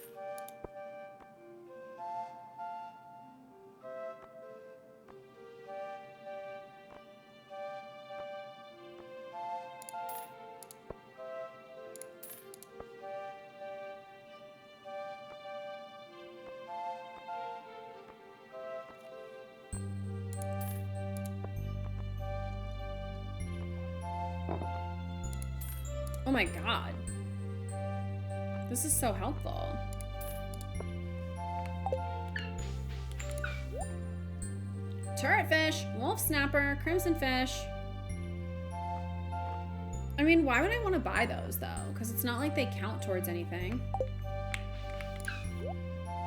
Oh my god. This is so helpful. Turret fish, wolf snapper, crimson fish. I mean, why would I want to buy those though? Because it's not like they count towards anything.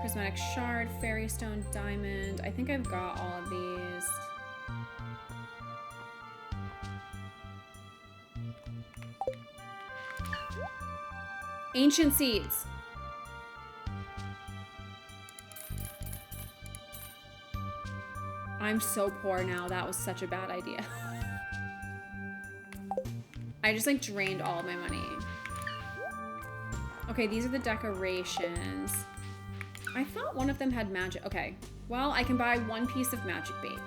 Prismatic shard, fairy stone, diamond. I think I've got all of these. Ancient seeds. I'm so poor now. That was such a bad idea. I just like drained all of my money. Okay, these are the decorations. I thought one of them had magic. Okay, well, I can buy one piece of magic bait.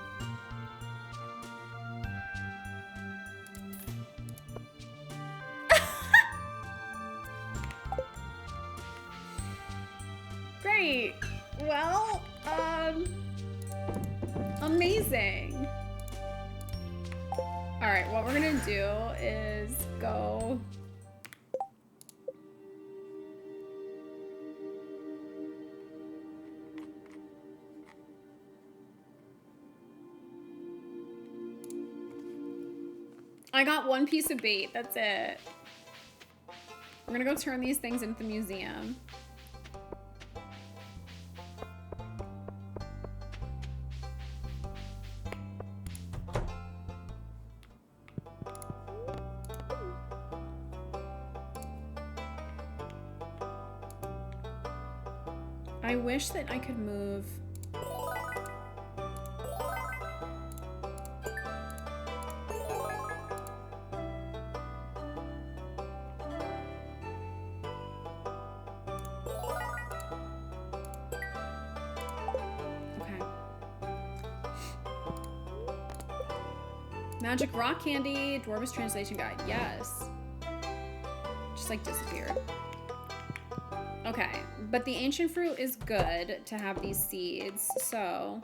Great. Well, amazing. All right, what we're gonna do is go. I got one piece of bait, that's it. We're gonna go turn these things into the museum. I wish that I could move. Magic rock candy, Dwarvish translation guide. Yes. Just like disappeared. Okay, but the ancient fruit is good to have these seeds, so.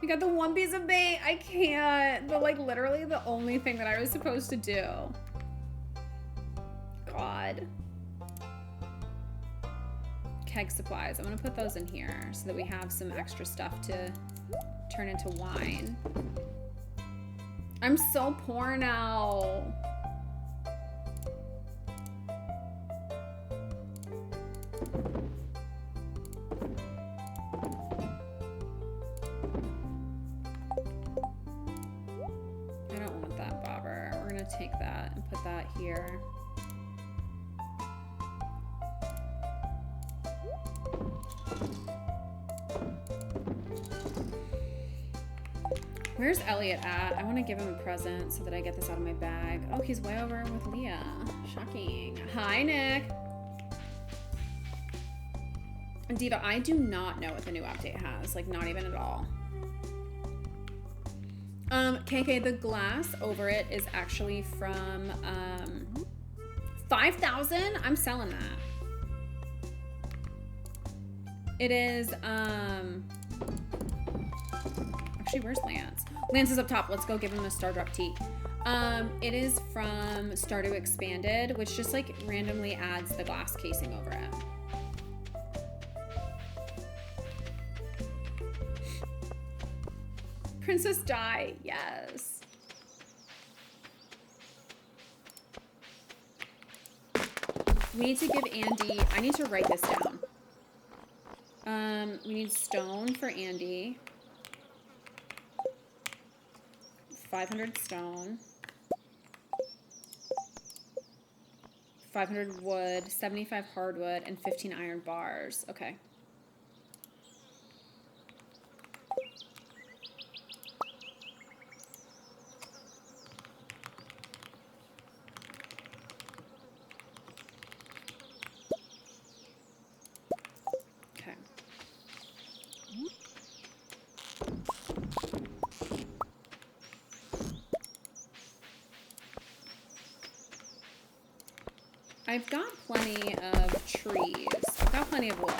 We got the one piece of bait. I can't. But like literally the only thing that I was supposed to do. God. Keg supplies. I'm gonna put those in here so that we have some extra stuff to turn into wine. I'm so poor now. I don't want that bobber. We're gonna take that and put that here. Where's Elliot at? I want to give him a present so that I get this out of my bag. Oh, he's way over with Leah. Shocking. Hi, Nick. Diva, I do not know what the new update has. Like, not even at all. KK, the glass over it is actually from 5,000. I'm selling that. It is actually, where's Lance? Lance is up top. Let's go give him a Stardrop tea. It is from Stardew Expanded, which just like randomly adds the glass casing over it. Princess Di, yes. We need to give Andy, I need to write this down. We need stone for Andy. 500 stone. 500 wood, 75 hardwood, and 15 iron bars. Okay. Okay. I've got plenty of trees. I've got plenty of wood.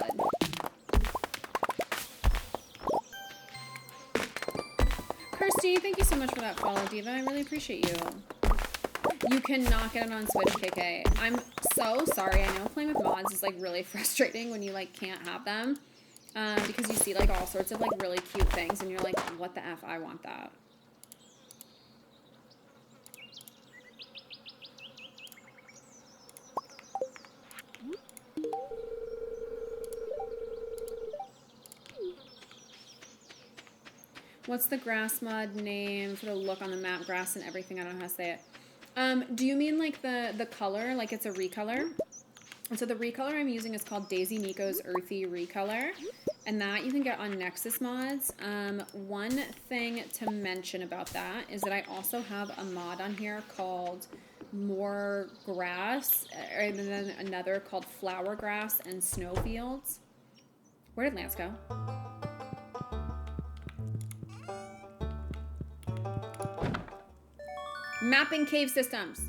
Kirsty, thank you so much for that follow, Diva. I really appreciate you. You cannot get it on Switch, KK. I'm so sorry. I know playing with mods is like really frustrating when you like can't have them. Because you see like all sorts of like really cute things and you're like, what the F, I want that. What's the grass mod name for the look on the map? Grass and everything. I don't know how to say it. Do you mean like the color? Like it's a recolor? And so the recolor I'm using is called Daisy Nico's Earthy Recolor. And that you can get on Nexus mods. One thing to mention about that is that I also have a mod on here called More Grass. And then another called Flower Grass and Snowfields. Where did Lance go? Mapping cave systems.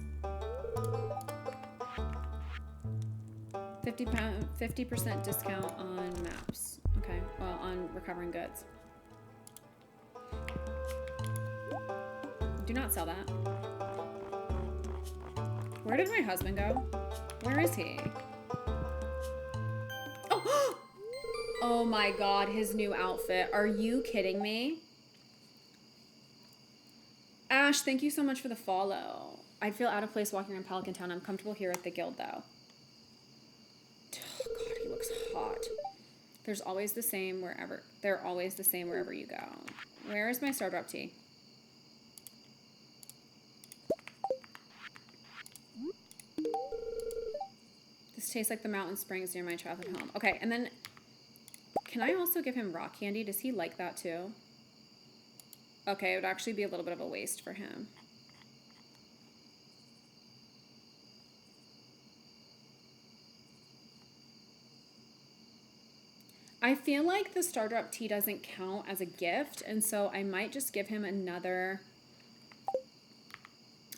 50% discount on maps. Okay, well, on recovering goods. Do not sell that. Where did my husband go? Where is he? Oh! Oh my god, his new outfit. Are you kidding me? Ash, thank you so much for the follow. I feel out of place walking around Pelican Town. I'm comfortable here at the guild, though. Oh, God, he looks hot. They're always the same wherever you go. Where is my Stardrop tea? This tastes like the mountain springs near my childhood home. Okay, and then can I also give him rock candy? Does he like that too? Okay, it would actually be a little bit of a waste for him. I feel like the Stardrop tea doesn't count as a gift, and so I might just give him another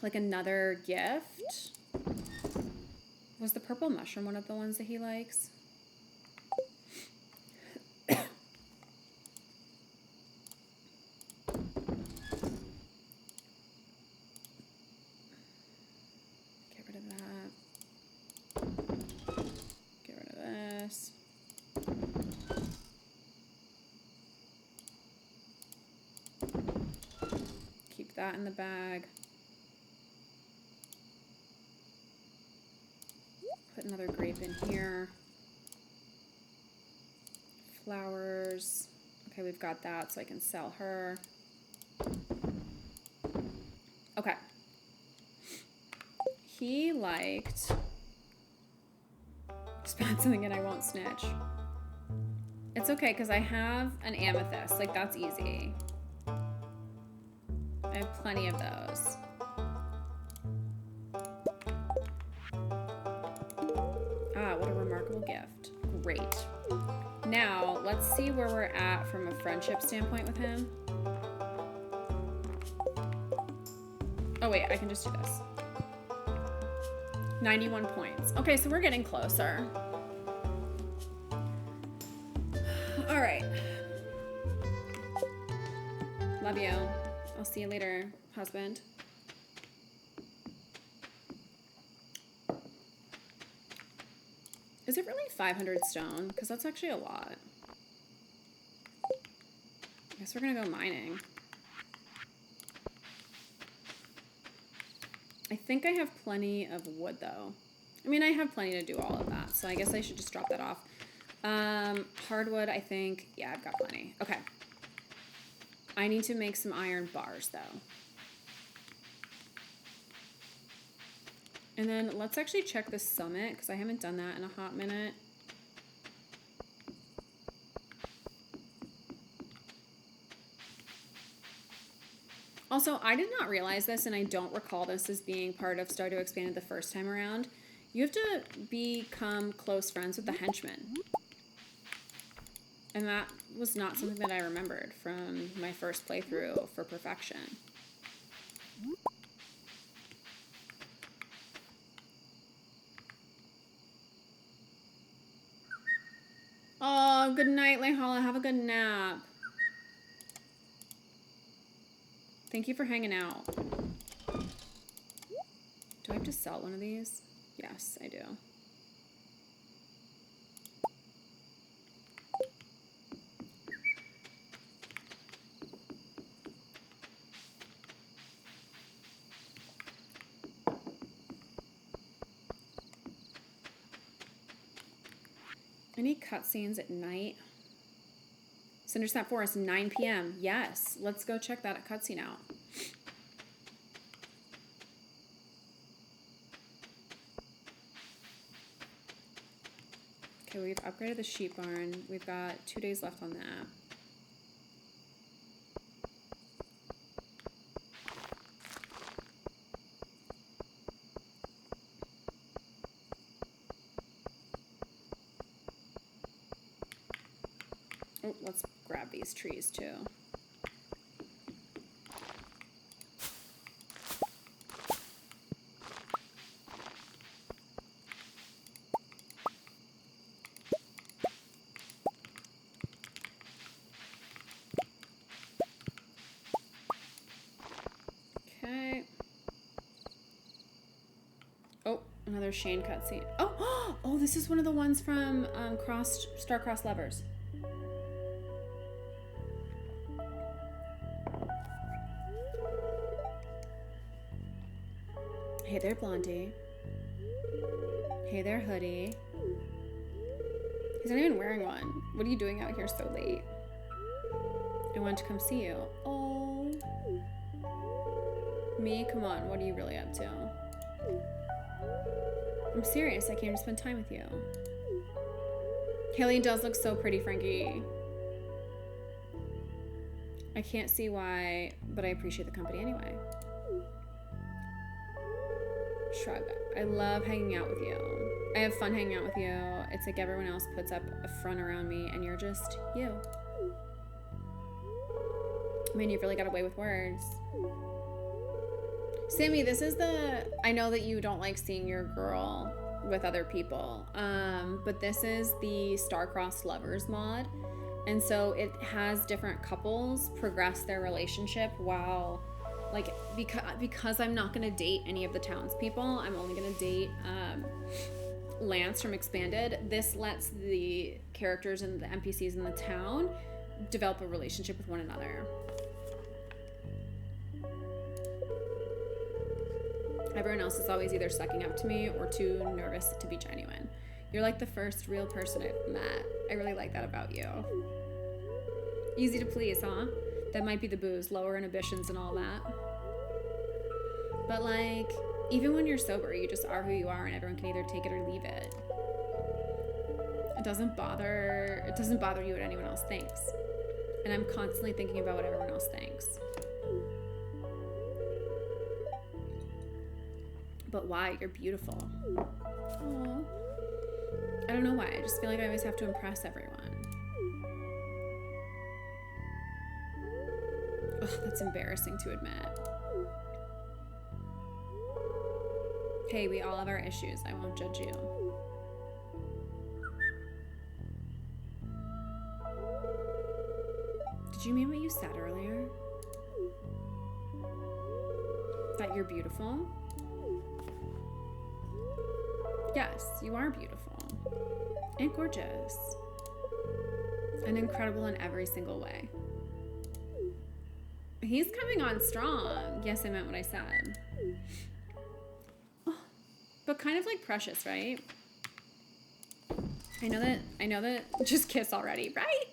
like another gift. Was the purple mushroom one of the ones that he likes? Get rid of that. Get rid of this. Keep that in the bag. Put another grape in here. Flowers. Okay, we've got that, so I can sell her. Okay. He liked... Spot something and I won't snitch. It's okay, because I have an amethyst. Like, that's easy. I have plenty of those. Ah, what a remarkable gift. Great. Now, let's see where we're at from a friendship standpoint with him. Oh wait, I can just do this. 91 points. Okay, so we're getting closer. All right. Love you. I'll see you later, husband. Is it really 500 stone? Because that's actually a lot. I guess we're gonna go mining. I think I have plenty of wood though. I mean, I have plenty to do all of that, so I guess I should just drop that off. Hardwood, I think, yeah, I've got plenty. Okay. I need to make some iron bars though. And then let's actually check the summit, because I haven't done that in a hot minute. Also, I did not realize this, and I don't recall this as being part of Stardew Expanded the first time around. You have to become close friends with the henchmen. And that was not something that I remembered from my first playthrough for perfection. Oh, good night, Lehala. Have a good nap. Thank you for hanging out. Do I have to sell one of these? Yes, I do. Any cutscenes at night? Cindersnap Forest, 9 p.m. Yes, let's go check that cutscene out. Okay, we've upgraded the sheep barn. We've got 2 days left on that. Oh, let's grab these trees too. Okay. Oh, another Shane cutscene. Oh, oh, this is one of the ones from Star-Crossed Lovers. Hey there, Blondie. Hey there, Hoodie. He's not even wearing one. What are you doing out here so late? I wanted to come see you. Oh. Me? Come on, what are you really up to? I'm serious, I came to spend time with you. Haley does look so pretty, Frankie. I can't see why, but I appreciate the company anyway. Shrug. I love hanging out with you. I have fun hanging out with you. It's like everyone else puts up a front around me and you're just you. I mean, you've really got away with words. Sammy, this is I know that you don't like seeing your girl with other people, but this is the Star-Crossed Lovers mod. And so it has different couples progress their relationship while, like, because I'm not going to date any of the townspeople, I'm only going to date Lance from Expanded. This lets the characters and the NPCs in the town develop a relationship with one another. Everyone else is always either sucking up to me or too nervous to be genuine. You're like the first real person I've met. I really like that about you. Easy to please, huh? That might be the booze, lower inhibitions and all that. But like, even when you're sober, you just are who you are and everyone can either take it or leave it. It doesn't bother you what anyone else thinks. And I'm constantly thinking about what everyone else thinks. But why? You're beautiful. Aww. I don't know why. I just feel like I always have to impress everyone. Ugh, that's embarrassing to admit. Hey, we all have our issues. I won't judge you. Did you mean what you said earlier? That you're beautiful? Yes, you are beautiful and gorgeous and incredible in every single way. He's coming on strong. Yes, I meant what I said. Oh, but kind of like precious, right? I know that, just kiss already, right?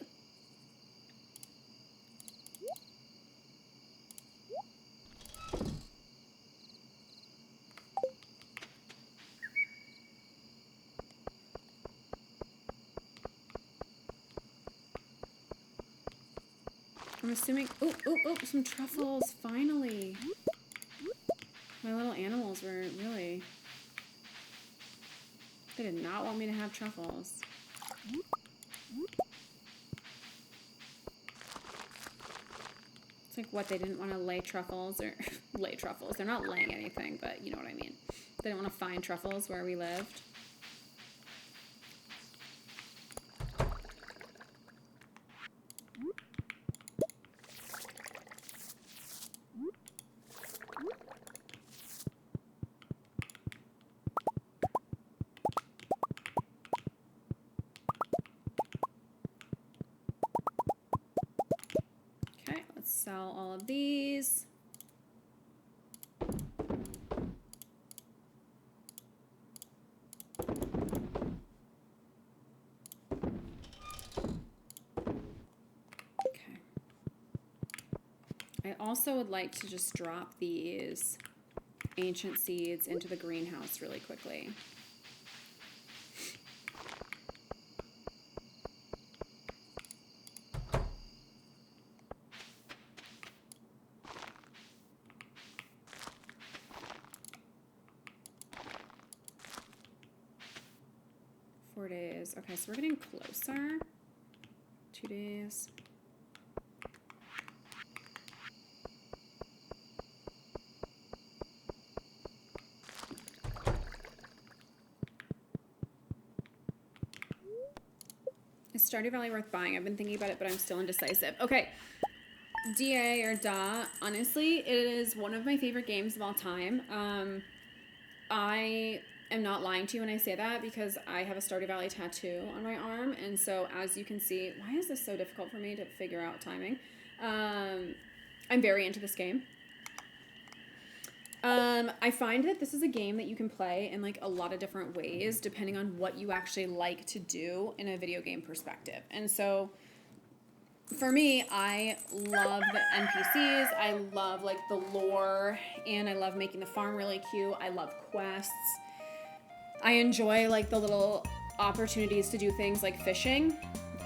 I'm assuming, oh, some truffles, finally. My little animals were really, they did not want me to have truffles. It's like, what, they didn't want to lay truffles or lay truffles. They're not laying anything, but you know what I mean. They didn't want to find truffles where we lived. Sell all of these. Okay. I also would like to just drop these ancient seeds into the greenhouse really quickly. Days. Okay, so we're getting closer. 2 days. Is Stardew Valley worth buying? I've been thinking about it, but I'm still indecisive. Okay. DA or DA, honestly, it is one of my favorite games of all time. I am not lying to you when I say that because I have a Stardew Valley tattoo on my arm, and so as you can see, why is this so difficult for me to figure out timing? I'm very into this game. I find that this is a game that you can play in like a lot of different ways depending on what you actually like to do in a video game perspective. And so for me, I love the NPCs, I love like the lore, and I love making the farm really cute. I love quests. I enjoy like the little opportunities to do things like fishing.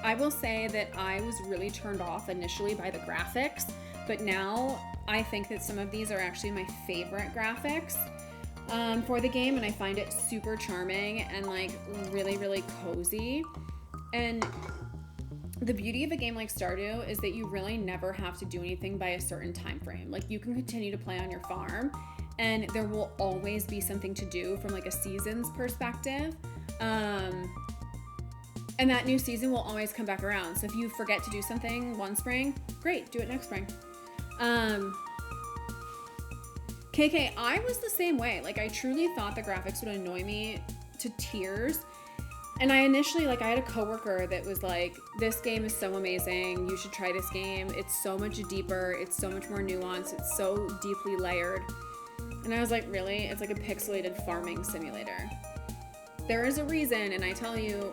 I will say that I was really turned off initially by the graphics, but now I think that some of these are actually my favorite graphics for the game, and I find it super charming and like really, really cozy. And the beauty of a game like Stardew is that you really never have to do anything by a certain time frame. Like you can continue to play on your farm and there will always be something to do from like a season's perspective. And that new season will always come back around. So if you forget to do something one spring, great, do it next spring. KK, I was the same way. Like, I truly thought the graphics would annoy me to tears. And I initially, like, I had a coworker that was like, this game is so amazing. You should try this game. It's so much deeper. It's so much more nuanced. It's so deeply layered. And I was like, really? It's like a pixelated farming simulator. There is a reason, and I tell you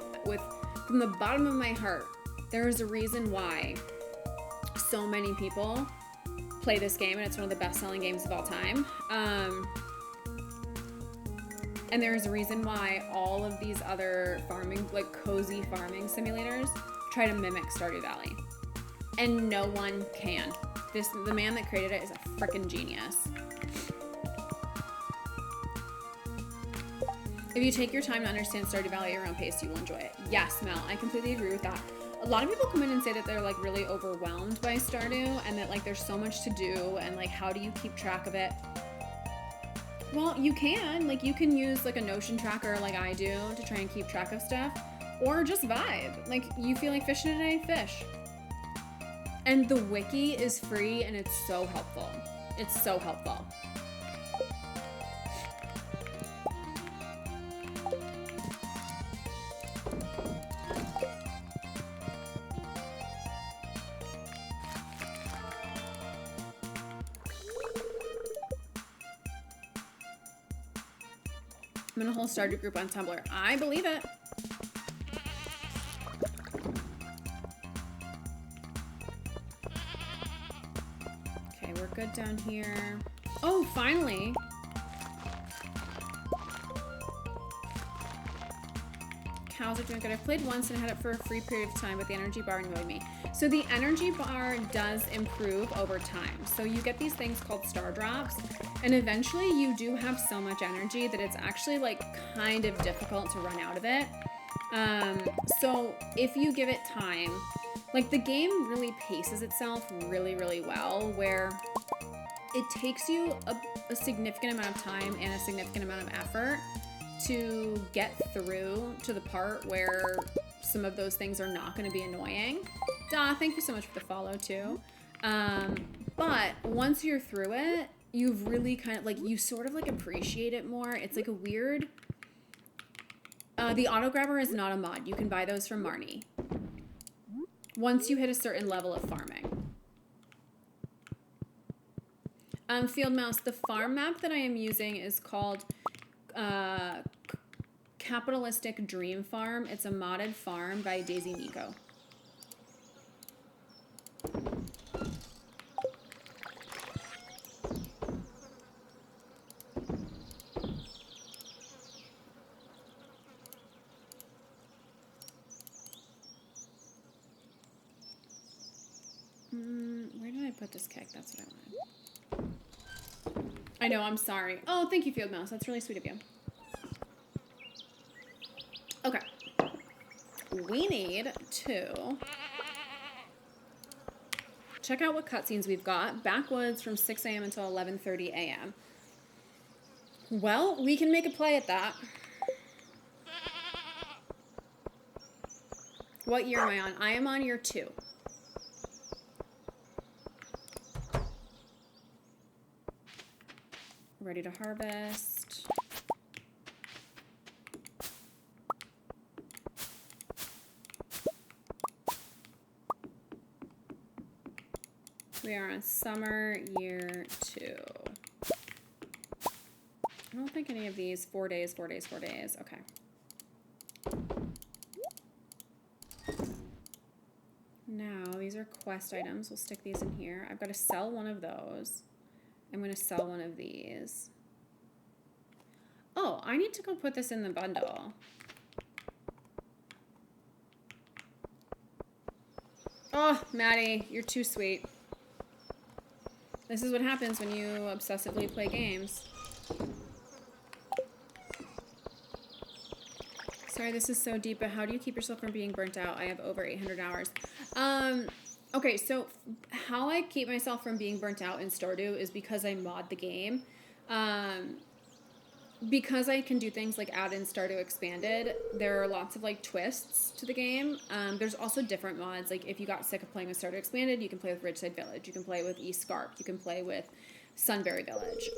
from the bottom of my heart, there is a reason why so many people play this game, and it's one of the best-selling games of all time. And there's a reason why all of these other farming, like cozy farming simulators, try to mimic Stardew Valley. And no one can. The man that created it is a freaking genius. If you take your time to understand Stardew Valley at your own pace, you will enjoy it. Yes, Mel, I completely agree with that. A lot of people come in and say that they're like really overwhelmed by Stardew and that like there's so much to do and like how do you keep track of it? Well, you can. Like you can use like a Notion tracker like I do to try and keep track of stuff, or just vibe. Like you feel like fishing today, fish. And the wiki is free and it's so helpful. It's so helpful. I'm in a whole Stardew group on Tumblr. I believe it. Okay, we're good down here. Oh, finally. Cows are doing good. I've played once and had it for a free period of time, but the energy bar annoyed me. So the energy bar does improve over time. So you get these things called star drops, and eventually you do have so much energy that it's actually like kind of difficult to run out of it. So if you give it time, like the game really paces itself really, really well, where it takes you a significant amount of time and a significant amount of effort to get through to the part where some of those things are not going to be annoying. Duh, thank you so much for the follow too. But once you're through it, you've really kind of like, you sort of like appreciate it more. It's like a weird, the auto grabber is not a mod. You can buy those from Marnie once you hit a certain level of farming. Field Mouse, the farm map that I am using is called Capitalistic Dream Farm. It's a modded farm by Daisy Nico. Where did I put this cake? That's what I wanted. I know, I'm sorry. Oh, thank you, Field Mouse. That's really sweet of you. Okay. We need to check out what cutscenes we've got. Backwoods from 6 a.m. until 11:30 a.m. Well, we can make a play at that. What year am I on? I am on year 2. Ready to harvest. We are on summer year 2. I don't think any of these 4 days, 4 days, 4 days. Okay. Now, these are quest items. We'll stick these in here. I've got to sell one of those. I'm going to sell one of these. Oh, I need to go put this in the bundle. Oh, Maddie, you're too sweet. This is what happens when you obsessively play games. Sorry, this is so deep, but how do you keep yourself from being burnt out? I have over 800 hours. Okay, so how I keep myself from being burnt out in Stardew is because I mod the game. Because I can do things like add in Stardew Expanded, there are lots of like twists to the game. There's also different mods. Like if you got sick of playing with Stardew Expanded, you can play with Ridgeside Village. You can play with East Scarp. You can play with Sunbury Village.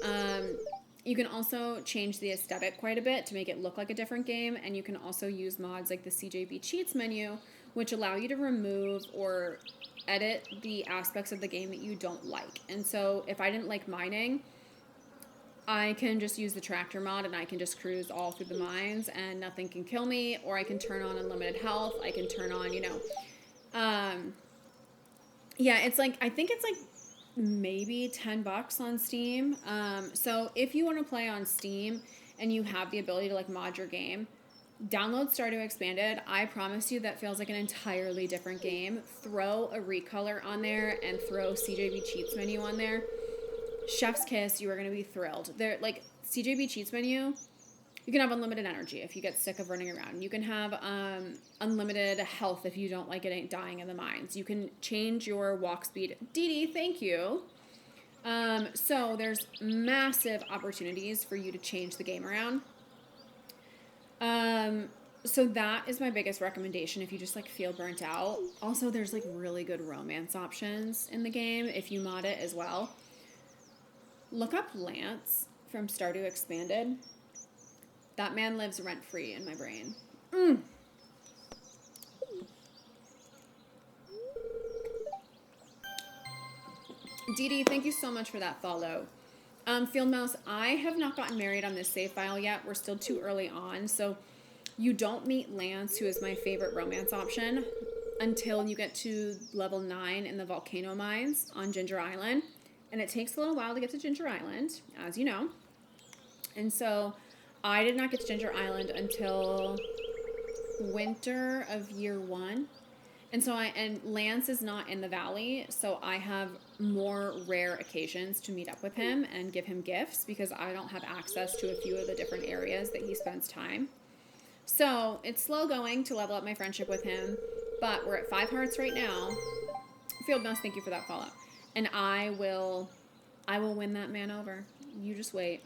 You can also change the aesthetic quite a bit to make it look like a different game. And you can also use mods like the CJB Cheats menu, which allow you to remove or edit the aspects of the game that you don't like. And so if I didn't like mining, I can just use the tractor mod and I can just cruise all through the mines and nothing can kill me, or I can turn on unlimited health. I can turn on, yeah, it's like, I think it's like maybe $10 on Steam. So if you want to play on Steam and you have the ability to like mod your game, download Stardew Expanded. I promise you that feels like an entirely different game. Throw a recolor on there and throw CJB Cheats menu on there. Chef's kiss, you are going to be thrilled. They're like CJB Cheats menu. You can have unlimited energy if you get sick of running around. You can have unlimited health if you don't like it dying in the mines. You can change your walk speed. Dee Dee, thank you. So there's massive opportunities for you to change the game around. So that is my biggest recommendation if you just like feel burnt out. Also, there's like really good romance options in the game if you mod it as well. Look up Lance from Stardew Expanded. That man lives rent-free in my brain. Dee Dee, thank you so much for that follow. Field Mouse, I have not gotten married on this save file yet. We're still too early on, so you don't meet Lance, who is my favorite romance option, until you get to level 9 in the volcano mines on Ginger Island. And it takes a little while to get to Ginger Island, as you know. And so I did not get to Ginger Island until winter of year 1. And so and Lance is not in the valley, so I have more rare occasions to meet up with him and give him gifts because I don't have access to a few of the different areas that he spends time. So it's slow going to level up my friendship with him, but we're at 5 hearts right now. Field Mouse, thank you for that follow. And I will win that man over. You just wait.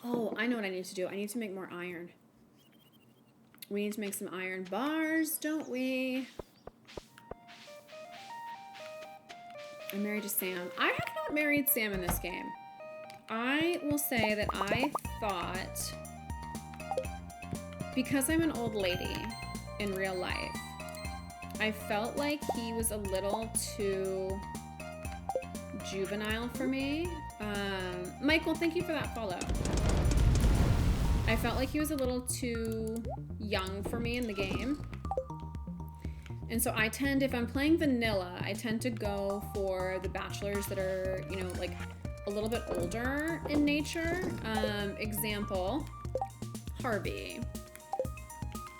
Oh, I know what I need to do. I need to make more iron. We need to make some iron bars, don't we? I'm married to Sam. I have not married Sam in this game. I will say that I thought, because I'm an old lady in real life, I felt like he was a little too juvenile for me. Michael, thank you for that follow. I felt like he was a little too young for me in the game. And so I tend, if I'm playing vanilla, I tend to go for the bachelors that are, you know, like a little bit older in nature. Example, Harvey.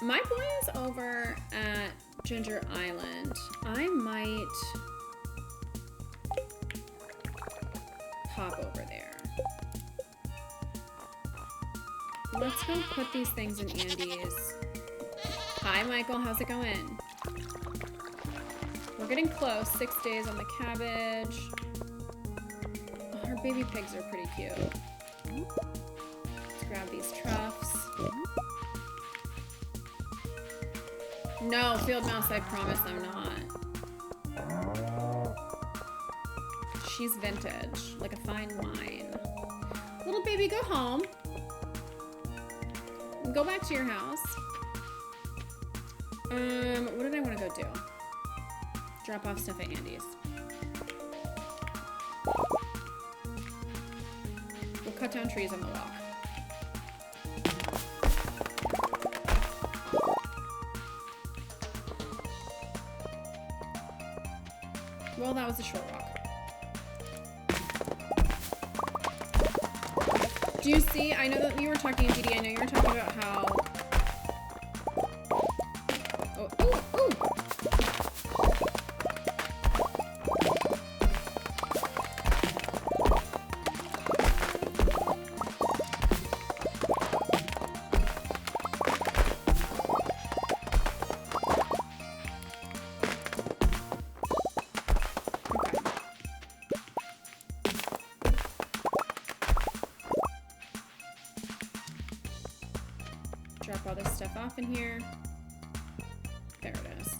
My boy is over at Ginger Island. I might pop over there. Let's go put these things in Andy's. Hi, Michael. How's it going? We're getting close. 6 days on the cabbage. Oh, our baby pigs are pretty cute. Let's grab these troughs. No, Field Mouse, I promise I'm not. She's vintage, like a fine wine. Little baby, go home. Go back to your house. What did I want to go do? Drop off stuff at Andy's. We'll cut down trees on the walk. Well, that was a short walk. Do you see? I know that you were talking, DD. I know you were talking about how. Oh, ooh, ooh. all this stuff off in here. There it is.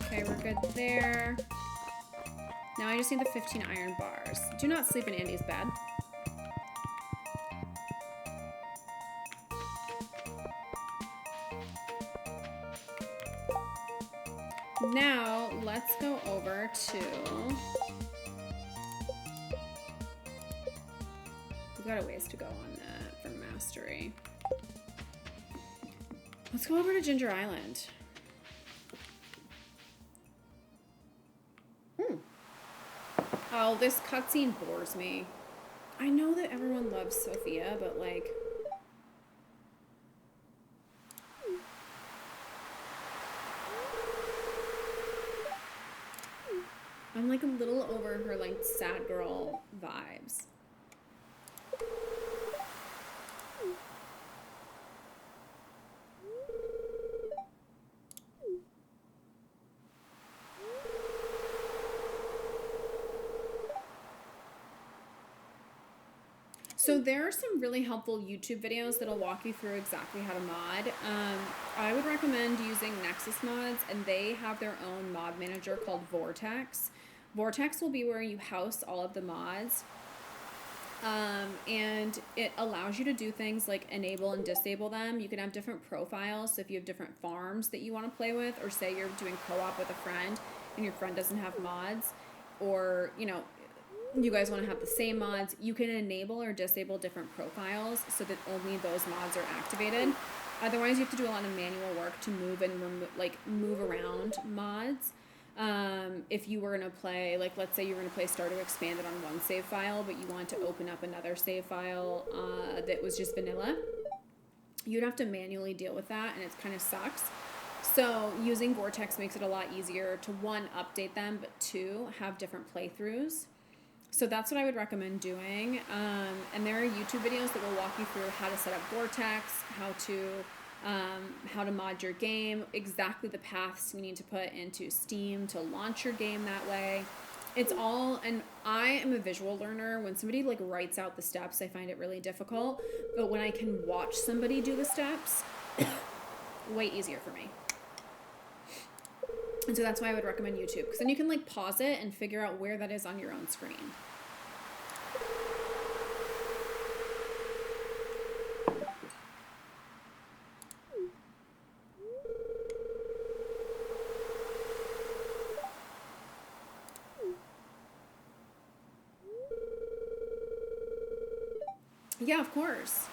Okay, we're good there. Now I just need the 15 iron bars. Do not sleep in Andy's bed. Now, let's go over to... We've got a ways to go on that for mastery. Let's go over to Ginger Island. Oh, this cutscene bores me. I know that everyone loves Sophia, but like... I'm like a little over her like sad girl vibes. So there are some really helpful YouTube videos that'll walk you through exactly how to mod. I would recommend using Nexus Mods, and they have their own mod manager called Vortex. Vortex will be where you house all of the mods, and it allows you to do things like enable and disable them. You can have different profiles, so if you have different farms that you want to play with, or say you're doing co-op with a friend and your friend doesn't have mods, or, you know, you guys want to have the same mods, you can enable or disable different profiles so that only those mods are activated. Otherwise, you have to do a lot of manual work to move and move around mods. If you were going to play, like, let's say you were going to play Stardew Expanded on one save file, but you want to open up another save file that was just vanilla, you'd have to manually deal with that, and it kind of sucks. So using Vortex makes it a lot easier to, one, update them, but two, have different playthroughs. So that's what I would recommend doing. And there are YouTube videos that will walk you through how to set up Vortex, how to mod your game, exactly the paths you need to put into Steam to launch your game that way. It's all, and I am a visual learner. When somebody like writes out the steps, I find it really difficult. But when I can watch somebody do the steps, way easier for me. And so that's why I would recommend YouTube, because then you can like pause it and figure out where that is on your own screen. Yeah, of course.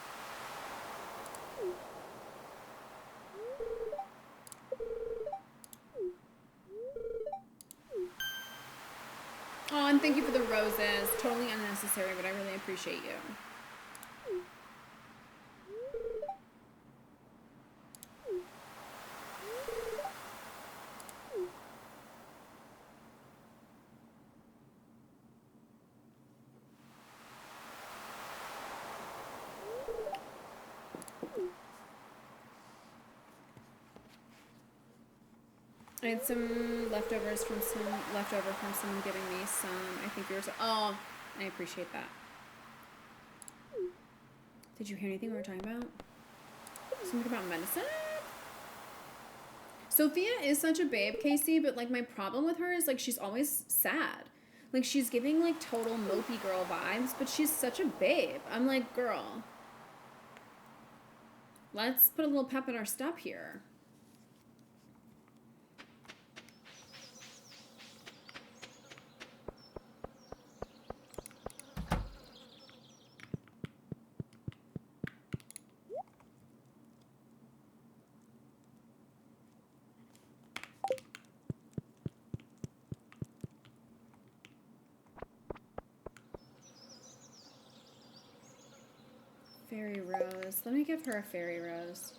Oh, and thank you for the roses. Totally unnecessary, but I really appreciate you. I had some leftover from someone giving me some, I think yours. Oh, I appreciate that. Did you hear anything we were talking about? Something about medicine? Sophia is such a babe, Casey, but like my problem with her is like she's always sad. Like she's giving like total mopey girl vibes, but she's such a babe. I'm like, girl, let's put a little pep in our step here. Fairy rose. Let me give her a fairy rose.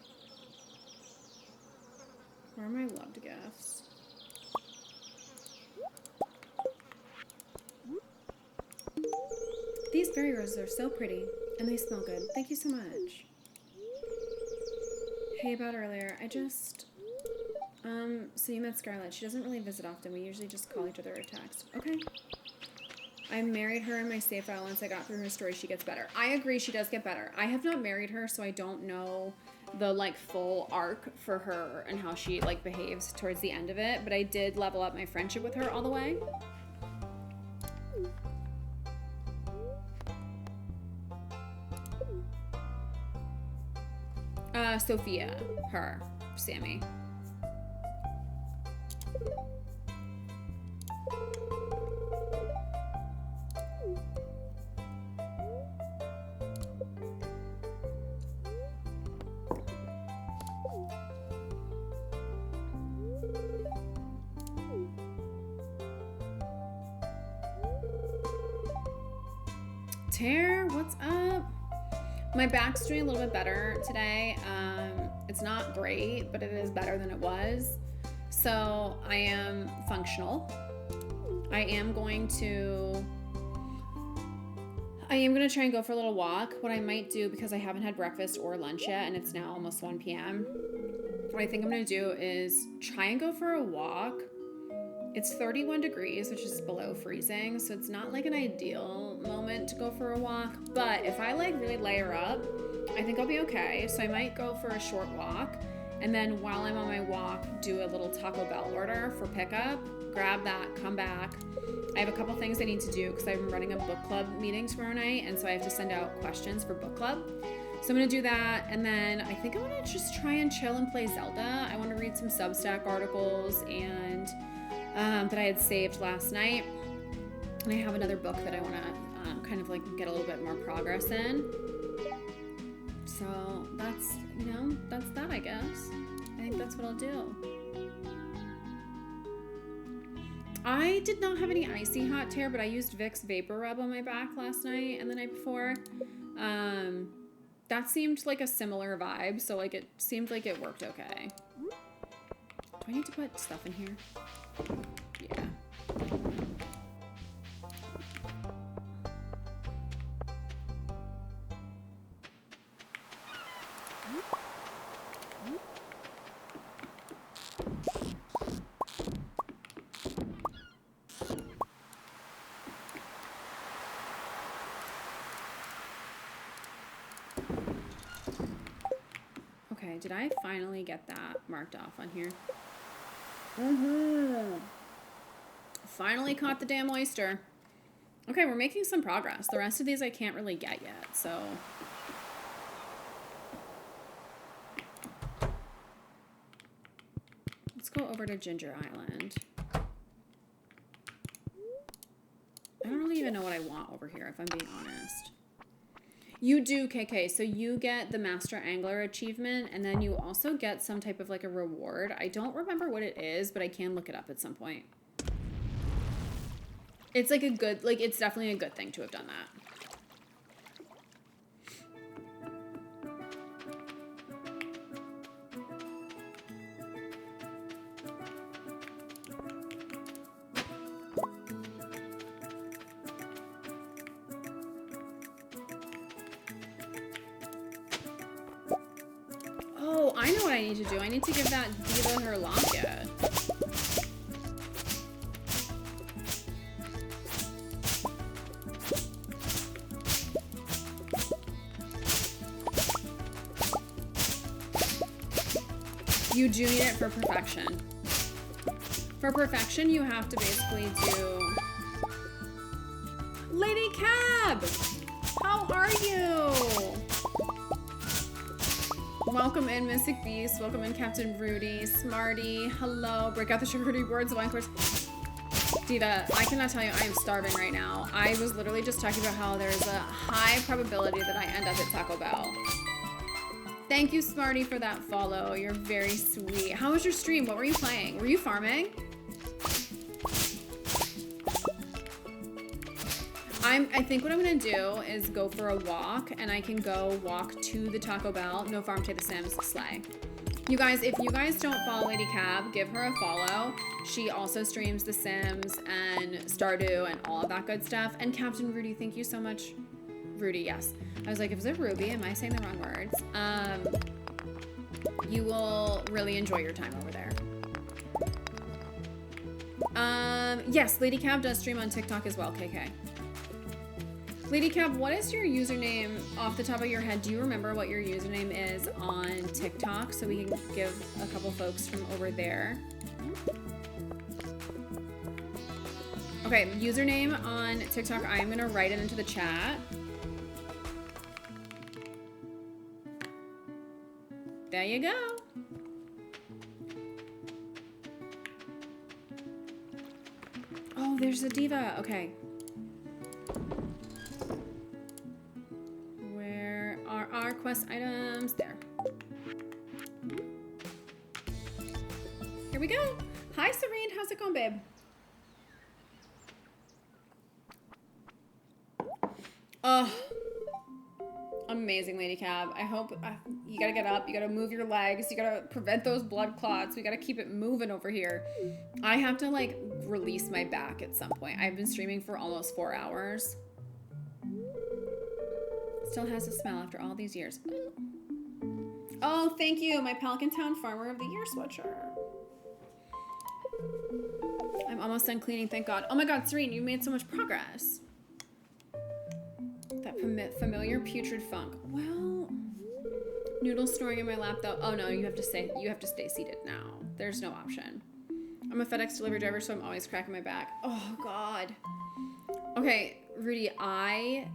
Where are my loved gifts? These fairy roses are so pretty, and they smell good. Thank you so much. Hey, about earlier, so you met Scarlett. She doesn't really visit often. We usually just call each other or text. Okay. I married her in my save file. Once I got through her story, she gets better. I agree, she does get better. I have not married her, so I don't know the, like, full arc for her and how she, like, behaves towards the end of it, but I did level up my friendship with her all the way. Sophia. Her. Sammy. Tare, what's up? My back's doing a little bit better today. It's not great, but it is better than it was. So I am functional. I am going to try and go for a little walk. What I might do, because I haven't had breakfast or lunch yet, and it's now almost 1 p.m. What I think I'm gonna do is try and go for a walk. It's 31 degrees, which is below freezing, so it's not like an ideal moment to go for a walk, but if I like really layer up, I think I'll be okay. So I might go for a short walk, and then while I'm on my walk, do a little Taco Bell order for pickup, grab that, come back. I have a couple things I need to do because I'm running a book club meeting tomorrow night, and so I have to send out questions for book club. So I'm gonna do that, and then I think I wanna just try and chill and play Zelda. I wanna read some Substack articles and that I had saved last night. And I have another book that I want to kind of like get a little bit more progress in. So that's, that's that, I guess. I think that's what I'll do. I did not have any icy hot tear, but I used Vicks Vapor Rub on my back last night and the night before. That seemed like a similar vibe, so like it seemed like it worked okay. Do I need to put stuff in here? Yeah. Okay, did I finally get that marked off on here? Finally caught the damn oyster. Okay, we're making some progress. The rest of these I can't really get yet, so. Let's go over to Ginger Island. I don't really even know what I want over here, if I'm being honest. You do, KK. So you get the Master Angler achievement, and then you also get some type of like a reward. I don't remember what it is, but I can look it up at some point. It's like a good, like it's definitely a good thing to have done that. Oh, I know what I need to do. I need to give that Diva her locket. You do need it for perfection. For perfection, you have to basically do... Lady Cab! How are you? Welcome in, Mystic Beast. Welcome in, Captain Rudy. Smarty. Hello. Break out the charcuterie boards, the wine course. Diva, I cannot tell you, I am starving right now. I was literally just talking about how there's a high probability that I end up at Taco Bell. Thank you, Smarty, for that follow. You're very sweet. How was your stream? What were you playing? Were you farming? I think what I'm gonna do is go for a walk, and I can go walk to the Taco Bell. No farm to the Sims, slay. You guys, if you guys don't follow Lady Cab, give her a follow. She also streams The Sims and Stardew and all of that good stuff. And Captain Rudy, thank you so much. Rudy, yes. I was like, is it Ruby? Am I saying the wrong words? You will really enjoy your time over there. Yes, Lady Cab does stream on TikTok as well, KK. Lady Cab, what is your username off the top of your head? Do you remember what your username is on TikTok so we can give a couple folks from over there? Okay, username on TikTok, I'm gonna write it into the chat. There you go. Oh, there's a diva. Okay. Where are our quest items? There. Here we go. Hi, Serene. How's it going, babe? Oh, amazing, Lady Cab. I hope you gotta get up. You gotta move your legs. You gotta prevent those blood clots. We gotta keep it moving over here. I have to like release my back at some point. I've been streaming for almost 4 hours. Still has a smell after all these years. Oh, thank you, my Pelican Town Farmer of the Year sweatshirt. I'm almost done cleaning, thank God. Oh my God, Serene, you made so much progress. That familiar putrid funk. Well, noodles snoring in my lap though. Oh no, you have to stay seated now. There's no option. I'm a FedEx delivery driver, so I'm always cracking my back. Oh God. Okay, Rudy, I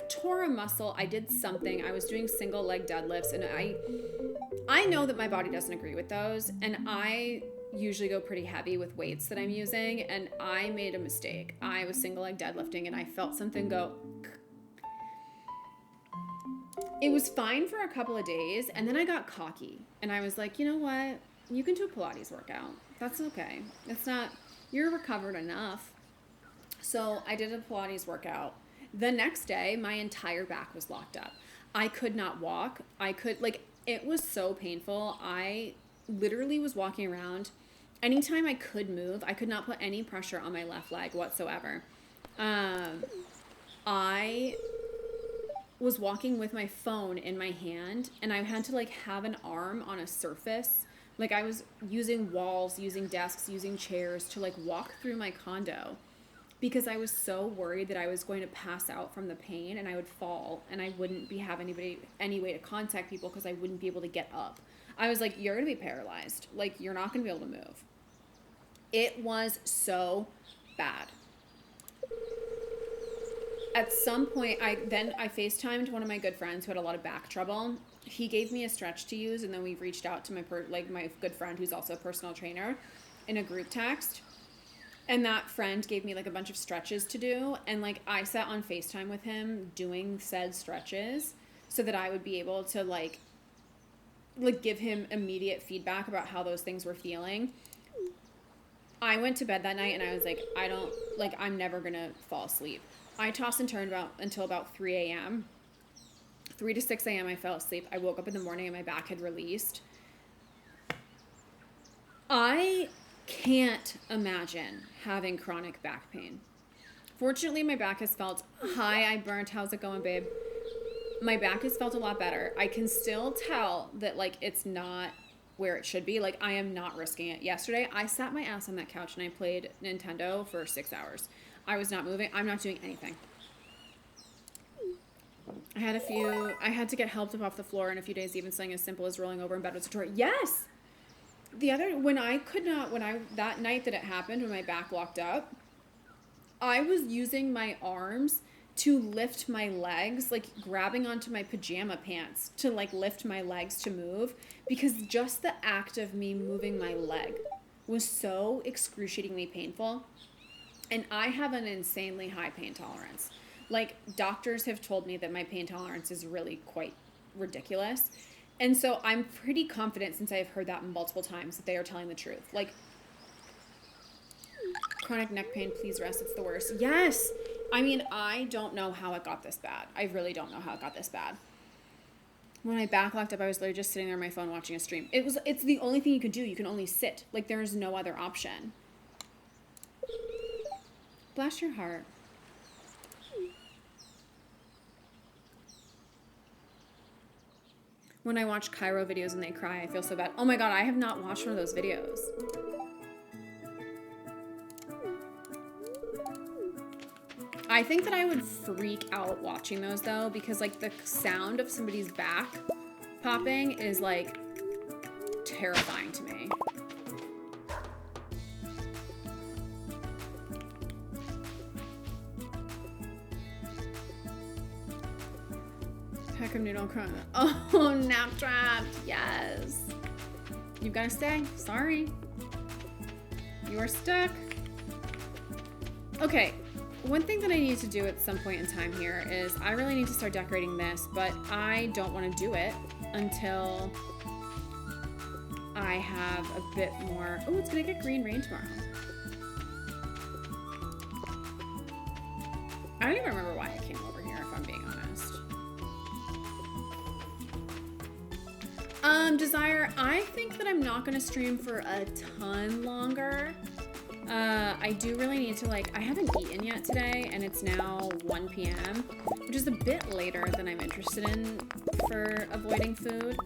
tore a muscle. I did something. I was doing single leg deadlifts, and I know that my body doesn't agree with those, and I usually go pretty heavy with weights that I'm using, and I made a mistake. I was single leg deadlifting, and I felt something go. It was fine for a couple of days, and then I got cocky, and I was like, you know what? You can do a Pilates workout. That's okay. It's not, you're recovered enough. So I did a Pilates workout. The next day, my entire back was locked up. I could not walk. It was so painful. I literally was walking around. Anytime I could move, I could not put any pressure on my left leg whatsoever. I was walking with my phone in my hand, and I had to like have an arm on a surface. Like I was using walls, using desks, using chairs to like walk through my condo because I was so worried that I was going to pass out from the pain and I would fall and I wouldn't have any way to contact people because I wouldn't be able to get up. I was like, you're going to be paralyzed. Like, you're not going to be able to move. It was so bad. At some point, I FaceTimed one of my good friends who had a lot of back trouble. He gave me a stretch to use, and then we reached out to my good friend who's also a personal trainer in a group text. And that friend gave me like a bunch of stretches to do, and like I sat on FaceTime with him doing said stretches so that I would be able to like give him immediate feedback about how those things were feeling. I went to bed that night and I was like, I'm never gonna fall asleep. I tossed and turned until about 3 a.m. 3 to 6 a.m. I fell asleep. I woke up in the morning and my back had released. I can't imagine having chronic back pain. Fortunately, my back has felt, hi, I burnt, how's it going, babe? My back has felt a lot better. I can still tell that like it's not where it should be. Like I am not risking it. Yesterday, I sat my ass on that couch and I played Nintendo for 6 hours. I was not moving. I'm not doing anything. I had to get helped up off the floor in a few days, even something as simple as rolling over in bed with a tutorial. Yes! That night that it happened, when my back locked up, I was using my arms to lift my legs, like grabbing onto my pajama pants to like lift my legs to move, because just the act of me moving my leg was so excruciatingly painful. And I have an insanely high pain tolerance. Like doctors have told me that my pain tolerance is really quite ridiculous. And so I'm pretty confident, since I've heard that multiple times, that they are telling the truth. Like, chronic neck pain, please rest, it's the worst. Yes! I mean, I don't know how it got this bad. I really don't know how it got this bad. When my back locked up, I was literally just sitting there on my phone watching a stream. It's the only thing you can do. You can only sit. Like, there is no other option. Bless your heart. When I watch Cairo videos and they cry, I feel so bad. Oh my god, I have not watched one of those videos. I think that I would freak out watching those though, because like the sound of somebody's back popping is like terrifying to me. Heck of noodle crunch. Oh, nap trapped. Yes. You've got to stay. Sorry. You are stuck. Okay. One thing that I need to do at some point in time here is I really need to start decorating this, but I don't want to do it until I have a bit more. Oh, it's going to get green rain tomorrow. I don't even remember why I came over here, if I'm being honest. Desire, I think that I'm not going to stream for a ton longer. I do really need to, like, I haven't eaten yet today, and it's now 1 p.m., which is a bit later than I'm interested in for avoiding food.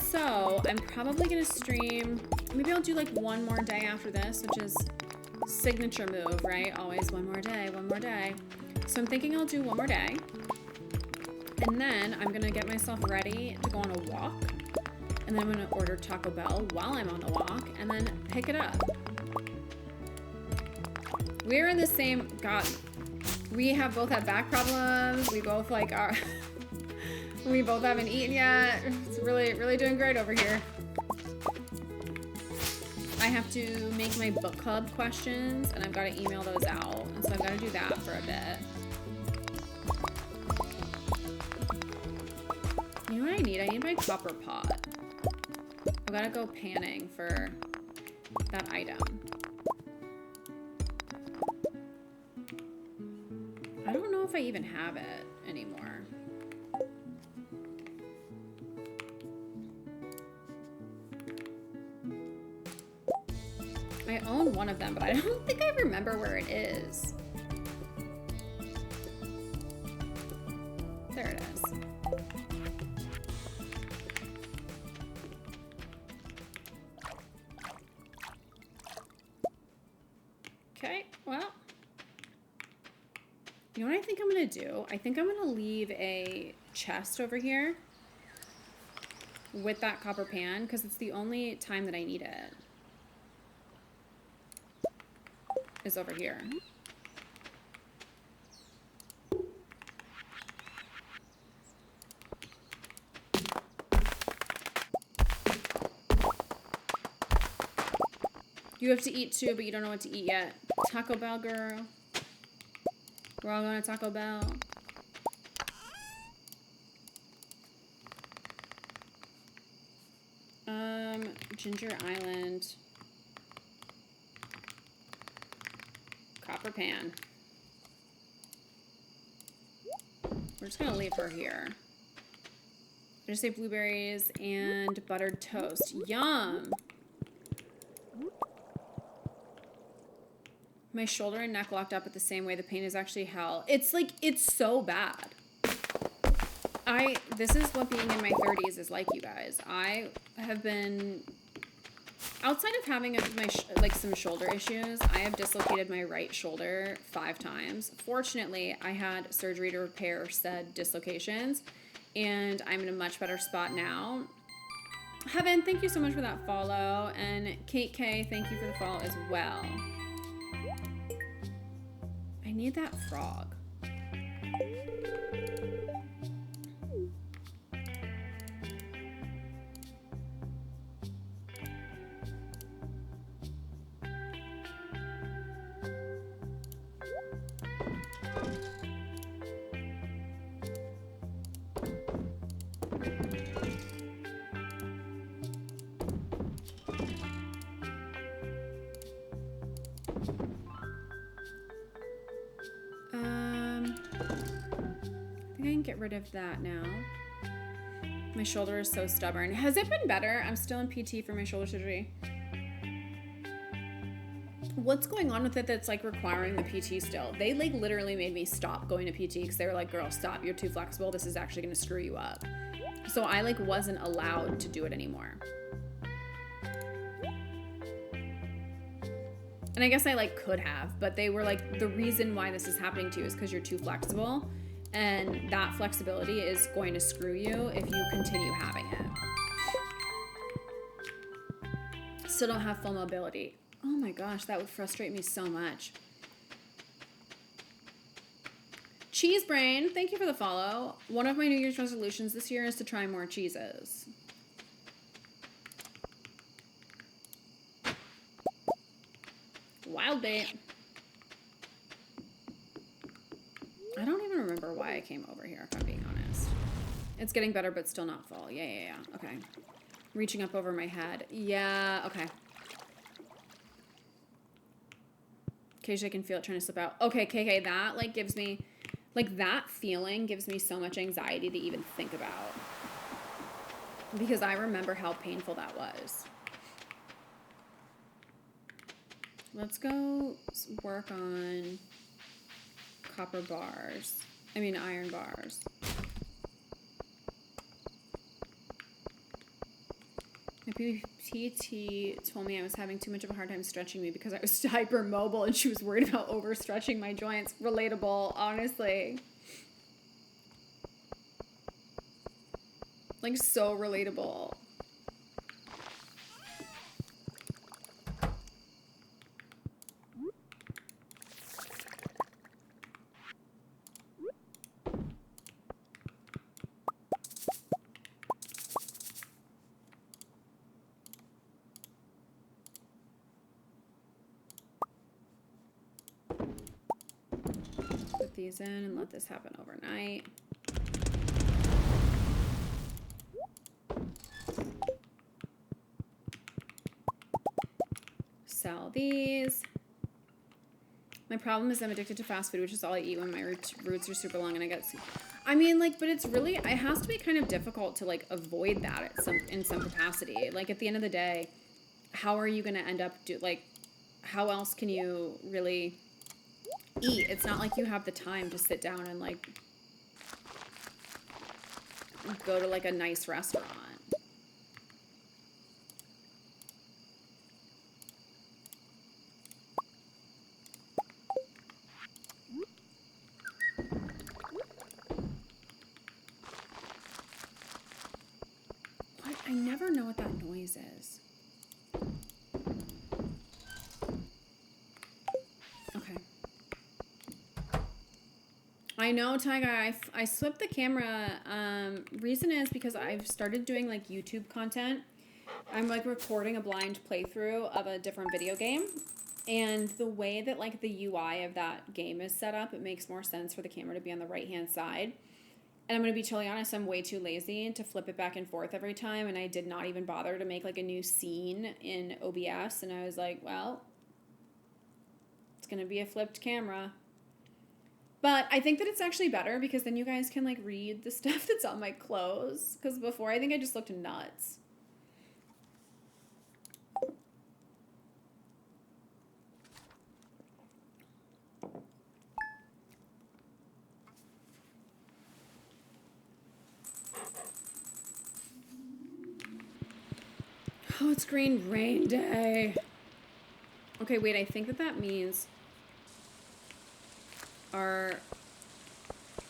So I'm probably going to stream, maybe I'll do, like, one more day after this, which is signature move, right? Always one more day, one more day. So I'm thinking I'll do one more day. And then I'm gonna get myself ready to go on a walk. And then I'm gonna order Taco Bell while I'm on the walk and then pick it up. We're in the same, God, we both have back problems. We both like are, we both haven't eaten yet. It's really, really doing great over here. I have to make my book club questions and I've got to email those out. And so I've got to do that for a bit. You know what I need? I need my copper pot. I've got to go panning for that item. I don't know if I even have it anymore. I own one of them, but I don't think I remember where it is. There it is. Okay, well, you know what I think I'm gonna do? I think I'm gonna leave a chest over here with that copper pan because it's the only time that I need it is over here. You have to eat too, but you don't know what to eat yet. Taco Bell, girl. We're all going to Taco Bell. Ginger Island. Copper pan. We're just gonna leave her here. I just say blueberries and buttered toast. Yum! My shoulder and neck locked up at the same way. The pain is actually hell. It's like, it's so bad. This is what being in my 30s is like, you guys. I have been, outside of having some shoulder issues, I have dislocated my right shoulder 5 times. Fortunately, I had surgery to repair said dislocations, and I'm in a much better spot now. Heaven, thank you so much for that follow, and Kate K, thank you for the follow as well. I need that frog. I think I can get rid of that now. My shoulder is so stubborn. Has it been better? I'm still in PT for my shoulder surgery. What's going on with it that's like requiring the PT still? They like literally made me stop going to PT because they were like, girl, stop. You're too flexible. This is actually going to screw you up. So I like wasn't allowed to do it anymore. And I guess I like could have, but they were like, the reason why this is happening to you is because you're too flexible, and that flexibility is going to screw you if you continue having it. Still don't have full mobility. Oh my gosh, that would frustrate me so much. Cheese Brain, thank you for the follow. One of my New Year's resolutions this year is to try more cheeses. Wild bait. I don't even remember why I came over here, if I'm being honest. It's getting better, but still not full. Yeah. Okay. Reaching up over my head. Yeah, okay. Occasionally I can feel it trying to slip out. Okay, KK, that like gives me, like that feeling gives me so much anxiety to even think about. Because I remember how painful that was. Let's go work on copper bars. I mean iron bars. My PT told me I was having too much of a hard time stretching me because I was hypermobile and she was worried about overstretching my joints. Relatable, honestly. Like, so relatable. Put these in and let this happen overnight. Sell these. My problem is I'm addicted to fast food, which is all I eat when my roots are super long and I get... I mean, like, but it's really... It has to be kind of difficult to, like, avoid that in some capacity. Like, at the end of the day, how are you going to end up... how else can you really eat? It's not like you have the time to sit down and, like, go to, like, a nice restaurant. What? I never know what that noise is. Okay. I know, Tyga, I slipped the camera. Reason is because I've started doing, like, YouTube content. I'm, like, recording a blind playthrough of a different video game. And the way that, like, the UI of that game is set up, it makes more sense for the camera to be on the right-hand side. And I'm going to be totally honest, I'm way too lazy to flip it back and forth every time. And I did not even bother to make, like, a new scene in OBS. And I was like, well, it's going to be a flipped camera. But I think that it's actually better because then you guys can, like, read the stuff that's on my clothes. Because before, I think I just looked nuts. Oh, it's green rain day. Okay, wait, I think that means our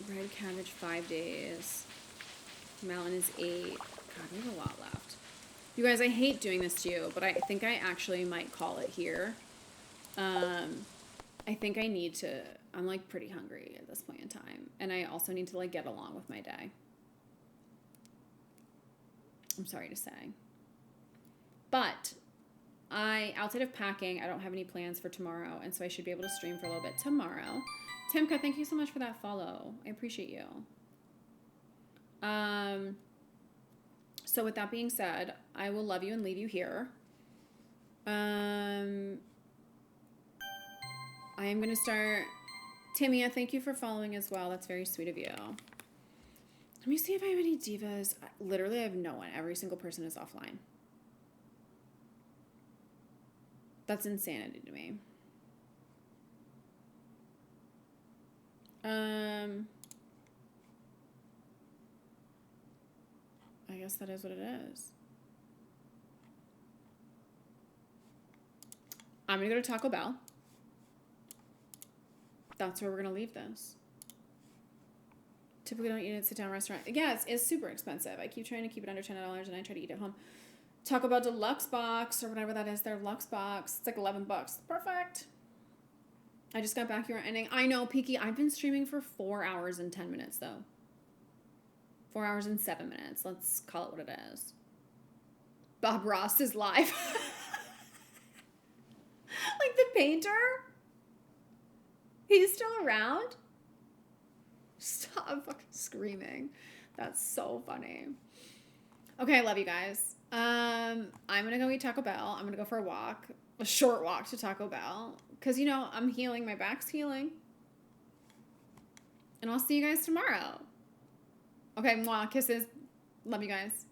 red cabbage 5 days. Melon is 8. God, we have a lot left. You guys, I hate doing this to you, but I think I actually might call it here. I think I need to, I'm like pretty hungry at this point in time. And I also need to like get along with my day. I'm sorry to say. But outside of packing, I don't have any plans for tomorrow. And so I should be able to stream for a little bit tomorrow. Timka, thank you so much for that follow. I appreciate you. So with that being said, I will love you and leave you here. I am going to start... Timia, thank you for following as well. That's very sweet of you. Let me see if I have any divas. Literally, I have no one. Every single person is offline. That's insanity to me. I guess that is what it is. I'm gonna go to Taco Bell. That's where we're gonna leave this. Typically don't eat at a sit-down restaurant. Yeah, it's super expensive. I keep trying to keep it under $10 and I try to eat at home. Taco Bell Deluxe Box or whatever that is, their Lux Box. It's like $11. Perfect. I just got back here ending. I know, Peaky. I've been streaming for 4 hours and 10 minutes though. 4 hours and 7 minutes. Let's call it what it is. Bob Ross is live. Like the painter? He's still around? Stop fucking screaming. That's so funny. Okay, I love you guys. I'm gonna go eat Taco Bell. I'm gonna go for a walk. A short walk to Taco Bell. Because, you know, I'm healing. My back's healing. And I'll see you guys tomorrow. Okay, mwah, kisses. Love you guys.